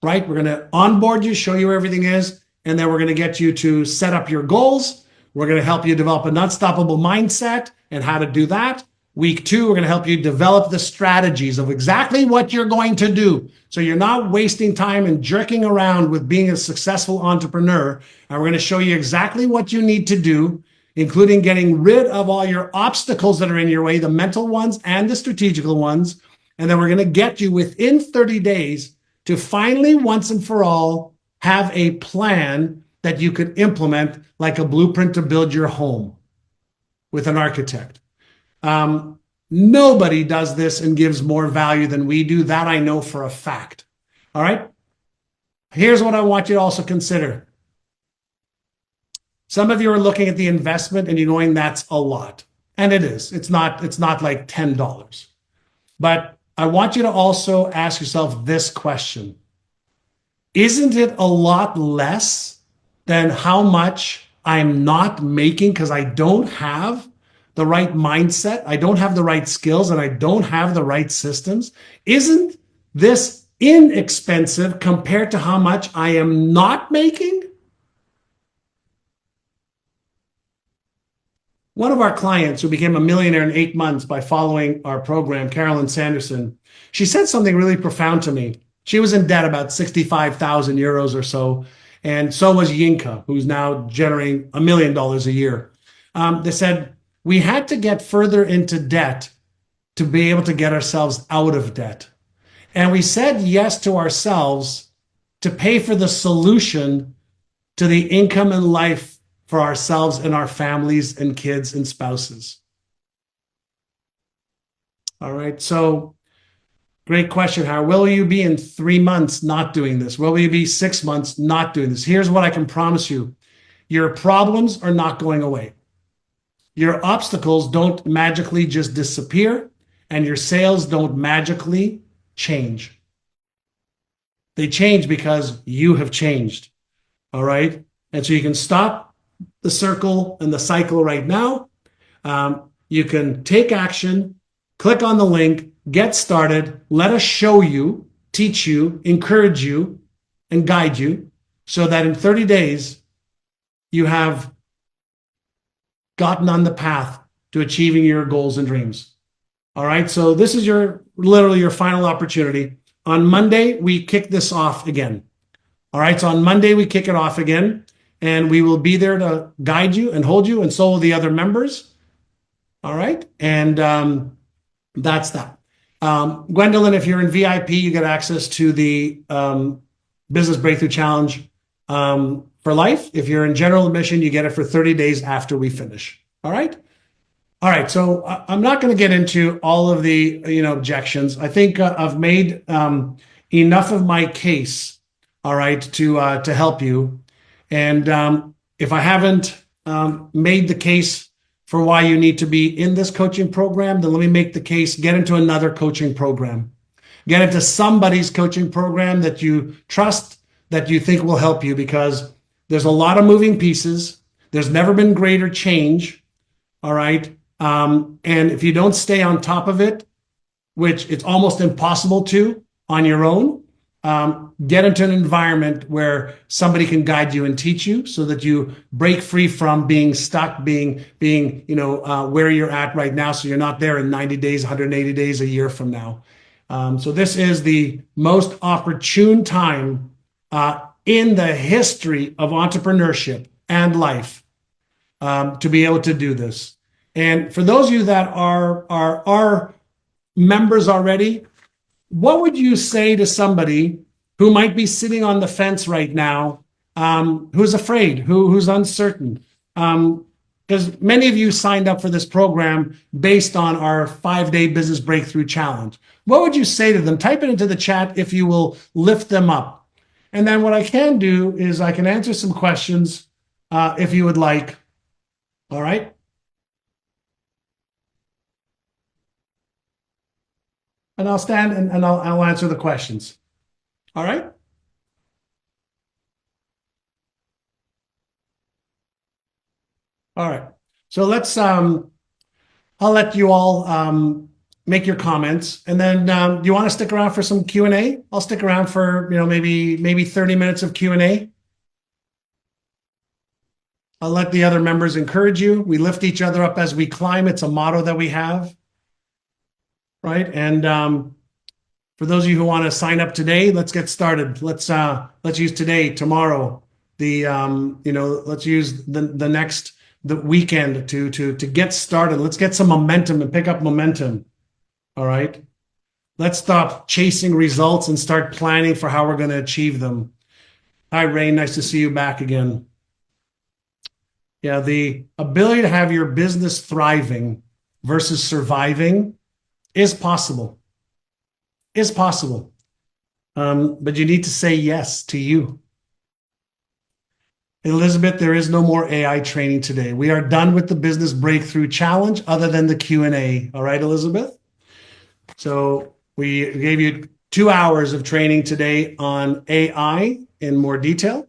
right? We're going to onboard you, show you where everything is, and then we're going to get you to set up your goals. We're going to help you develop an unstoppable mindset and how to do that. Week 2, we're going to help you develop the strategies of exactly what you're going to do. So you're not wasting time and jerking around with being a successful entrepreneur. And we're going to show you exactly what you need to do, including getting rid of all your obstacles that are in your way, the mental ones and the strategical ones. And then we're going to get you within 30 days to finally, once and for all, have a plan that you could implement like a blueprint to build your home with an architect. Nobody does this and gives more value than we do. That I know for a fact. All right. Here's what I want you to also consider. Some of you are looking at the investment and you're going, that's a lot. And it is. It's not like $10. But I want you to also ask yourself this question. Isn't it a lot less than how much I'm not making because I don't have the right mindset, I don't have the right skills, and I don't have the right systems? Isn't this inexpensive compared to how much I am not making? One of our clients who became a millionaire in 8 months by following our program, Carolyn Sanderson, she said something really profound to me. She was in debt about 65,000 euros or so, and so was Yinka, who's now generating $1 million a year. They said, we had to get further into debt to be able to get ourselves out of debt. And we said yes to ourselves to pay for the solution to the income and life for ourselves and our families and kids and spouses. All right. So great question, Howard. Will you be in 3 months not doing this? Will you be 6 months not doing this? Here's what I can promise you. Your problems are not going away. Your obstacles don't magically just disappear, and your sales don't magically change. They change because you have changed. All right. And so you can stop the circle and the cycle right now. You can take action, click on the link, get started. Let us show you, teach you, encourage you, and guide you so that in 30 days, you have gotten on the path to achieving your goals and dreams. All right. So this is literally your final opportunity. On Monday, we kick this off again. All right. So on Monday, we kick it off again, and we will be there to guide you and hold you, and so will the other members. All right. And that's that. Gwendolyn, if you're in VIP, you get access to the Business Breakthrough Challenge for life. If you're in general admission, you get it for 30 days after we finish. All right. All right. So I'm not going to get into all of the objections. I think I've made enough of my case. All right, to help you. And if I haven't made the case for why you need to be in this coaching program, then let me make the case. Get into another coaching program. Get into somebody's coaching program that you trust, that you think will help you, because there's a lot of moving pieces. There's never been greater change. All right. And if you don't stay on top of it, which it's almost impossible to on your own, get into an environment where somebody can guide you and teach you so that you break free from being stuck, being where you're at right now. So you're not there in 90 days, 180 days, a year from now. So this is the most opportune time in the history of entrepreneurship and life to be able to do this. And for those of you that are members already, what would you say to somebody who might be sitting on the fence right now, who's afraid, who's uncertain? Because many of you signed up for this program based on our 5-day Business Breakthrough Challenge. What would you say to them? Type it into the chat if you will lift them up. And then what I can do is I can answer some questions if you would like. All right. And I'll stand and I'll answer the questions. All right. All right. So let's I'll let you all make your comments, and then do you want to stick around for some Q&A? I'll stick around for, maybe 30 minutes of Q&A. I'll let the other members encourage you. We lift each other up as we climb. It's a motto that we have. Right? And for those of you who want to sign up today, let's get started. Let's use today, tomorrow, let's use the weekend to get started. Let's get some momentum and pick up momentum. All right. Let's stop chasing results and start planning for how we're going to achieve them. Hi, Ray. Nice to see you back again. Yeah, the ability to have your business thriving versus surviving is possible. Is possible. But you need to say yes to you. Elizabeth, there is no more AI training today. We are done with the business breakthrough challenge other than the Q&A. All right, Elizabeth? So we gave you 2 hours of training today on AI in more detail.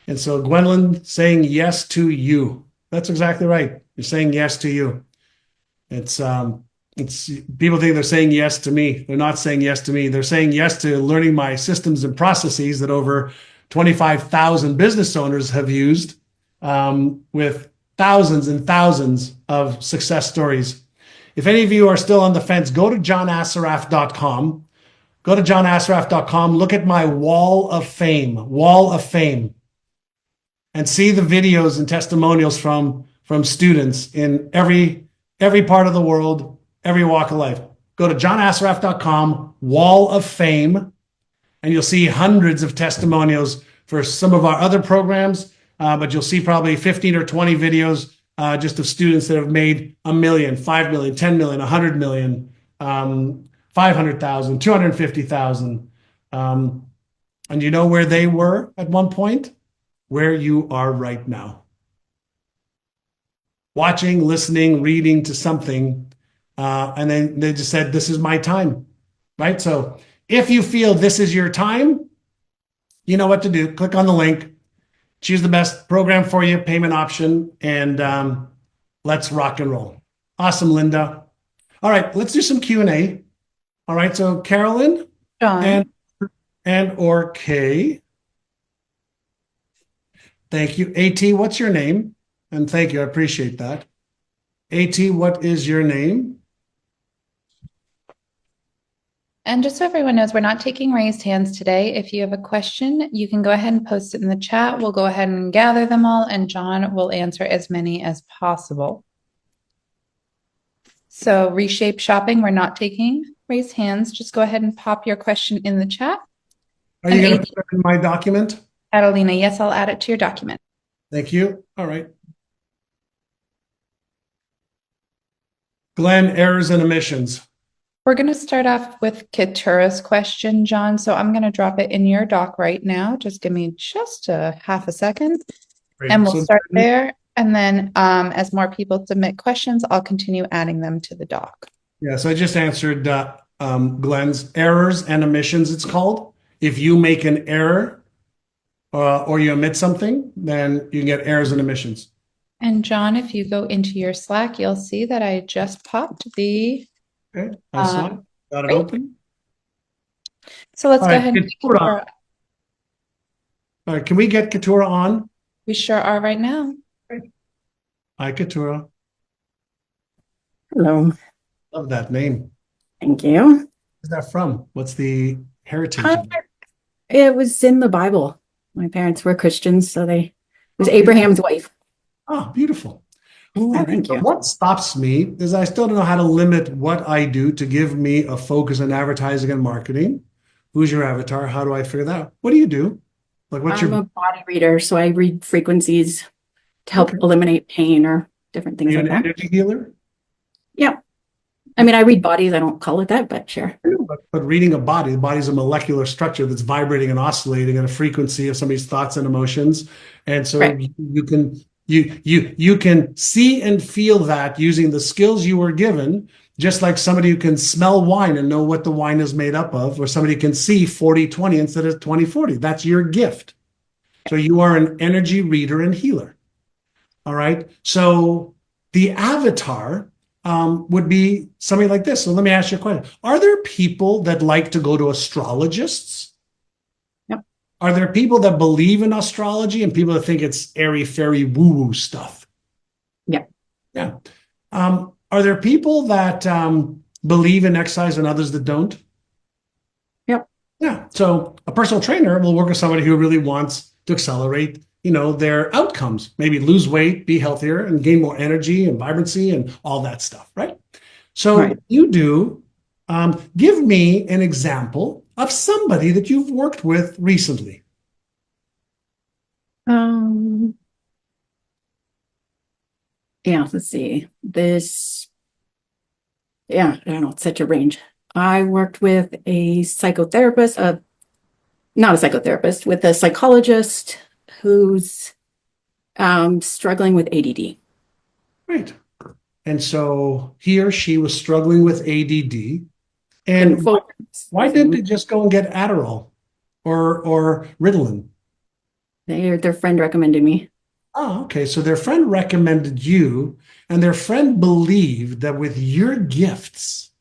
And so Gwendolyn saying yes to you. That's exactly right. You're saying yes to you. It's people think they're saying yes to me. They're not saying yes to me. They're saying yes to learning my systems and processes that over 25,000 business owners have used, with thousands and thousands of success stories. If any of you are still on the fence, go to johnassaraf.com. Go to johnassaraf.com. Look at my wall of fame, and see the videos and testimonials from students in every part of the world, every walk of life. Go to johnassaraf.com, wall of fame, and you'll see hundreds of testimonials for some of our other programs, but you'll see probably 15 or 20 videos just of students that have made $1 million, $5 million, $10 million, $100 million, 500,000, 250,000. And you know where they were at one point? Where you are right now. Watching, listening, reading to something, and then they just said, this is my time, right? So if you feel this is your time, you know what to do. Click on the link, choose the best program for you, payment option, and let's rock and roll. Awesome, Linda. All right, let's do some Q&A. All right, so Carolyn John. and or Kay. Thank you. AT, what's your name? And thank you, I appreciate that. AT, what is your name? And just so everyone knows, we're not taking raised hands today. If you have a question, you can go ahead and post it in the chat. We'll go ahead and gather them all, and John will answer as many as possible. So Reshape Shopping, we're not taking raised hands. Just go ahead and pop your question in the chat. Are you going to put it in my document? Catalina, yes, I'll add it to your document. Thank you. All right. Glenn, errors and omissions. We're going to start off with Katura's question, John. So I'm going to drop it in your doc right now. Just give me just a half a second. Great. And we'll So- start there. And then as more people submit questions, I'll continue adding them to the doc. Yeah, so I just answered Glenn's errors and omissions, it's called. If you make an error or you omit something, then you can get errors and omissions. And John, if you go into your Slack, you'll see that I just popped the. Okay, that's fine. Got it great. open. So let's All go right, ahead and Katura. All right, can we get Katura on? we sure are right now. Hi, Katura. Hello, Love that name. thank you. Where's that from? What's the heritage? Uh, of it? It was in the Bible. My parents were Christians, so it was Abraham's wife. Oh, beautiful. Yeah, All right, thank but you. what stops me is I still don't know how to limit what I do to give me a focus on advertising and marketing. Who's your avatar? How do I figure that out? What do you do? Like, what's I'm your a body reader, so I read frequencies to help eliminate pain or different are things you like an that. energy healer? Yeah. I mean, I read bodies. I don't call it that, but sure. But reading a body, the body's a molecular structure that's vibrating and oscillating at a frequency of somebody's thoughts and emotions. And so Right. you can see and feel that using the skills you were given, just like somebody who can smell wine and know what the wine is made up of, or somebody can see 40/20 instead of 20/40. That's your gift. So you are an energy reader and healer. All right. So the avatar would be something like this. So let me ask you a question. Are there people that like to go to astrologists? Yep. Are there people that believe in astrology and people that think it's airy fairy woo woo stuff? Yep. Yeah. Are there people that believe in exercise and others that don't? Yep. Yeah. So a personal trainer will work with somebody who really wants to accelerate, their outcomes, maybe lose weight, be healthier, and gain more energy and vibrancy and all that stuff, right? So Right. you do, give me an example of somebody that you've worked with recently. Yeah, let's see. I don't know, it's such a range. I worked with a psychotherapist, not a psychotherapist, with a psychologist who's struggling with ADD. Right. And so he or she was struggling with ADD. And Couldn't focus. why didn't they just go and get Adderall or Ritalin? Their friend recommended me. Oh, okay. So their friend recommended you, and their friend believed that with your gifts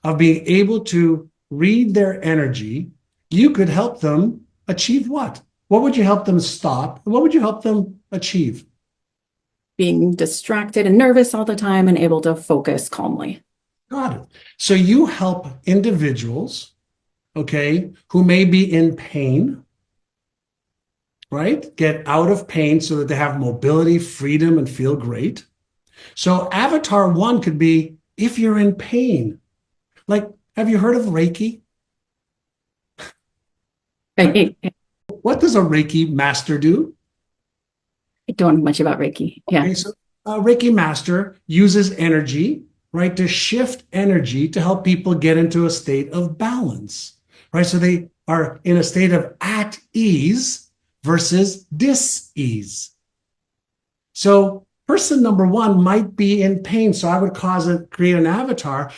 of being able to read their energy, you could help them achieve what? What would you help them stop? What would you help them achieve? Being distracted and nervous all the time and able to focus calmly. Got it. So you help individuals, okay, who may be in pain, right? Get out of pain so that they have mobility, freedom, and feel great. So Avatar 1 could be if you're in pain. Like, have you heard of Reiki? I What does a Reiki master do? don't know much about Reiki. Yeah. Okay, so a Reiki master uses energy, right, to shift energy to help people get into a state of balance, right? So they are in a state of at ease versus dis-ease. So person number one might be in pain. So I would create an avatar.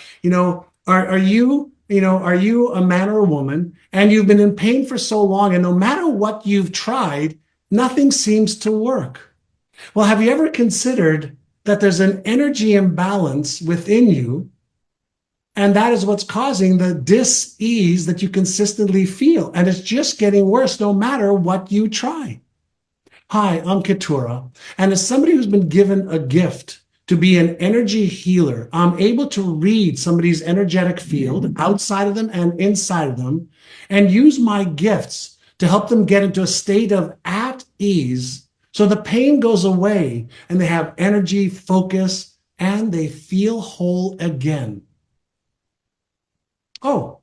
Are you a man or a woman and you've been in pain for so long and no matter what you've tried, nothing seems to work? Well, have you ever considered that there's an energy imbalance within you? And that is what's causing the dis-ease that you consistently feel. And it's just getting worse no matter what you try. Hi, I'm Keturah. And as somebody who's been given a gift to be an energy healer, I'm able to read somebody's energetic field outside of them and inside of them and use my gifts to help them get into a state of at ease so the pain goes away and they have energy, focus, and they feel whole again. Oh,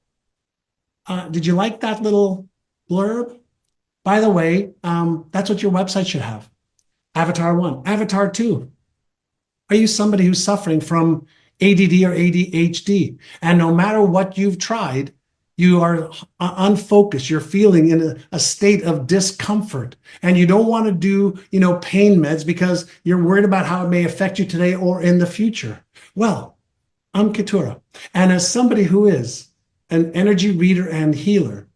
did you like that little blurb? By the way, that's what your website should have. Avatar 1. Avatar 2. Are you somebody who's suffering from ADD or ADHD? And no matter what you've tried, you are unfocused. You're feeling in a state of discomfort. And you don't want to do, pain meds because you're worried about how it may affect you today or in the future. Well, I'm Keturah. And as somebody who is an energy reader and healer,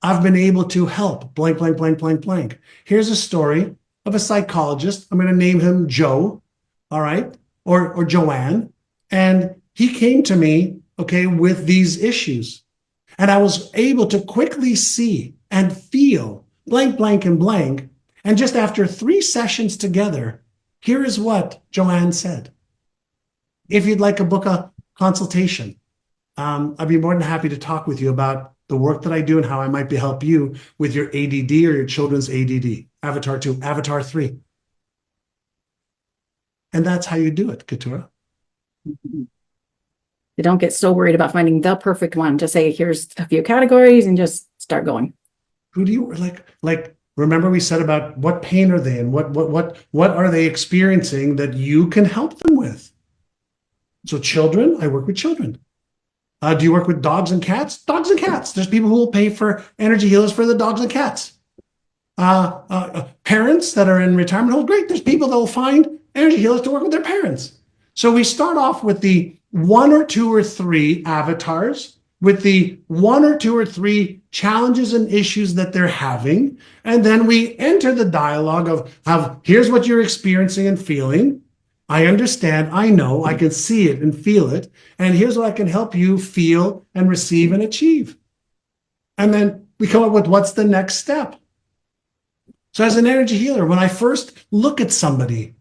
I've been able to help blank, blank, blank, blank, blank. Here's a story of a psychologist. I'm going to name him Joe, all right, or Joanne. And he came to me, okay, with these issues. And I was able to quickly see and feel blank, blank, and blank. And just after 3 sessions together, here is what Joanne said. If you'd like to book a consultation, I'd be more than happy to talk with you about the work that I do and how I might be help you with your ADD or your children's ADD. Avatar 2, Avatar 3. And that's how you do it, Keturah. They don't get so worried about finding the perfect one. Just say, here's a few categories and just start going. Who do you like? Remember we said about what pain are they in? What are they experiencing that you can help them with? So children, I work with children. Do you work with dogs and cats? Dogs and cats. There's people who will pay for energy healers for the dogs and cats. Parents that are in retirement homes, great. There's people that will find energy healers to work with their parents. So we start off with the 1 or 2 or 3 avatars with the 1 or 2 or 3 challenges and issues that they're having. And then we enter the dialogue of here's what you're experiencing and feeling. I understand, I know, I can see it and feel it. And here's what I can help you feel and receive and achieve. And then we come up with what's the next step. So as an energy healer, when I first look at somebody,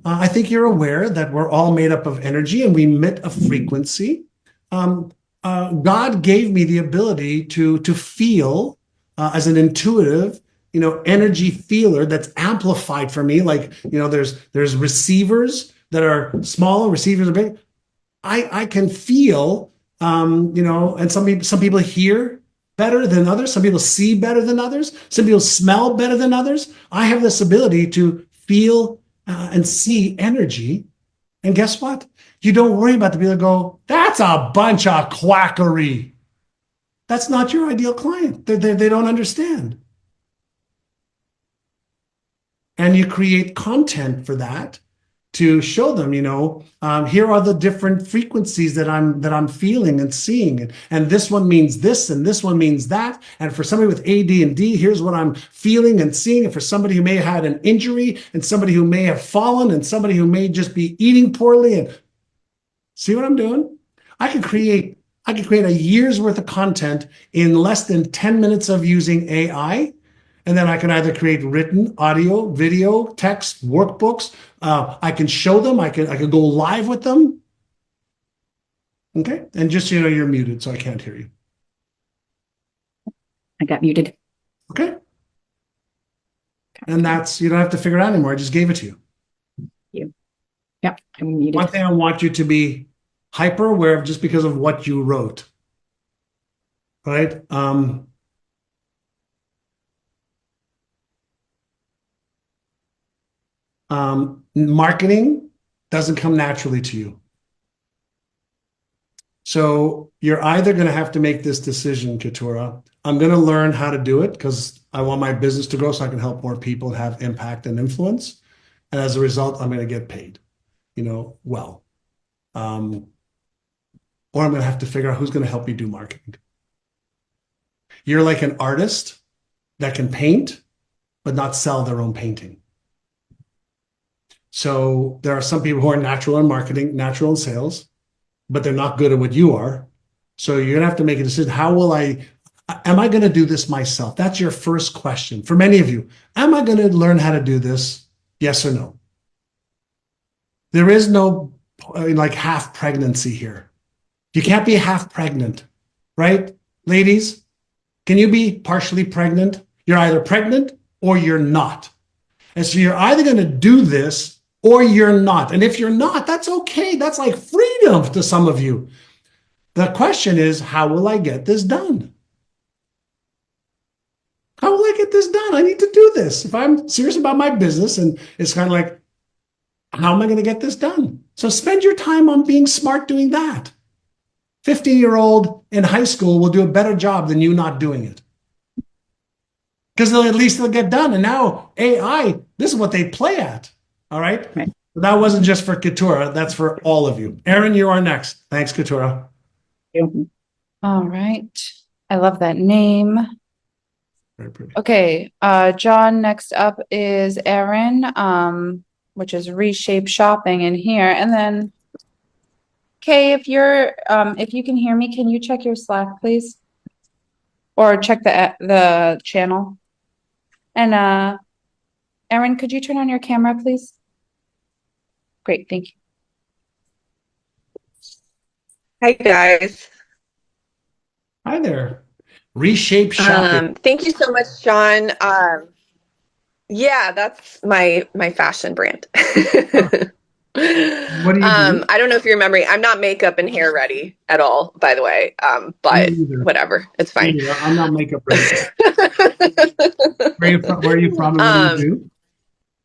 I think you're aware that we're all made up of energy and we emit a frequency. God gave me the ability to feel as an intuitive, energy feeler that's amplified for me. Like, there's receivers that are smaller, receivers are big. I can feel, and some people hear better than others. Some people see better than others. Some people smell better than others. I have this ability to feel and see energy. And guess what? You don't worry about the people that go, that's a bunch of quackery. That's not your ideal client. They don't understand. And you create content for that to show them, here are the different frequencies that I'm feeling and seeing. And this one means this, and this one means that. And for somebody with AD and D, here's what I'm feeling and seeing. And for somebody who may have had an injury, and somebody who may have fallen, and somebody who may just be eating poorly. And see what I'm doing? I could create a year's worth of content in less than 10 minutes of using AI. And then I can either create written, audio, video, text, workbooks. I can show them. I could go live with them. Okay. And just so you know, you're muted, so I can't hear you. I got muted. Okay. And you don't have to figure it out anymore. I just gave it to you. Yep, I'm muted. One thing I want you to be hyper aware of, just because of what you wrote. Right? Marketing doesn't come naturally to you. So you're either going to have to make this decision, Keturah. I'm going to learn how to do it because I want my business to grow so I can help more people and have impact and influence. And as a result, I'm going to get paid, well. Or I'm going to have to figure out who's going to help me do marketing. You're like an artist that can paint, but not sell their own painting. So there are some people who are natural in marketing, natural in sales, but they're not good at what you are. So you're going to have to make a decision. Am I going to do this myself? That's your first question. For many of you, am I going to learn how to do this? Yes or no? There is no half pregnancy here. You can't be half pregnant, right? Ladies, can you be partially pregnant? You're either pregnant or you're not. And so you're either going to do this or you're not. And if you're not, that's okay. That's like freedom to some of you. The question is, how will I get this done? How will I get this done? I need to do this. If I'm serious about my business, and it's kind of like, how am I going to get this done? So spend your time on being smart doing that. 15-year-old in high school will do a better job than you not doing it. Because at least they'll get done. And now AI, this is what they play at. All right. Right. That wasn't just for Keturah. That's for all of you. Aaron, you are next. Thanks, Keturah. All right. I love that name. Very pretty. Okay. John, next up is Aaron, which is Reshape Shopping in here. And then, Kay, if you can hear me, can you check your Slack, please? Or check the channel. And Aaron, could you turn on your camera, please? Great, thank you. Hi guys. Hi there. Reshape Shopping. Thank you so much, John. Yeah, that's my fashion brand. What do you do? I don't know if you remember, I'm not makeup and hair ready at all, by the way. But whatever, it's fine. I'm not makeup ready. Where are you from and what do you do?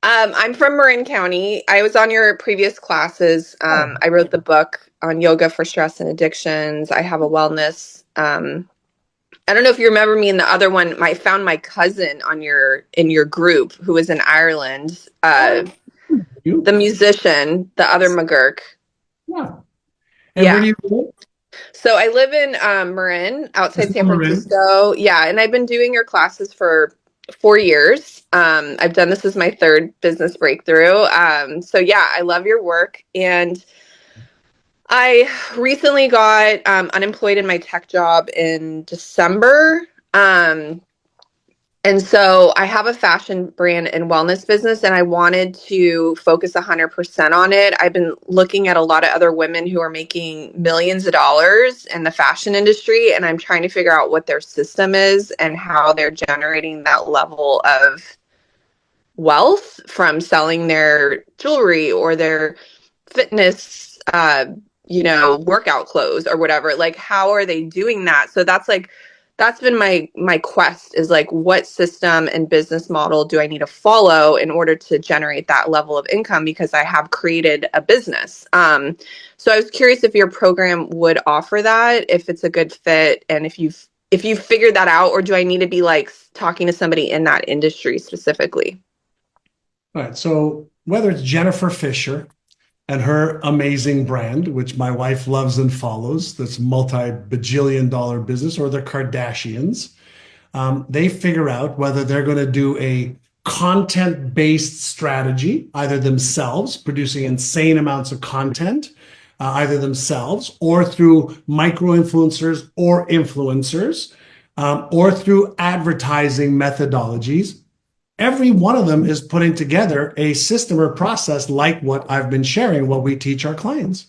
I'm from Marin County. I was on your previous classes. I wrote the book on yoga for stress and addictions. I have a wellness. I don't know if you remember me in the other one. I found my cousin in your group who was in Ireland. The musician, the other McGurk. Yeah. And where do you live? So I live in Marin, outside San Marin. Francisco. Yeah, and I've been doing your classes for 4 years. I've done this as my third business breakthrough. So yeah, I love your work, and I recently got unemployed in my tech job in December. And so I have a fashion brand and wellness business, and I wanted to focus 100% on it. I've been looking at a lot of other women who are making millions of dollars in the fashion industry, and I'm trying to figure out what their system is and how they're generating that level of wealth from selling their jewelry or their fitness, workout clothes or whatever. Like, how are they doing that? So that's been my quest, is like, what system and business model do I need to follow in order to generate that level of income, because I have created a business. So I was curious if your program would offer that, if it's a good fit, and if you've figured that out, or do I need to be like talking to somebody in that industry specifically? All right. So whether it's Jennifer Fisher and her amazing brand, which my wife loves and follows, this multi-bajillion-dollar business, or the Kardashians, they figure out whether they're going to do a content-based strategy, either themselves, producing insane amounts of content, either themselves or through micro-influencers or influencers, or through advertising methodologies. Every one of them is putting together a system or process like what I've been sharing, what we teach our clients.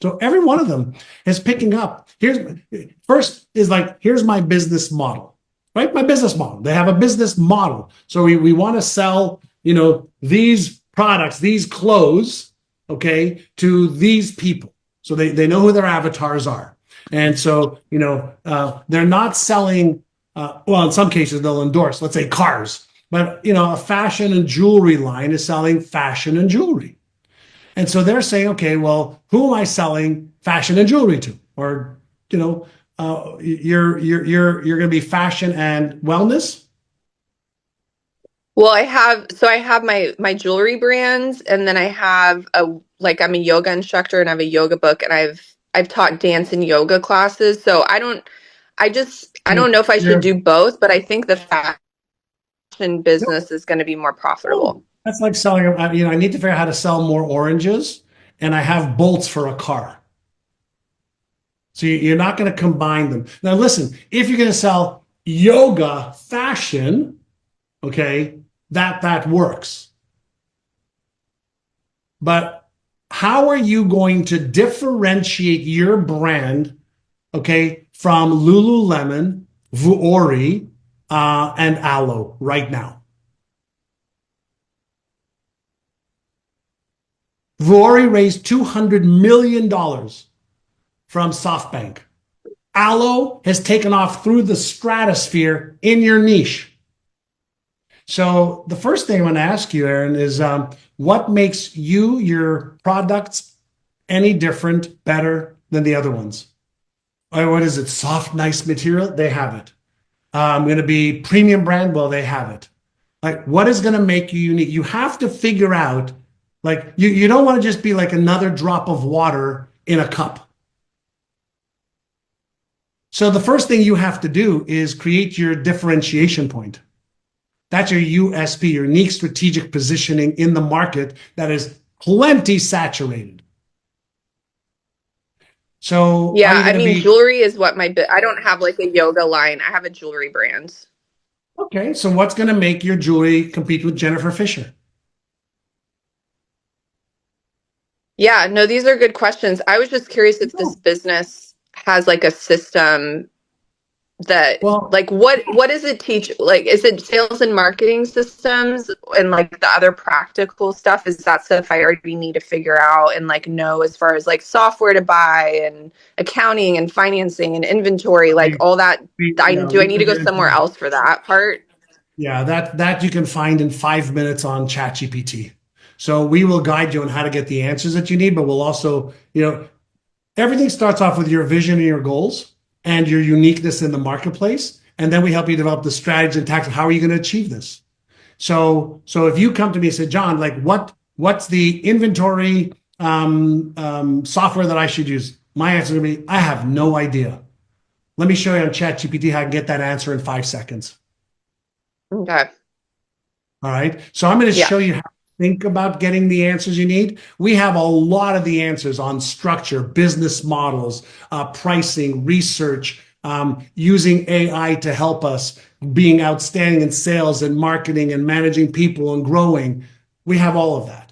So every one of them is picking up. Here's my business model, right? My business model. They have a business model. So we want to sell, these products, these clothes, okay, to these people. So they know who their avatars are. And so, they're not selling, in some cases they'll endorse, let's say, cars. But, a fashion and jewelry line is selling fashion and jewelry. And so they're saying, okay, well, who am I selling fashion and jewelry to? Or, you're going to be fashion and wellness. Well, I have my jewelry brands, and then I have I'm a yoga instructor, and I have a yoga book, and I've taught dance and yoga classes. So I don't know if I should do both, but I think the fashion business is going to be more profitable. That's like selling, I need to figure out how to sell more oranges, and I have bolts for a car. So you're not going to combine them. Now, listen, if you're going to sell yoga fashion, okay, that works. But how are you going to differentiate your brand, okay, from Lululemon, Vuori, and Alo right now? Vuori raised $200 million from SoftBank. Alo has taken off through the stratosphere in your niche. So the first thing I want to ask you, Aaron, is what makes your products any different, better than the other ones? What is it? Soft, nice material? They have it. Going to be premium brand? Well, they have it. Like, what is going to make you unique? You have to figure out, like, you don't want to just be like another drop of water in a cup. So the first thing you have to do is create your differentiation point. That's your USP, your unique strategic positioning in the market that is plenty saturated. So yeah, jewelry is what I don't have like a yoga line. I have a jewelry brand. Okay, so what's going to make your jewelry compete with Jennifer Fisher? Yeah, no, these are good questions. I was just curious if this business has like a system that, like, what does it teach? Like, is it sales and marketing systems and like the other practical stuff? Is that stuff I already need to figure out and like know, as far as like software to buy and accounting and financing and inventory, like all that? Do I need to go somewhere else for that part? Yeah, that you can find in 5 minutes on ChatGPT. So we will guide you on how to get the answers that you need, but we'll also, everything starts off with your vision and your goals and your uniqueness in the marketplace. And then we help you develop the strategy and tactics. How are you going to achieve this? So if you come to me and say, John, like what's the inventory software that I should use? My answer would be, I have no idea. Let me show you on ChatGPT how I can get that answer in 5 seconds. Okay. All right. So I'm going to Yeah. show you how to think about getting the answers you need. We have a lot of the answers on structure, business models, pricing, research, using AI to help us, being outstanding in sales and marketing and managing people and growing. We have all of that.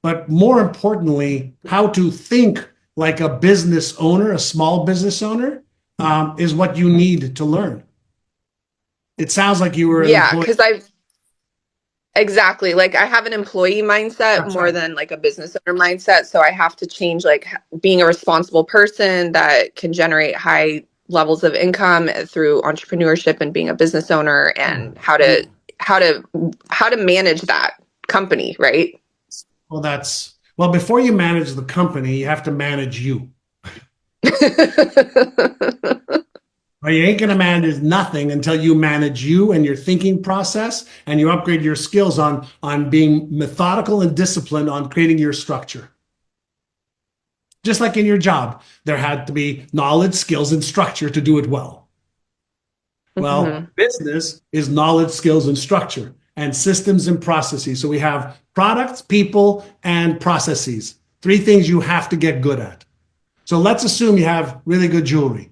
But more importantly, how to think like a business owner, a small business owner, is what you need to learn. It sounds like you were an Yeah, employee. because exactly, like I have an employee mindset That's more right. than like a business owner mindset. So I have to change like being a responsible person that can generate high levels of income through entrepreneurship and being a business owner, and how to manage that company, right? Well, before you manage the company, you have to manage you. Or you ain't going to manage nothing until you manage you and your thinking process, and you upgrade your skills on being methodical and disciplined on creating your structure. Just like in your job, there had to be knowledge, skills, and structure to do it well. Well, business is knowledge, skills, and structure, and systems and processes. So we have products, people, and processes. 3 things you have to get good at. So let's assume you have really good jewelry.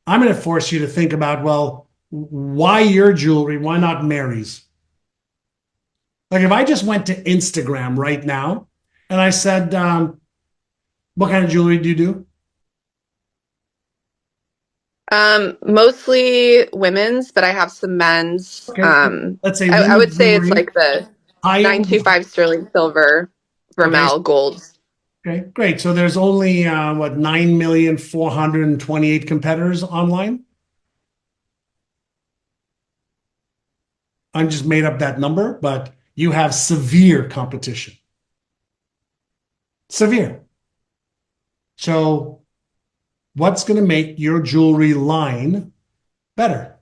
I'm going to force you to think about, well, why your jewelry? Why not Mary's? Like if I just went to Instagram right now and I said, what kind of jewelry do you do? Mostly women's, but I have some men's. Okay. Let's say I would say it's jewelry, like the high-end 925 sterling silver, Vermel gold. Okay, great. So there's only 9,428,000 competitors online. I just made up that number, but you have severe competition. Severe. So what's going to make your jewelry line better?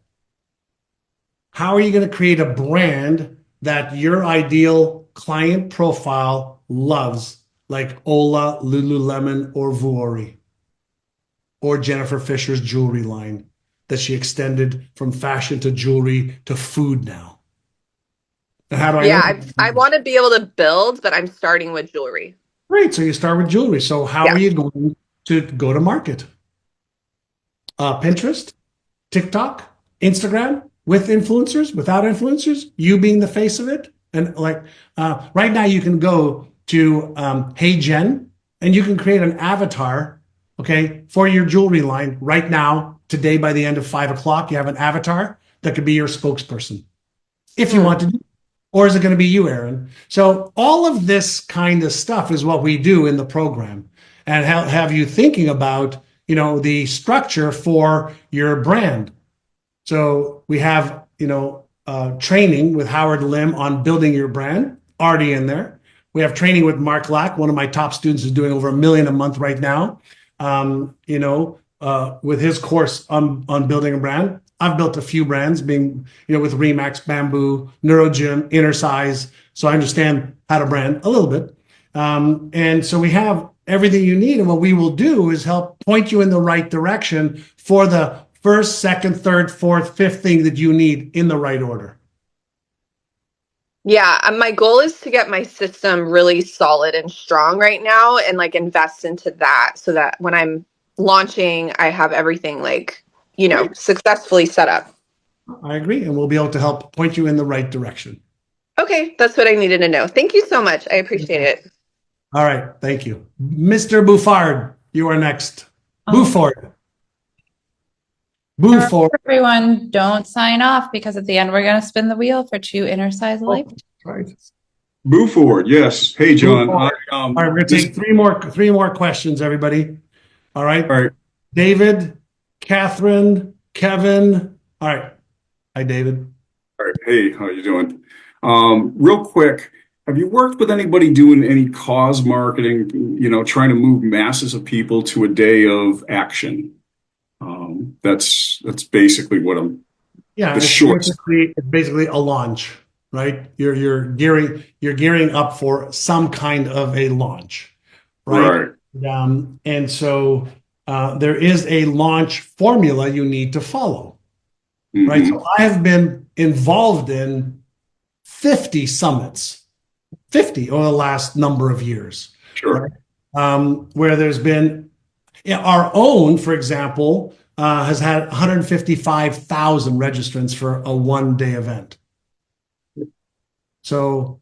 How are you going to create a brand that your ideal client profile loves? Like Ola, Lululemon, or Vuori, or Jennifer Fisher's jewelry line that she extended from fashion to jewelry to food now. And how do I know? I want to be able to build, but I'm starting with jewelry. Great. So you start with jewelry. So how are you going to go to market? Pinterest, TikTok, Instagram, with influencers, without influencers, you being the face of it. And like right now you can go to Hey Jen, and you can create an avatar, okay, for your jewelry line right now. Today, by the end of 5 o'clock, you have an avatar that could be your spokesperson, if you want to do. Or is it going to be you, Aaron? So all of this kind of stuff is what we do in the program, and have you thinking about, the structure for your brand. So we have, training with Howard Lim on building your brand already in there. We have training with Mark Lack. One of my top students is doing over $1 million a month right now. With his course on building a brand. I've built a few brands, being, with Remax, Bamboo, NeuroGym, Innersize. So I understand how to brand a little bit. And so we have everything you need. And what we will do is help point you in the right direction for the first, second, third, fourth, fifth thing that you need in the right order. Yeah, my goal is to get my system really solid and strong right now, and like invest into that so that when I'm launching, I have everything successfully set up. I agree. And we'll be able to help point you in the right direction. Okay, that's what I needed to know. Thank you so much. I appreciate it. All right. Thank you. Mr. Bouffard, you are next. Bouffard. Everyone, don't sign off, because at the end we're going to spin the wheel for 2 Innersize life. Right. Bouffard, yes. Hey, John. All right, we're going to take three more questions, everybody. All right. All right. David, Catherine, Kevin. All right. Hi, David. All right. Hey, how you doing? Real quick, have you worked with anybody doing any cause marketing, trying to move masses of people to a day of action? That's basically what I'm. Yeah, it's basically a launch, right? You're gearing up for some kind of a launch, right? And so there is a launch formula you need to follow, right? So I have been involved in 50 summits, 50 over the last number of years. Sure. Where there's been our own, for example, has had 155,000 registrants for a one-day event. So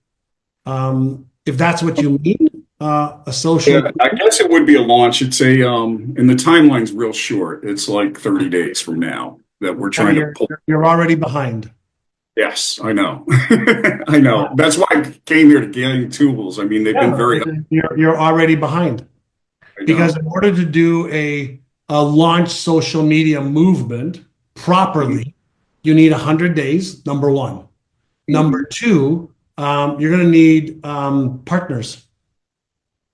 if that's what you mean, a social. Yeah, I guess it would be a launch. It's and the timeline's real short. It's like 30 days from now that we're trying to pull. You're already behind. Yes, I know. I know. That's why I came here to gain tools. I mean, they've been very. You're already behind. Because in order to do a launch social media movement properly, you need 100 days, number one. Number two, you're going to need partners.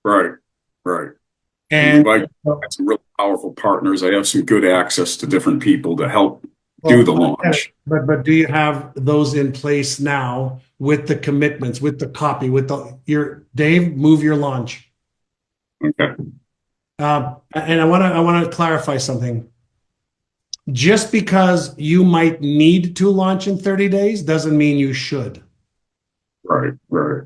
Right, right. And I have some really powerful partners. I have some good access to different people to help do the launch. But do you have those in place now with the commitments, with the copy, with your Dave, move your launch. Okay. And I want to clarify something. Just because you might need to launch in 30 days doesn't mean you should. Right, right.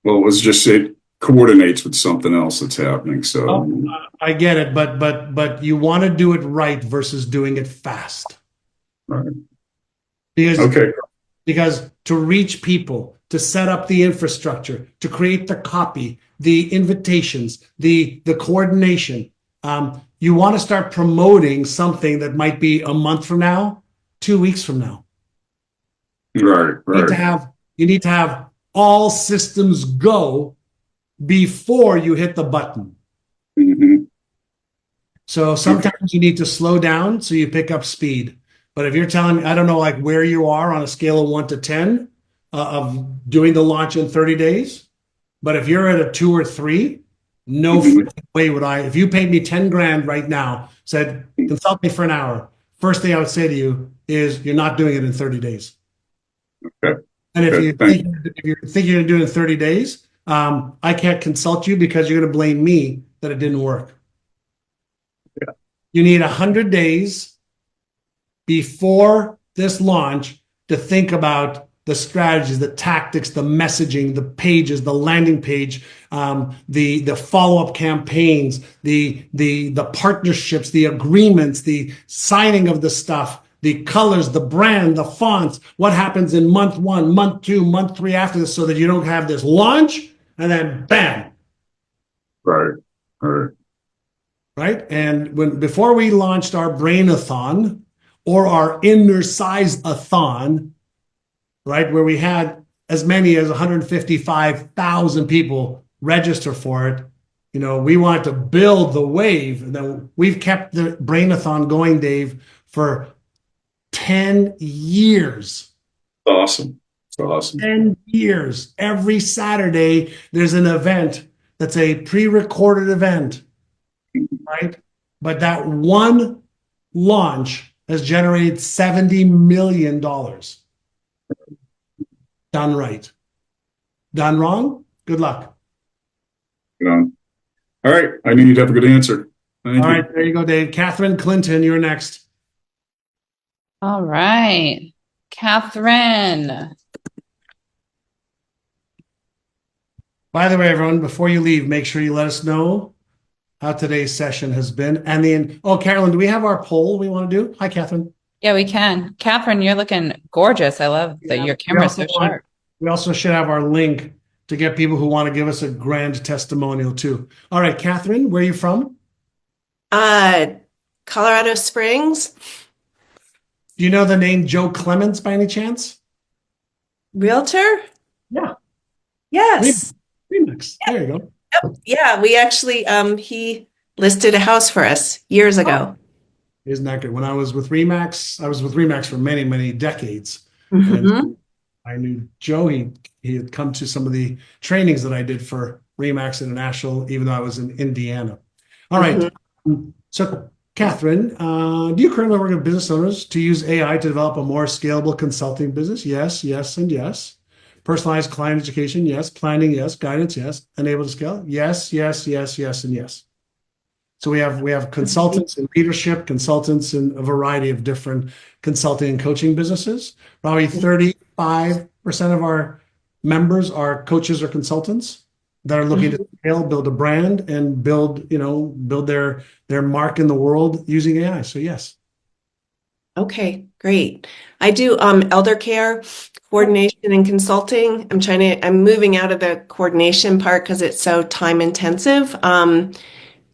Well, it was just it coordinates with something else that's happening. So I get it, but you want to do it right versus doing it fast. Right. Because to reach people, to set up the infrastructure, to create the copy, the invitations, the coordination, you want to start promoting something that might be a month from now, 2 weeks from now. Right, right. You need to have all systems go before you hit the button. Mm-hmm. So sometimes you need to slow down so you pick up speed. But if you're telling me, I don't know, like where you are on a scale of 1 to 10 of doing the launch in 30 days, but if you're at a 2 or 3, no freaking way would I. If you paid me 10 grand right now, said consult me for an hour, first thing I would say to you is you're not doing it in 30 days. Okay. And if you think you're going to do it in 30 days, I can't consult you because you're going to blame me that it didn't work. Yeah. You need 100 days before this launch to think about the strategies, the tactics, the messaging, the pages, the landing page, the follow-up campaigns, the partnerships, the agreements, the signing of the stuff, the colors, the brand, the fonts, what happens in month 1, month 2, month 3 after this, so that you don't have this launch and then bam. Right, right. Right? And before we launched our Brainathon or our Inner Size-a-thon, right, where we had as many as 155,000 people register for it, you know, we wanted to build the wave. And then we've kept the Brainathon going, Dave, for 10 years. Awesome. It's awesome. 10 years. Every Saturday, there's an event that's a pre-recorded event, right? But that one launch has generated $70 million. Done right. Done wrong? Good luck. All right. I knew you'd have a good answer. Thank you. All right. There you go, Dave. Catherine Clinton, you're next. All right. Catherine. By the way, everyone, before you leave, make sure you let us know how today's session has been. And then, Carolyn, do we have our poll we want to do? Hi, Catherine. Yeah, we can. Catherine, you're looking gorgeous. I love that your camera's so sharp. We also should have our link to get people who want to give us a grand testimonial too. All right, Catherine, where are you from? Colorado Springs. Do you know the name Joe Clements by any chance? Realtor? Yeah. Yes. Remix. There you go. Yep. Yeah, we actually, he listed a house for us years ago. Isn't that good? When I was with Remax, I was with Remax for many, many decades. Mm-hmm. And I knew Joe. He had come to some of the trainings that I did for Remax International, even though I was in Indiana. All right. So, Catherine, do you currently work with business owners to use AI to develop a more scalable consulting business? Yes, yes, and yes. Personalized client education, yes. Planning, yes. Guidance, yes. Enable to scale, yes, yes, yes, yes, and yes. So we have consultants in leadership, consultants in a variety of different consulting and coaching businesses. Probably 35% of our members are coaches or consultants that are looking to scale, build a brand, and build their mark in the world using AI. So yes. Okay, great. I do elder care coordination and consulting. I'm moving out of the coordination part because it's so time intensive.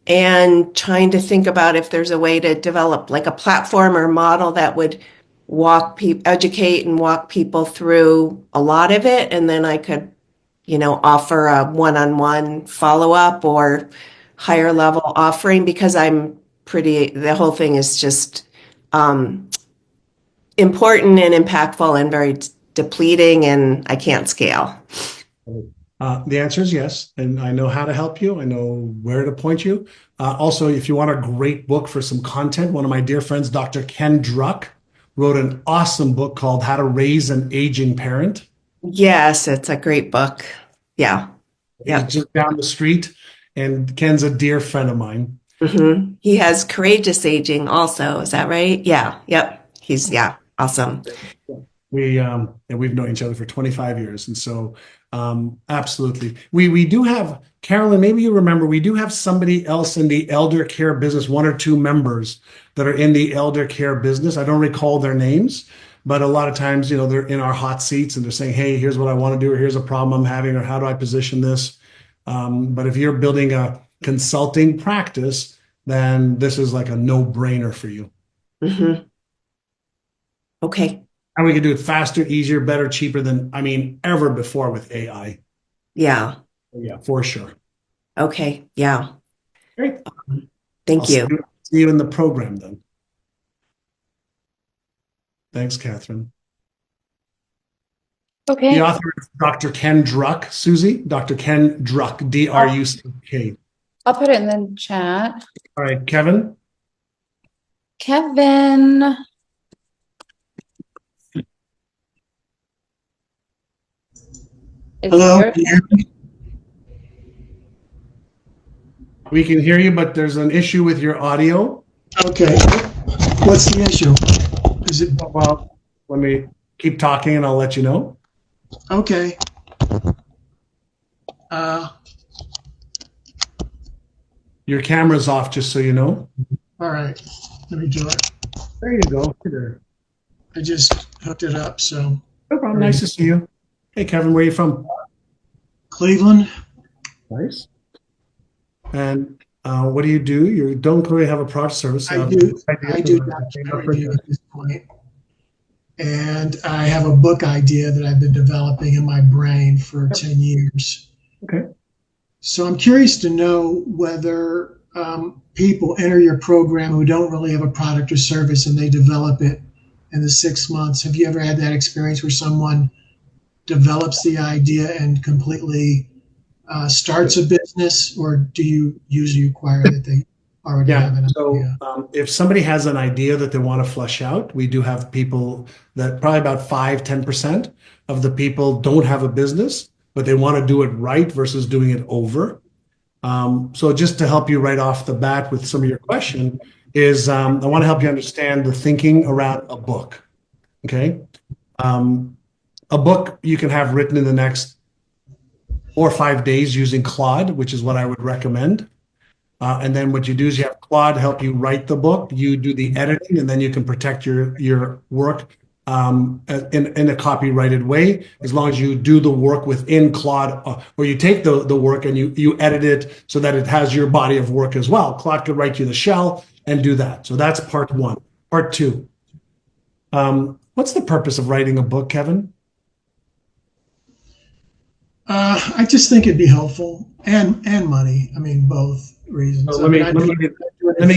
And trying to think about if there's a way to develop like a platform or model that would educate and walk people through a lot of it, and then I could, offer a one-on-one follow-up or higher level offering, because the whole thing is just important and impactful and very depleting, and I can't scale. The answer is yes, and I know how to help you. I know where to point you. Also, if you want a great book for some content, one of my dear friends, Dr. Ken Druck, wrote an awesome book called How to Raise an Aging Parent. Yes, it's a great book. Yeah. He's just down the street, and Ken's a dear friend of mine. Mm-hmm. He has Courageous Aging also. Is that right? Yeah. Yep. He's awesome. We've known each other for 25 years, and so absolutely. We do have, Carolyn, maybe you remember, we do have somebody else in the elder care business, one or two members that are in the elder care business. I don't recall their names, but a lot of times, they're in our hot seats and they're saying, hey, here's what I want to do, or here's a problem I'm having, or how do I position this? But if you're building a consulting practice, then this is like a no-brainer for you. Mm-hmm. Okay. And we can do it faster, easier, better, cheaper than, ever before with AI. Yeah. Yeah, for sure. Okay. Yeah. Great. Thank you. See you in the program then. Thanks, Catherine. Okay. The author is Dr. Ken Druck, Susie. Dr. Ken Druck, D-R-U-C-K. I'll put it in the chat. All right, Kevin. Kevin. Hello. We can hear you, but there's an issue with your audio. Okay. What's the issue? Is it? Well, let me keep talking and I'll let you know. Okay. Your camera's off, just so you know. All right. Let me do it. There you go. There. I just hooked it up, so. No problem. Nice to see you. Hey, Kevin, where are you from? Cleveland. Nice. And what do you do? You don't really have a product service. I do at this point. And I have a book idea that I've been developing in my brain for 10 years. Okay. So I'm curious to know whether people enter your program who don't really have a product or service and they develop it in the 6 months. Have you ever had that experience where someone develops the idea and completely starts a business, or do you usually require that they already have an idea? If somebody has an idea that they want to flesh out, we do have people that probably about 5-10% of the people don't have a business, but they want to do it right versus doing it over. So just to help you right off the bat with some of your question is I want to help you understand the thinking around a book. Okay. A book you can have written in the next 4 or 5 days using Claude, which is what I would recommend. And then what you do is you have Claude help you write the book. You do the editing, and then you can protect your work in a copyrighted way, as long as you do the work within Claude, or you take the work and you edit it so that it has your body of work as well. Claude could write you the shell and do that. So that's part one. Part two. What's the purpose of writing a book, Kevin? I just think it'd be helpful and money. I mean, both reasons. So let me give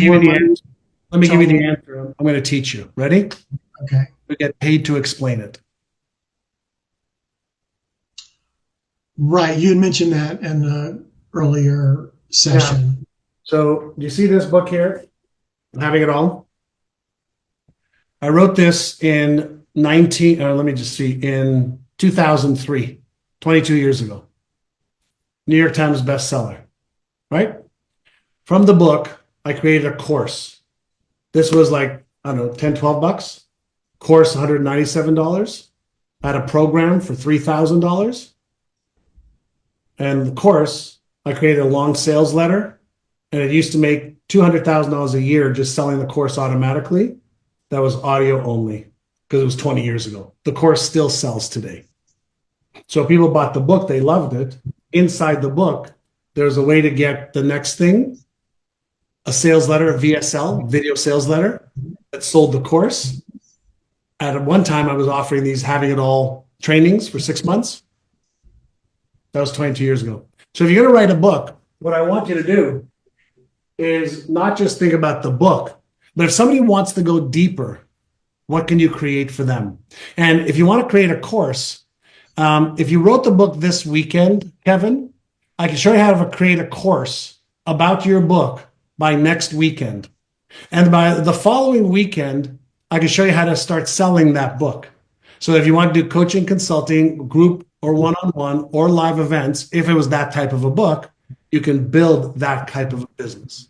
you the answer. Let me give you the answer. I'm going to teach you. Ready? Okay. We get paid to explain it. Right. You had mentioned that in the earlier session. Yeah. So do you see this book here? I'm having it all. I wrote this in in 2003. 22 years ago. New York Times bestseller, right? From the book, I created a course. This was like, I don't know, 10, 12 bucks. Course, $197. I had a program for $3,000. And the course, I created a long sales letter, and it used to make $200,000 a year just selling the course automatically. That was audio only because it was 20 years ago. The course still sells today. So people bought the book, they loved it. Inside the book, there's a way to get the next thing, a sales letter, a VSL, video sales letter that sold the course. At one time, I was offering these having it all trainings for 6 months. That was 22 years ago. So if you're going to write a book, what I want you to do is not just think about the book, but if somebody wants to go deeper, what can you create for them? And if you want to create a course, if you wrote the book this weekend, Kevin, I can show you how to create a course about your book by next weekend. And by the following weekend, I can show you how to start selling that book. So if you want to do coaching, consulting, group or one-on-one or live events, if it was that type of a book, you can build that type of a business.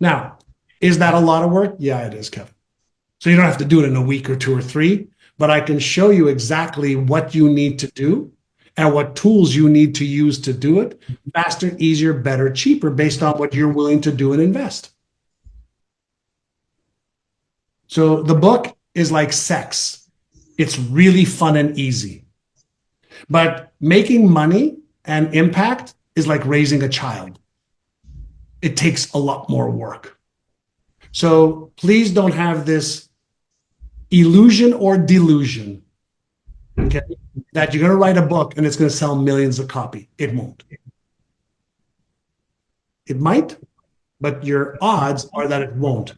Now, is that a lot of work? Yeah, it is, Kevin. So you don't have to do it in a week or 2 or 3, but I can show you exactly what you need to do and what tools you need to use to do it faster, easier, better, cheaper, based on what you're willing to do and invest. So the book is like sex. It's really fun and easy. But making money and impact is like raising a child. It takes a lot more work. So please don't have this illusion or delusion, okay, that you're going to write a book and it's going to sell millions of copies. It won't. It might, but your odds are that it won't,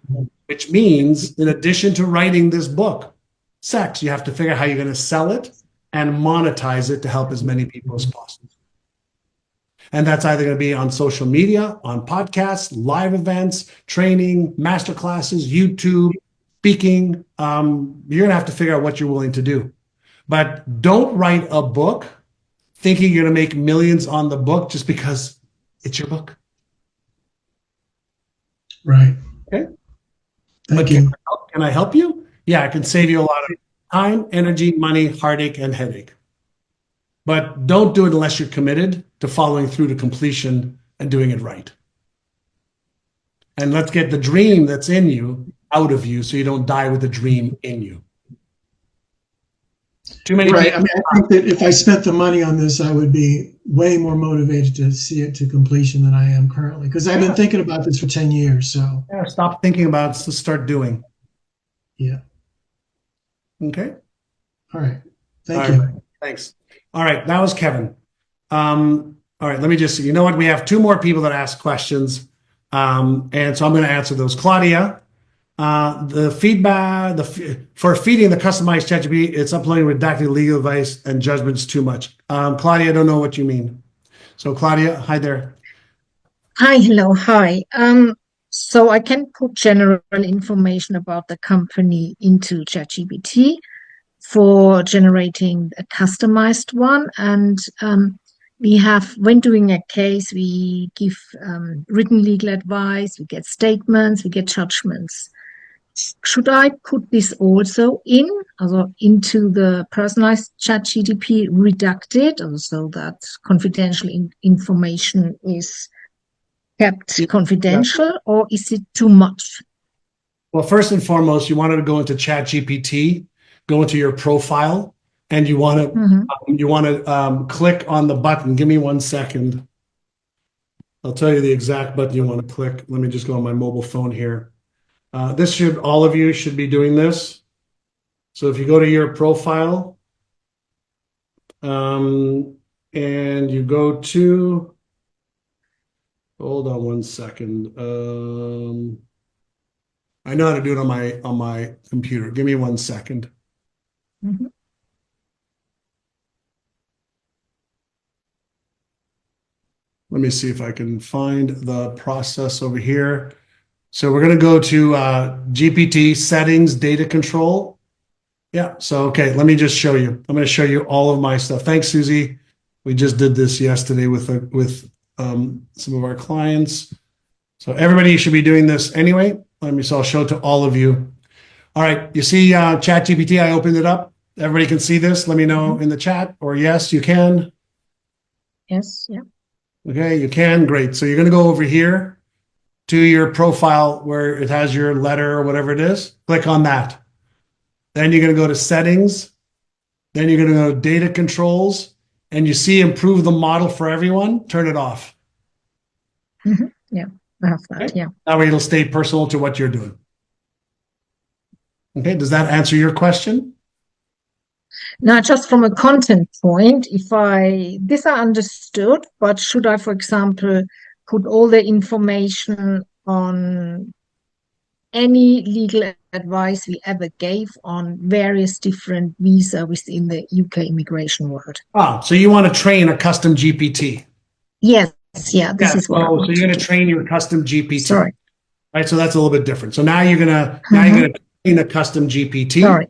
which means in addition to writing this book, Sex, you have to figure out how you're going to sell it and monetize it to help as many people as possible. And that's either going to be on social media, on podcasts, live events, training, masterclasses, YouTube, speaking. You're going to have to figure out what you're willing to do. But don't write a book thinking you're going to make millions on the book just because it's your book. Right. Okay. Thank you. Can I help you? Yeah, I can save you a lot of time, energy, money, heartache, and headache. But don't do it unless you're committed to following through to completion and doing it right. And let's get the dream that's in you out of you so you don't die with the dream in you. Too many Right. people. I mean, I think that if I spent the money on this, I would be way more motivated to see it to completion than I am currently, because I've been thinking about this for 10 years. So yeah, stop thinking about it, just start doing. Yeah. Okay. All right. Thank All you. right. Thanks. All right. That was Kevin. All right. Let me just see. You know what? We have 2 more people that asked questions. And so I'm going to answer those. Claudia, the feedback for feeding the customized ChatGPT, it's uploading redacted legal advice and judgments too much. Claudia, I don't know what you mean. So Claudia, hi there. Hi, hello, hi. So I can put general information about the company into ChatGPT for generating a customized one. And when doing a case, we give written legal advice, we get statements, we get judgments. Should I put this also into the personalized ChatGPT redacted, so that confidential information is kept confidential, or is it too much? Well, first and foremost, you wanted to go into ChatGPT, go into your profile, and you want to click on the button. Give me 1 second. I'll tell you the exact button you want to click. Let me just go on my mobile phone here. All of you should be doing this. So if you go to your profile, and you go to, hold on 1 second. I know how to do it on my computer. Give me 1 second. Mhm. Let me see if I can find the process over here. So we're going to go to GPT settings, data control. Yeah. So, okay, let me just show you. I'm going to show you all of my stuff. Thanks, Susie. We just did this yesterday with some of our clients. So everybody should be doing this anyway. So I'll show it to all of you. All right, you see ChatGPT, I opened it up. Everybody can see this. Let me know in the chat, or yes, you can. Yes, yeah. Okay, you can, great. So you're gonna go over here to your profile where it has your letter or whatever it is. Click on that. Then you're gonna go to settings. Then you're gonna go to data controls, and you see improve the model for everyone, turn it off. Yeah, I have that, yeah. That way it'll stay personal to what you're doing. Okay, does that answer your question? Now, just from a content point, this I understood, but should I, for example, put all the information on any legal advice we ever gave on various different visa within the UK immigration world? So you want to train a custom GPT? Yes, yeah, this is what I want so you're going to train your custom GPT. Sorry. Right, so that's a little bit different. So now you're gonna train a custom GPT. Sorry.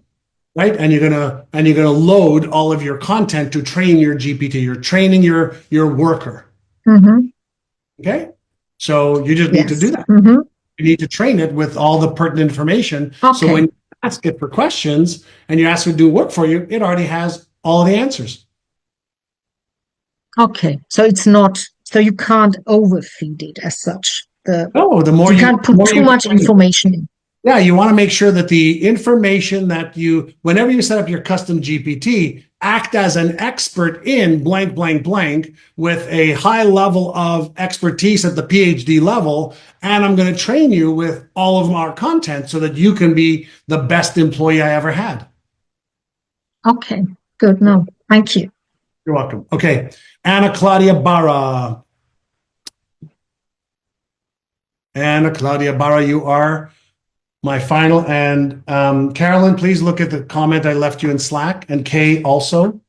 Right, and you're gonna load all of your content to train your GPT. You're training your worker. Okay, so you just need to do that. You need to train it with all the pertinent information. So when you ask it for questions and you ask it to do work for you, it already has all the answers. Okay, so it's not, so you can't overfeed it as such. The more you can't put too much information in. Yeah, you want to make sure that the information that whenever you set up your custom GPT, act as an expert in blank, blank, blank with a high level of expertise at the PhD level. And I'm going to train you with all of our content so that you can be the best employee I ever had. Okay, good. No, thank you. You're welcome. Okay, Anna Claudia Barra. Anna Claudia Barra, you are my final. And Carolyn, please look at the comment I left you in Slack, and Kay also.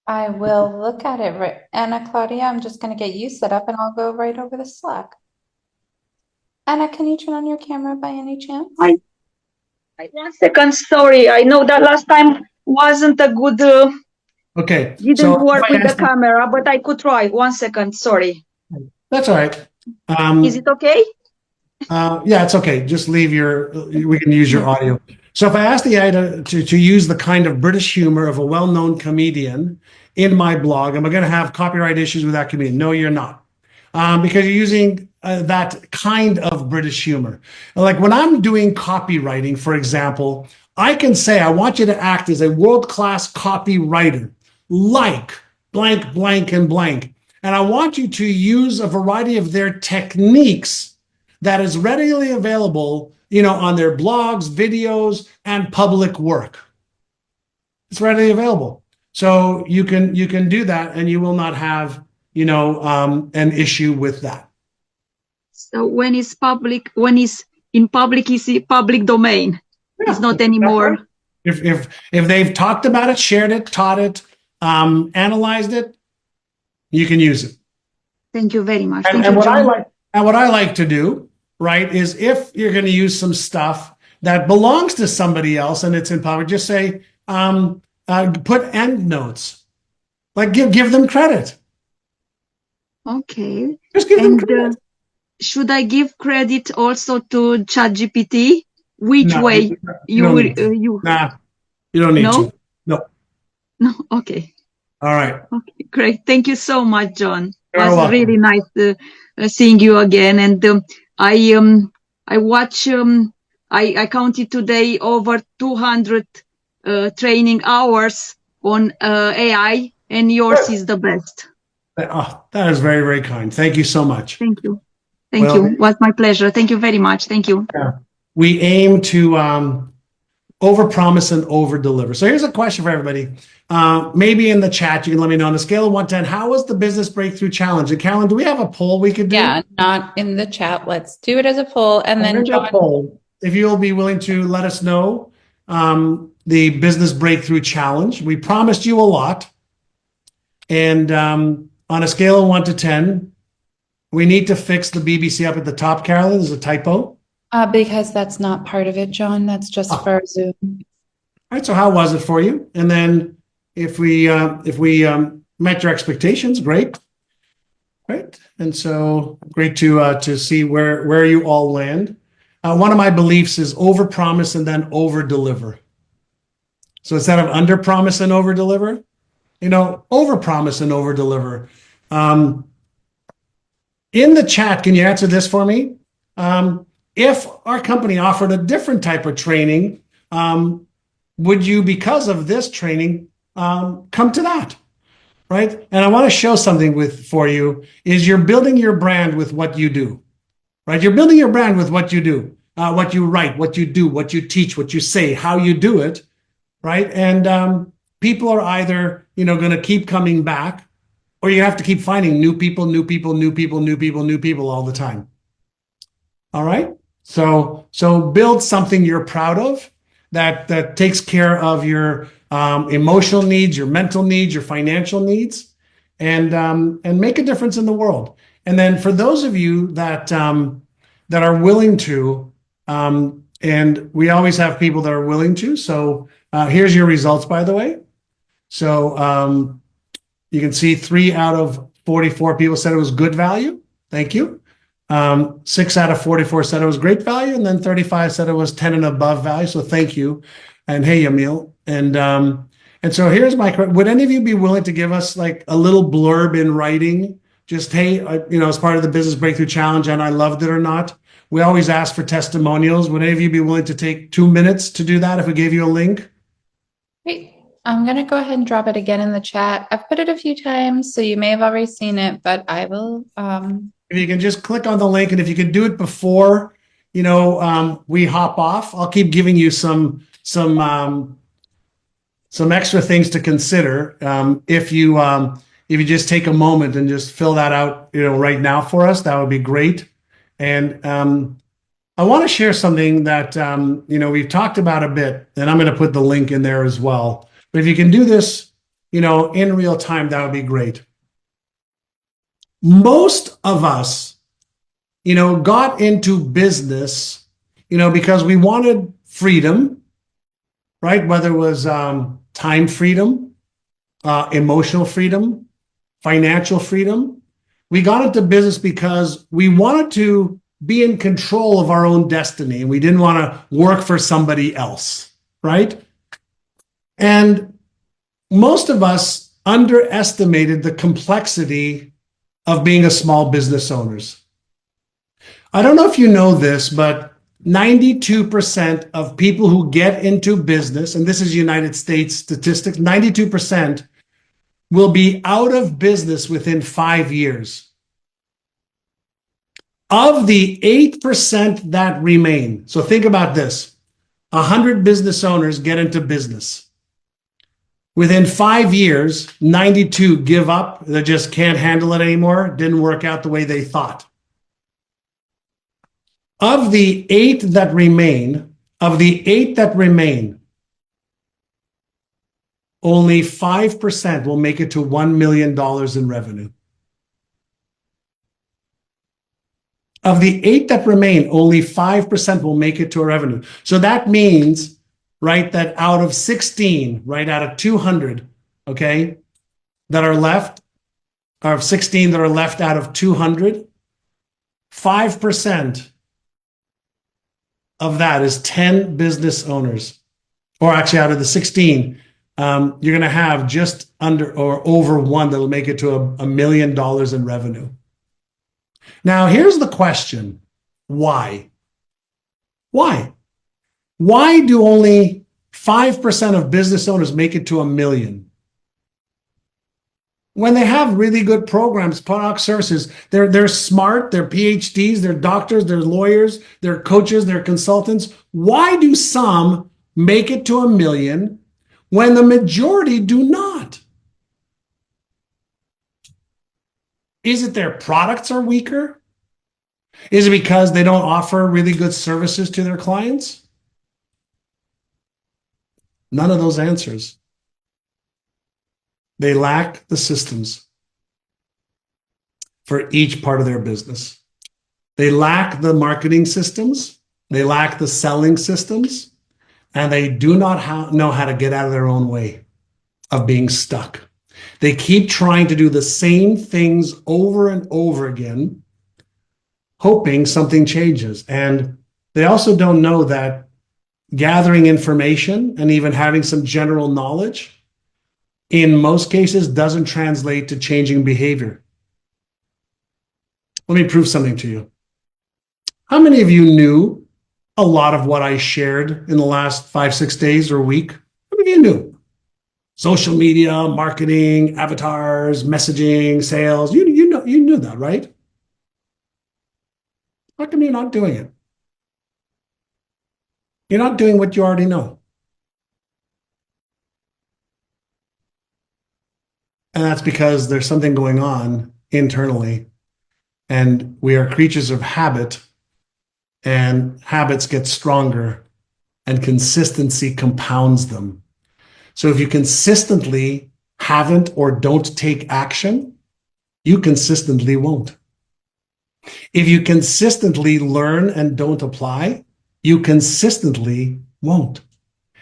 I will look at it. Right, Anna Claudia, I'm just going to get you set up and I'll go right over the Slack. Anna, can you turn on your camera by any chance? 1 second, sorry. I know that last time wasn't a good, okay. Didn't work with the camera, but I could try. 1 second, sorry. That's all right. Is it okay? Yeah, it's okay. Just leave we can use your audio. So if I ask the AI to use the kind of British humor of a well-known comedian in my blog, am I going to have copyright issues with that comedian? No, you're not. Because you're using that kind of British humor. Like when I'm doing copywriting, for example, I can say, I want you to act as a world-class copywriter, like blank, blank, and blank. And I want you to use a variety of their techniques that is readily available, on their blogs, videos, and public work. It's readily available. So you can do that and you will not have, an issue with that. So when it's in public, is it public domain? Yeah, it's not anymore. If they've talked about it, shared it, taught it, analyzed it, you can use it. Thank you very much. And what I like to do, right, is if you're going to use some stuff that belongs to somebody else and it's in public, just say, put end notes, like give them credit. Okay. Just give them credit. Should I give credit also to ChatGPT? Which way you don't need to. No. No. Okay. All right. Okay. Great. Thank you so much, John. You're it was welcome. Really nice seeing you again. And I watch. I counted today over 200 training hours on AI, and yours is the best. Oh, that is very, very kind. Thank you so much. Thank you. Thank you. It was my pleasure. Thank you very much. Thank you. Yeah. We aim to overpromise and overdeliver. So here's a question for everybody. Maybe in the chat, you can let me know on a scale of 1 to 10, how was the Business Breakthrough Challenge? And Carolyn, do we have a poll we could do? Yeah, not in the chat. Let's do it as a poll. And then John, a poll. If you'll be willing to let us know the Business Breakthrough Challenge. We promised you a lot. And on a scale of 1 to 10, we need to fix the BBC up at the top, Carolyn. There's a typo. Because that's not part of it, John. That's just for Zoom. All right. So how was it for you? And then if we met your expectations. Great. Great. And so great to see where you all land. One of my beliefs is overpromise and then over-deliver. So instead of under-promise and over-deliver, overpromise and over-deliver. In the chat, can you answer this for me? If our company offered a different type of training, would you, because of this training, come to that? Right? And I want to show something for you is you're building your brand with what you do, right? You're building your brand with what you do, what you write, what you do, what you teach, what you say, how you do it, right? And people are either, going to keep coming back, or you have to keep finding new people all the time. All right? So build something you're proud of that takes care of your emotional needs, your mental needs, your financial needs, and make a difference in the world. And then for those of you that are willing to, and we always have people that are willing to. So here's your results, by the way. So you can see 3 out of 44 people said it was good value. Thank you. 6 out of 44 said it was great value, and then 35 said it was 10 and above value. So thank you. And hey, Emil. And so here's would any of you be willing to give us like a little blurb in writing? Just, hey, as part of the Business Breakthrough Challenge, and I loved it or not. We always ask for testimonials. Would any of you be willing to take 2 minutes to do that if we gave you a link? Great. I'm going to go ahead and drop it again in the chat. I've put it a few times, so you may have already seen it, but I will. If you can just click on the link, and if you can do it before, we hop off, I'll keep giving you some extra things to consider. If you just take a moment and just fill that out, right now for us, that would be great. And I want to share something that we've talked about a bit, and I'm going to put the link in there as well. But if you can do this, in real time, that would be great. Most of us, got into business, because we wanted freedom, right? Whether it was time freedom, emotional freedom, financial freedom. We got into business because we wanted to be in control of our own destiny, and we didn't want to work for somebody else, right? And most of us underestimated the complexity of being a small business owners. I don't know if you know this, but 92% of people who get into business, and this is United States statistics, 92% will be out of business within 5 years. Of the 8% that remain, so think about this, 100 business owners get into business. Within 5 years, 92 give up. They just can't handle it anymore. Didn't work out the way they thought. Of the 8 that remain, only 5% will make it to $1 million in revenue. Of the 8 that remain, only 5% will make it to a revenue. So that means, right, that out of 16, right, out of 200, okay, that are left, or of 16 that are left out of 200, 5% of that is 10 business owners. Or actually, out of the 16, you're going to have just under or over 1 that'll make it to $1 million in revenue. Now, here's the question. Why? Why do only 5% of business owners make it to $1 million? When they have really good programs, product services, they're smart, they're PhDs, they're doctors, they're lawyers, they're coaches, they're consultants. Why do some make it to $1 million when the majority do not? Is it their products are weaker? Is it because they don't offer really good services to their clients? None of those answers. They lack the systems for each part of their business. They lack the marketing systems. They lack the selling systems. And they do not know how to get out of their own way of being stuck. They keep trying to do the same things over and over again, hoping something changes. And they also don't know that gathering information and even having some general knowledge in most cases doesn't translate to changing behavior. Let me prove something to you. How many of you knew a lot of what I shared in the last 5-6 days or a week? How many of you knew? Social media, marketing, avatars, messaging, sales. You knew that, right? How come you're not doing it? You're not doing what you already know. And that's because there's something going on internally, and we are creatures of habit, and habits get stronger, and consistency compounds them. So if you consistently haven't or don't take action, you consistently won't. If you consistently learn and don't apply, you consistently won't.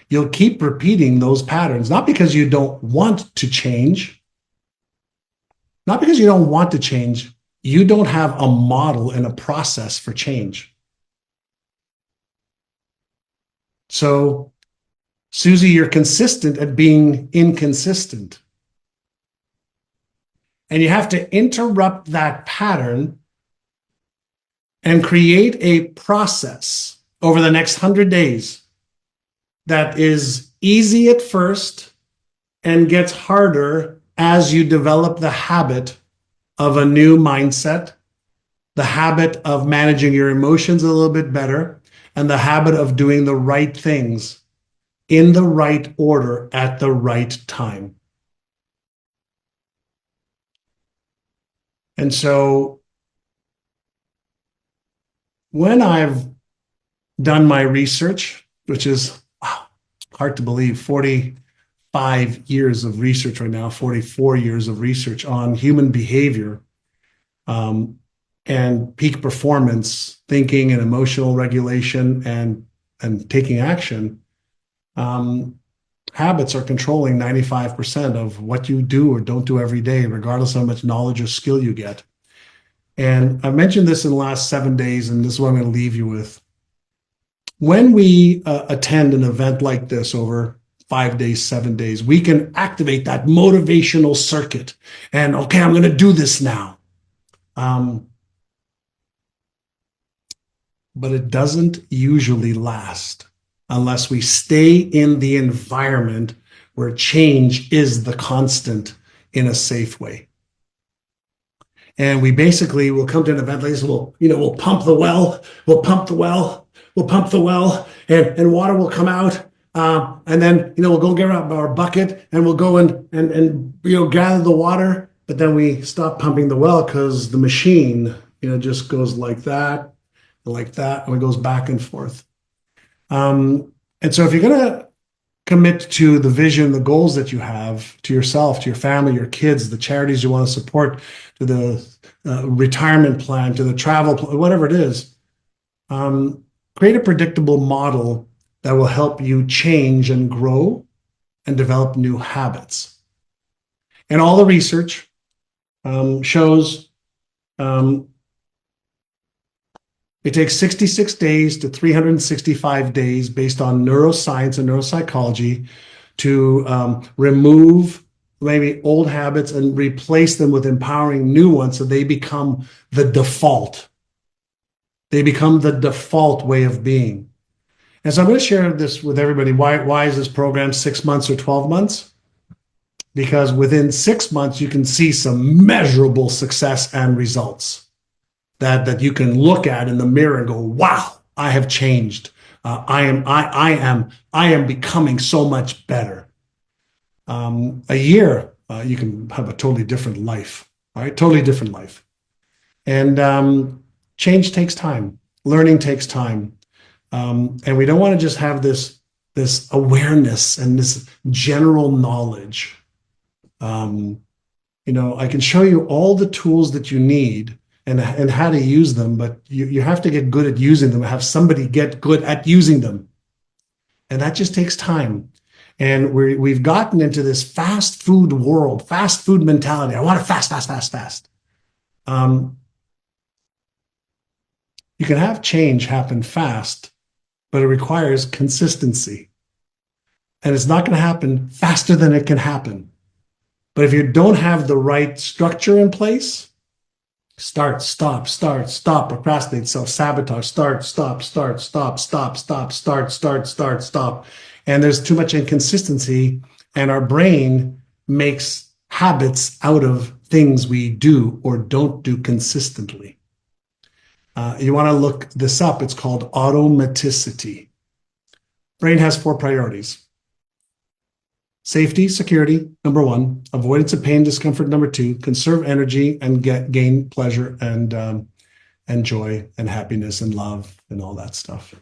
You'll keep repeating those patterns, not because you don't want to change, not because you don't want to change, you don't have a model and a process for change. So, Susie, you're consistent at being inconsistent. And you have to interrupt that pattern and create a process over the next 100 days that is easy at first and gets harder as you develop the habit of a new mindset, the habit of managing your emotions a little bit better, and the habit of doing the right things in the right order at the right time. And so when I've done my research, which is hard to believe, 45 years of research right now, 44 years of research on human behavior and peak performance, thinking and emotional regulation and taking action, habits are controlling 95% of what you do or don't do every day, regardless of how much knowledge or skill you get. And I mentioned this in the last 7 days, and this is what I'm going to leave you with. When we attend an event like this over 5 days, 7 days, we can activate that motivational circuit and, okay, I'm going to do this now. But it doesn't usually last unless we stay in the environment where change is the constant in a safe way. And we basically will come to an event like this, we'll pump the well, and water will come out. And then, we'll go get our bucket and we'll go and gather the water. But then we stop pumping the well because the machine, just goes like that, and it goes back and forth. And so if you're going to commit to the vision, the goals that you have, to yourself, to your family, your kids, the charities you want to support, to the retirement plan, to the travel plan, whatever it is, create a predictable model that will help you change and grow and develop new habits. And all the research shows it takes 66 days to 365 days based on neuroscience and neuropsychology to remove maybe old habits and replace them with empowering new ones so they become the default. They become the default way of being. And so I'm going to share this with everybody. Why is this program 6 months or 12 months? Because within 6 months, you can see some measurable success and results that you can look at in the mirror and go, wow, I have changed. I am becoming so much better. A year, you can have a totally different life, all right? Totally different life. And change takes time. Learning takes time. And we don't want to just have this awareness and this general knowledge. I can show you all the tools that you need and how to use them, but you have to get good at using them, have somebody get good at using them. And that just takes time. And we've gotten into this fast food world, fast food mentality. I want it fast, fast, fast, fast. You can have change happen fast, but it requires consistency. And it's not going to happen faster than it can happen. But if you don't have the right structure in place, start, stop, procrastinate, self-sabotage, start, stop, stop. And there's too much inconsistency, and our brain makes habits out of things we do or don't do consistently. You want to look this up. It's called automaticity. Brain has 4 priorities. Safety, security, number 1. Avoidance of pain, discomfort, number 2. Conserve energy and gain pleasure and joy and happiness and love and all that stuff.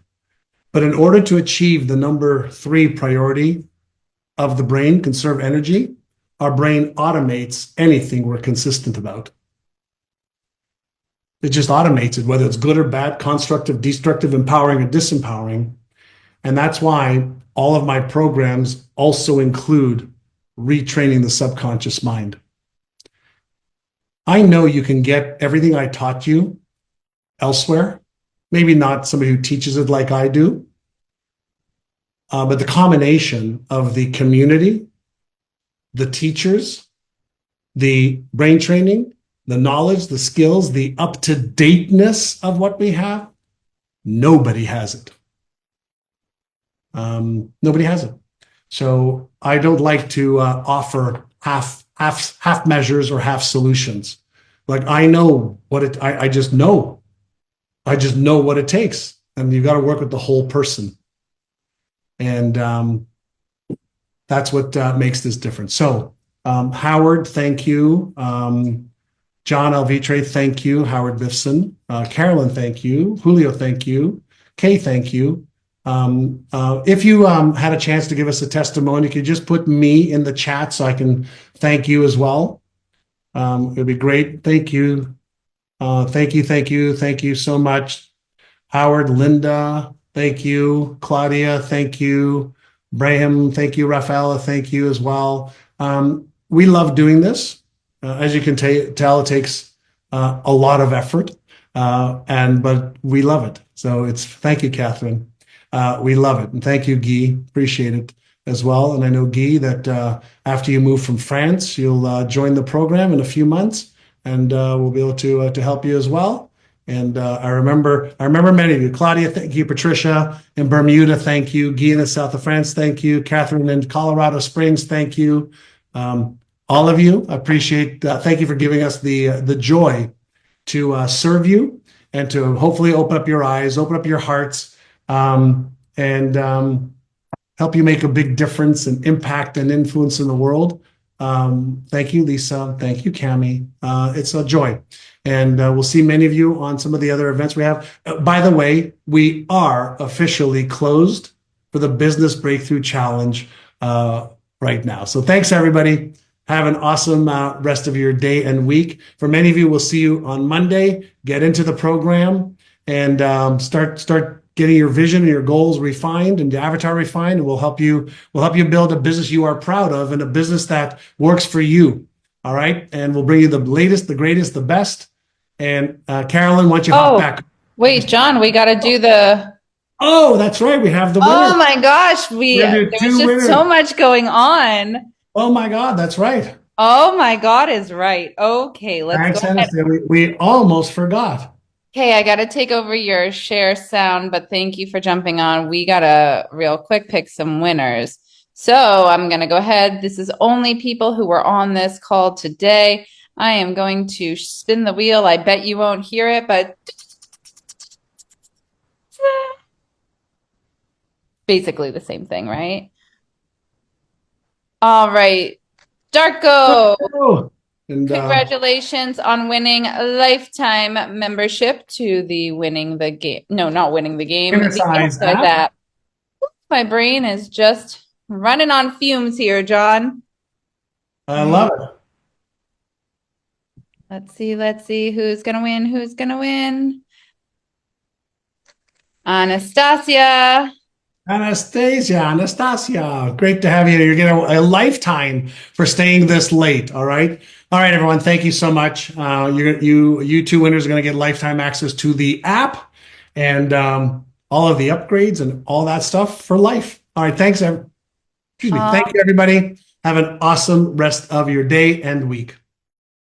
But in order to achieve the number 3 priority of the brain, conserve energy, our brain automates anything we're consistent about. It just automates it, whether it's good or bad, constructive, destructive, empowering, or disempowering. And that's why all of my programs also include retraining the subconscious mind. I know you can get everything I taught you elsewhere, maybe not somebody who teaches it like I do, but the combination of the community, the teachers, the brain training, the knowledge, the skills, the up-to-dateness of what we have, nobody has it. Nobody has it. So I don't like to offer half measures or half solutions. Like I know what I just know. I just know what it takes. And you've got to work with the whole person. And that's what makes this difference. So Howard, thank you. John Alvitre, thank you. Howard Biffson. Carolyn, thank you. Julio, thank you. Kay, thank you. If you had a chance to give us a testimony, could you just put me in the chat so I can thank you as well? It'd be great. Thank you. Thank you so much. Howard, Linda, thank you. Claudia, thank you. Brahim, thank you. Rafaela, thank you as well. We love doing this. As you can tell, it takes a lot of effort, but we love it. So thank you, Catherine. We love it. And thank you, Guy. Appreciate it as well. And I know, Guy, that after you move from France, you'll join the program in a few months, and we'll be able to help you as well. And I remember many of you. Claudia, thank you. Patricia in Bermuda, thank you. Guy in the south of France, thank you. Catherine in Colorado Springs, thank you. All of you, I appreciate. Thank you for giving us the joy to serve you and to hopefully open up your eyes, open up your hearts, and help you make a big difference and impact and influence in the world. Thank you, Lisa. Thank you, Cami. It's a joy. And we'll see many of you on some of the other events we have. By the way, we are officially closed for the Business Breakthrough Challenge right now. So thanks, everybody. Have an awesome rest of your day and week. For many of you, we'll see you on Monday. Get into the program and start getting your vision and your goals refined and the avatar refined, and we'll help you build a business you are proud of and a business that works for you. All right. And we'll bring you the latest, the greatest, the best. And Carolyn, why don't you hop back? Wait, John, we got to do the. Oh, that's right. We have the winner. Oh my gosh, there's just so much going on. Oh my God, that's right. Oh my God is right. Okay, let's go ahead. We almost forgot. Okay, I got to take over your share sound, but thank you for jumping on. We got to real quick pick some winners. So I'm going to go ahead. This is only people who were on this call today. I am going to spin the wheel. I bet you won't hear it, but basically the same thing, right? All right. Darko. And, congratulations on winning a lifetime membership to the Winning the Game. No, not Winning the Game. That. My brain is just running on fumes here, John. I love it. Let's see who's gonna win. Anastasia. Anastasia, great to have you. You're getting a lifetime for staying this late. All right. All right, everyone. Thank you so much. You two winners are going to get lifetime access to the app and all of the upgrades and all that stuff for life. All right. Thanks, Thank you, everybody. Have an awesome rest of your day and week.